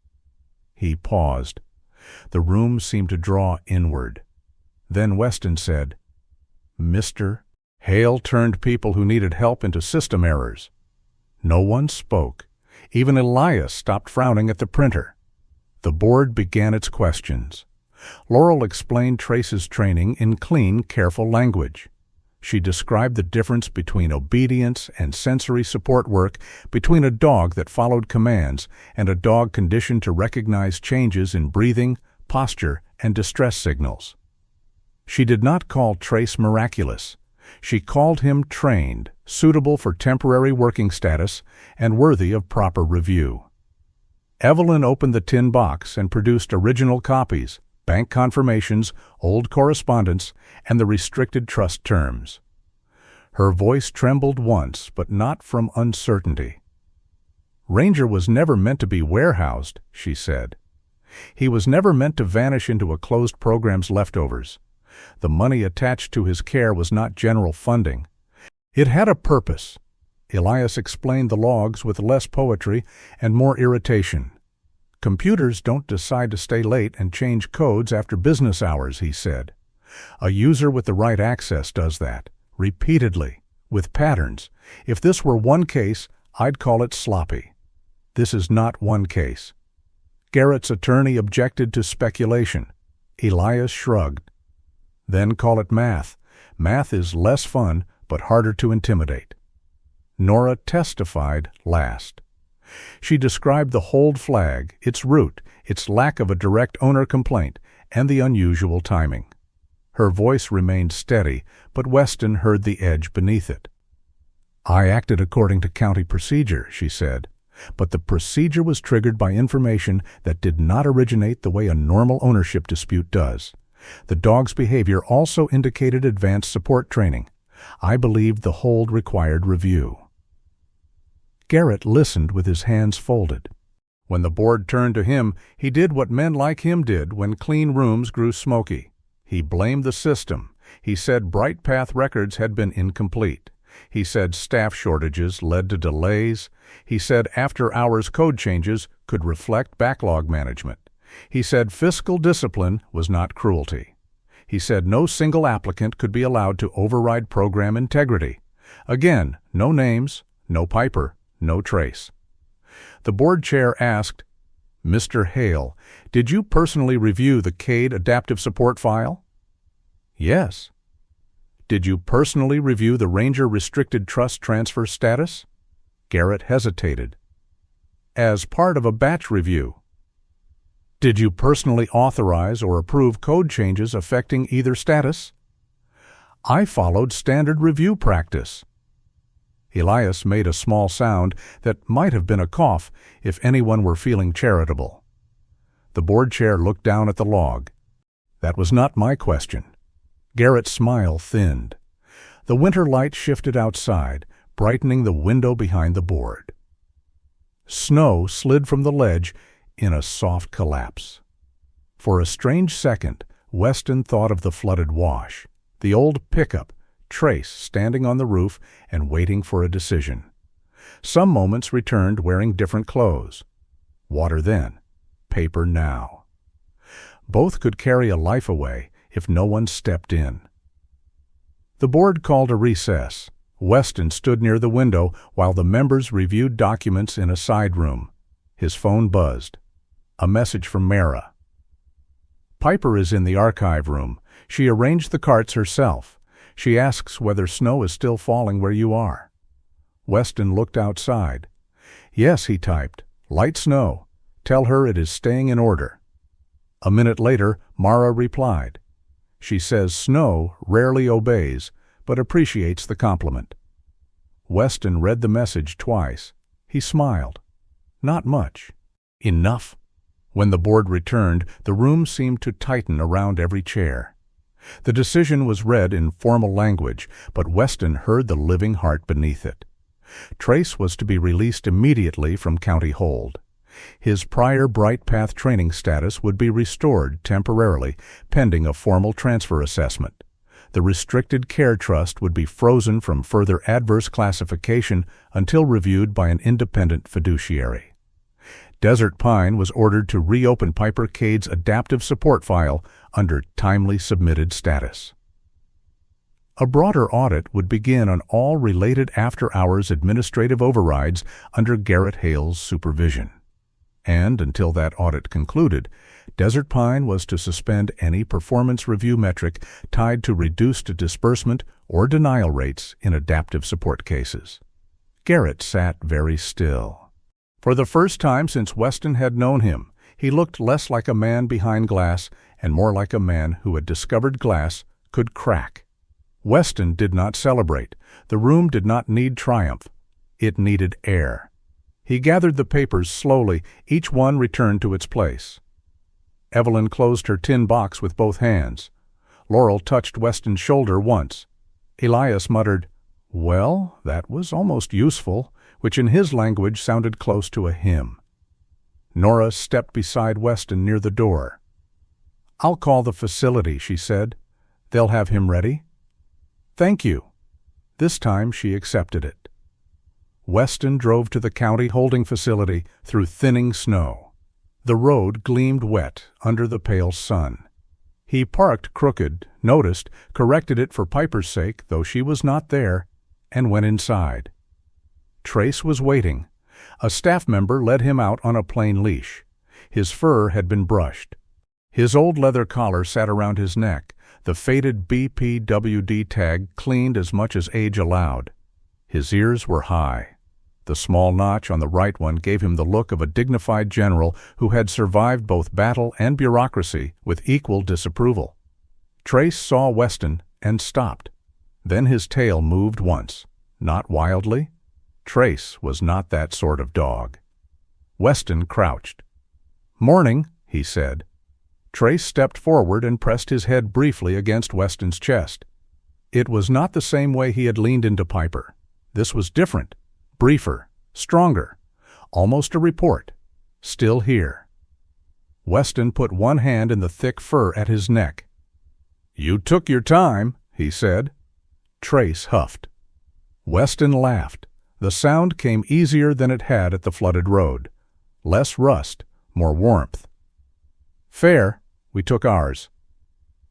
He paused. The room seemed to draw inward. Then Weston said, "Mr. Hale turned people who needed help into system errors." No one spoke. Even Elias stopped frowning at the printer. The board began its questions. Laurel explained Trace's training in clean, careful language. She described the difference between obedience and sensory support work, between a dog that followed commands and a dog conditioned to recognize changes in breathing, posture, and distress signals. She did not call Trace miraculous. She called him trained, suitable for temporary working status, and worthy of proper review. Evelyn opened the tin box and produced original copies, bank confirmations, old correspondence, and the restricted trust terms. Her voice trembled once, but not from uncertainty. "Ranger was never meant to be warehoused," she said. "He was never meant to vanish into a closed program's leftovers. The money attached to his care was not general funding. It had a purpose." Elias explained the logs with less poetry and more irritation. "Computers don't decide to stay late and change codes after business hours," he said. "A user with the right access does that, repeatedly, with patterns. If this were one case, I'd call it sloppy. This is not one case." Garrett's attorney objected to speculation. Elias shrugged. "Then call it math. Math is less fun, but harder to intimidate." Nora testified last. She described the hold flag, its route, its lack of a direct owner complaint, and the unusual timing. Her voice remained steady, but Weston heard the edge beneath it. "I acted according to county procedure," she said, "but the procedure was triggered by information that did not originate the way a normal ownership dispute does. The dog's behavior also indicated advanced support training. I believed the hold required review." Garrett listened with his hands folded. When the board turned to him, he did what men like him did when clean rooms grew smoky. He blamed the system. He said Bright Path records had been incomplete. He said staff shortages led to delays. He said after-hours code changes could reflect backlog management. He said fiscal discipline was not cruelty. He said no single applicant could be allowed to override program integrity. Again, no names, no Piper, no Trace. The board chair asked, "Mr. Hale, did you personally review the Cade adaptive support file?" "Yes." "Did you personally review the Ranger restricted trust transfer status?" Garrett hesitated. "As part of a batch review." "Did you personally authorize or approve code changes affecting either status?" "I followed standard review practice." Elias made a small sound that might have been a cough if anyone were feeling charitable. The board chair looked down at the log. "That was not my question." Garrett's smile thinned. The winter light shifted outside, brightening the window behind the board. Snow slid from the ledge in a soft collapse. For a strange second, Weston thought of the flooded wash, the old pickup, Trace standing on the roof and waiting for a decision. Some moments returned wearing different clothes. Water then, paper now. Both could carry a life away if no one stepped in. The board called a recess. Weston stood near the window while the members reviewed documents in a side room. His phone buzzed. A message from Mara. "Piper is in the archive room. She arranged the carts herself. She asks whether snow is still falling where you are." Weston looked outside. "Yes," he typed. "Light snow. Tell her it is staying in order." A minute later, Mara replied. She says snow rarely obeys, but appreciates the compliment. Weston read the message twice. He smiled. Not much. Enough. When the board returned, the room seemed to tighten around every chair. The decision was read in formal language, but Weston heard the living heart beneath it. Trace was to be released immediately from county hold. His prior Bright Path training status would be restored temporarily, pending a formal transfer assessment. The restricted care trust would be frozen from further adverse classification until reviewed by an independent fiduciary. Desert Pine was ordered to reopen Piper Cade's adaptive support file under timely submitted status. A broader audit would begin on all related after-hours administrative overrides under Garrett Hale's supervision. And until that audit concluded, Desert Pine was to suspend any performance review metric tied to reduced disbursement or denial rates in adaptive support cases. Garrett sat very still. For the first time since Weston had known him, he looked less like a man behind glass and more like a man who had discovered glass could crack. Weston did not celebrate. The room did not need triumph. It needed air. He gathered the papers slowly, each one returned to its place. Evelyn closed her tin box with both hands. Laurel touched Weston's shoulder once. Elias muttered, "Well, that was almost useful," which in his language sounded close to a hymn. Nora stepped beside Weston near the door. "I'll call the facility," she said. "They'll have him ready." "Thank you." This time she accepted it. Weston drove to the county holding facility through thinning snow. The road gleamed wet under the pale sun. He parked crooked, noticed, corrected it for Piper's sake, though she was not there, and went inside. Trace was waiting. A staff member led him out on a plain leash. His fur had been brushed. His old leather collar sat around his neck, the faded BPWD tag cleaned as much as age allowed. His ears were high. The small notch on the right one gave him the look of a dignified general who had survived both battle and bureaucracy with equal disapproval. Trace saw Weston and stopped. Then his tail moved once, not wildly. Trace was not that sort of dog. Weston crouched. "Morning," he said. Trace stepped forward and pressed his head briefly against Weston's chest. It was not the same way he had leaned into Piper. This was different, briefer, stronger, almost a report. Still here. Weston put one hand in the thick fur at his neck. "You took your time," he said. Trace huffed. Weston laughed. The sound came easier than it had at the flooded road. Less rust, more warmth. "Fair. We took ours."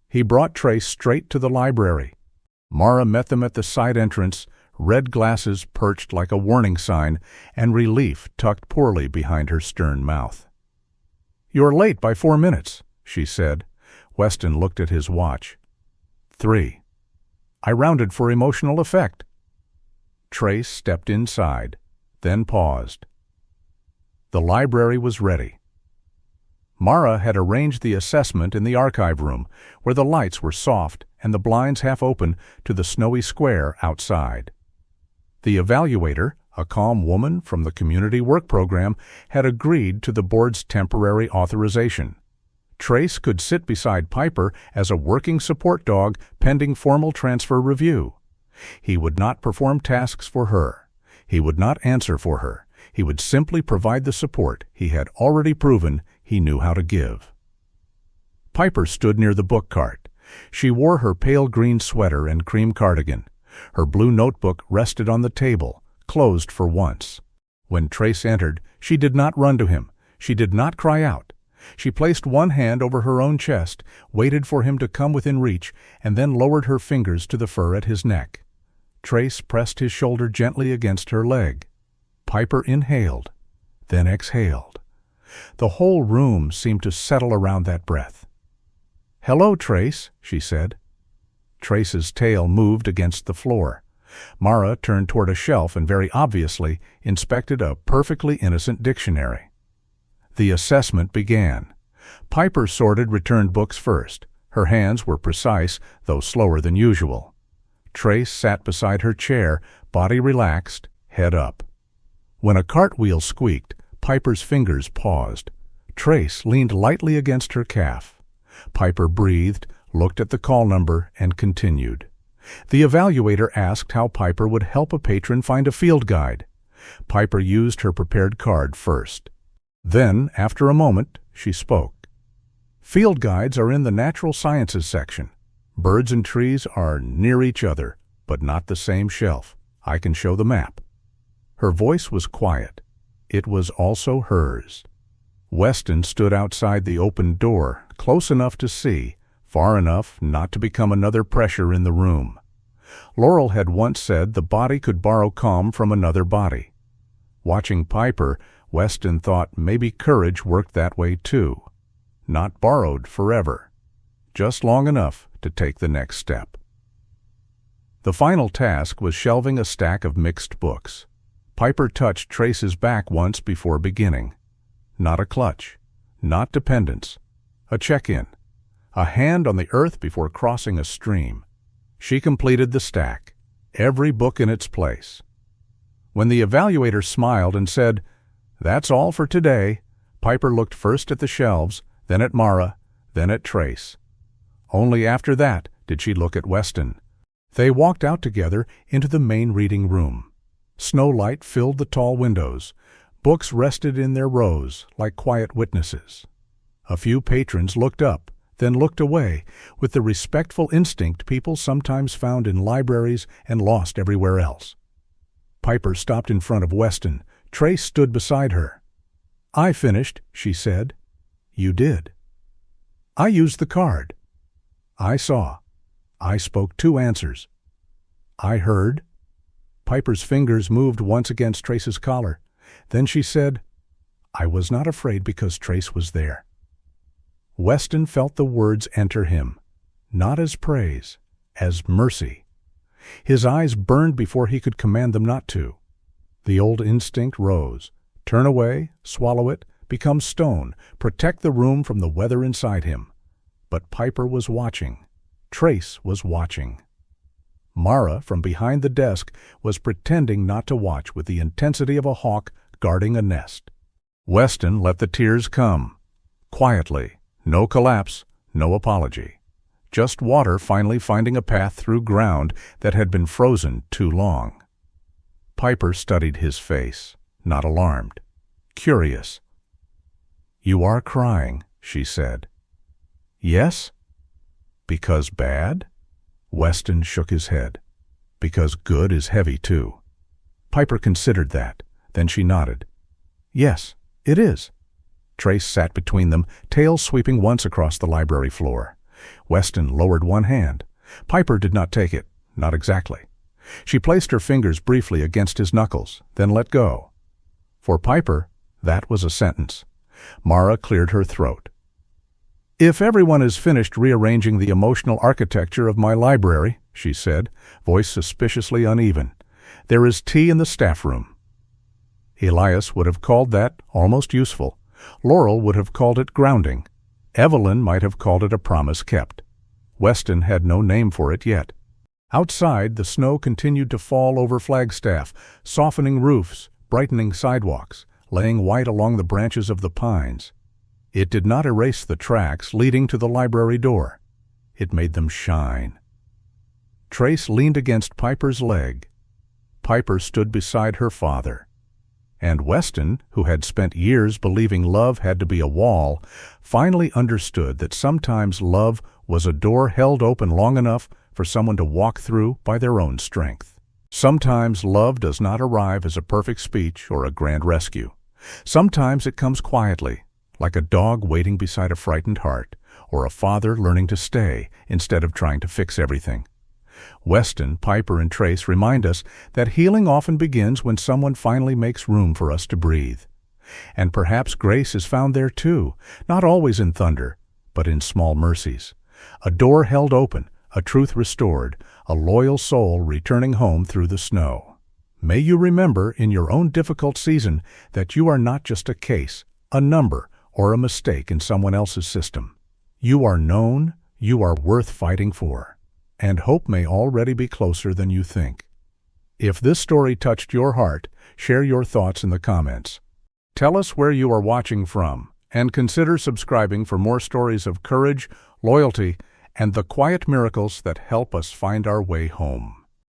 He brought Trace straight to the library. Mara met them at the side entrance, red glasses perched like a warning sign, and relief tucked poorly behind her stern mouth. "You're late by 4 minutes," she said. Weston looked at his watch. 3. "I rounded for emotional effect." Trace stepped inside, then paused. The library was ready. Mara had arranged the assessment in the archive room, where the lights were soft and the blinds half open to the snowy square outside. The evaluator, a calm woman from the community work program, had agreed to the board's temporary authorization. Trace could sit beside Piper as a working support dog pending formal transfer review. He would not perform tasks for her. He would not answer for her. He would simply provide the support he had already proven he knew how to give. Piper stood near the book cart. She wore her pale green sweater and cream cardigan. Her blue notebook rested on the table, closed for once. When Trace entered, she did not run to him. She did not cry out. She placed one hand over her own chest, waited for him to come within reach, and then lowered her fingers to the fur at his neck. Trace pressed his shoulder gently against her leg. Piper inhaled, then exhaled. The whole room seemed to settle around that breath. "Hello, Trace," she said. Trace's tail moved against the floor. Mara turned toward a shelf and very obviously inspected a perfectly innocent dictionary. The assessment began. Piper sorted returned books first. Her hands were precise, though slower than usual. Trace sat beside her chair, body relaxed, head up. When a cartwheel squeaked, Piper's fingers paused. Trace leaned lightly against her calf. Piper breathed, looked at the call number, and continued. The evaluator asked how Piper would help a patron find a field guide. Piper used her prepared card first. Then, after a moment, she spoke. "Field guides are in the natural sciences section. Birds and trees are near each other, but not the same shelf. I can show the map." Her voice was quiet. It was also hers. Weston stood outside the open door, close enough to see, far enough not to become another pressure in the room. Laurel had once said the body could borrow calm from another body. Watching Piper, Weston thought maybe courage worked that way too. Not borrowed forever, just long enough to take the next step. The final task was shelving a stack of mixed books. Piper touched Trace's back once before beginning. Not a clutch, not dependence, a check-in, a hand on the earth before crossing a stream. She completed the stack, every book in its place. When the evaluator smiled and said, "That's all for today," Piper looked first at the shelves, then at Mara, then at Trace. Only after that did she look at Weston. They walked out together into the main reading room. Snowlight filled the tall windows. Books rested in their rows like quiet witnesses. A few patrons looked up, then looked away, with the respectful instinct people sometimes found in libraries and lost everywhere else. Piper stopped in front of Weston. Trace stood beside her. "I finished," she said. "You did." "I used the card." "I saw." "I spoke 2 answers." "I heard." Piper's fingers moved once against Trace's collar. Then she said, "I was not afraid because Trace was there." Weston felt the words enter him, not as praise, as mercy. His eyes burned before he could command them not to. The old instinct rose. Turn away, swallow it, become stone, protect the room from the weather inside him. But Piper was watching. Trace was watching. Mara, from behind the desk, was pretending not to watch with the intensity of a hawk guarding a nest. Weston let the tears come. Quietly. No collapse, no apology. Just water finally finding a path through ground that had been frozen too long. Piper studied his face, not alarmed. Curious. "You are crying," she said. "Yes?" "Because bad?" Weston shook his head. "Because good is heavy, too." Piper considered that. Then she nodded. "Yes, it is." Trace sat between them, tail sweeping once across the library floor. Weston lowered one hand. Piper did not take it, not exactly. She placed her fingers briefly against his knuckles, then let go. For Piper, that was a sentence. Mara cleared her throat. "If everyone has finished rearranging the emotional architecture of my library," she said, voice suspiciously uneven, "there is tea in the staff room." Elias would have called that almost useful. Laurel would have called it grounding. Evelyn might have called it a promise kept. Weston had no name for it yet. Outside, the snow continued to fall over Flagstaff, softening roofs, brightening sidewalks, laying white along the branches of the pines. It did not erase the tracks leading to the library door. It made them shine. Trace leaned against Piper's leg. Piper stood beside her father. And Weston, who had spent years believing love had to be a wall, finally understood that sometimes love was a door held open long enough for someone to walk through by their own strength. Sometimes love does not arrive as a perfect speech or a grand rescue. Sometimes it comes quietly, like a dog waiting beside a frightened heart, or a father learning to stay instead of trying to fix everything. Weston, Piper, and Trace remind us that healing often begins when someone finally makes room for us to breathe. And perhaps grace is found there too, not always in thunder, but in small mercies. A door held open, a truth restored, a loyal soul returning home through the snow. May you remember in your own difficult season that you are not just a case, a number, or a mistake in someone else's system. You are known, you are worth fighting for. And hope may already be closer than you think. If this story touched your heart, share your thoughts in the comments. Tell us where you are watching from, and consider subscribing for more stories of courage, loyalty, and the quiet miracles that help us find our way home.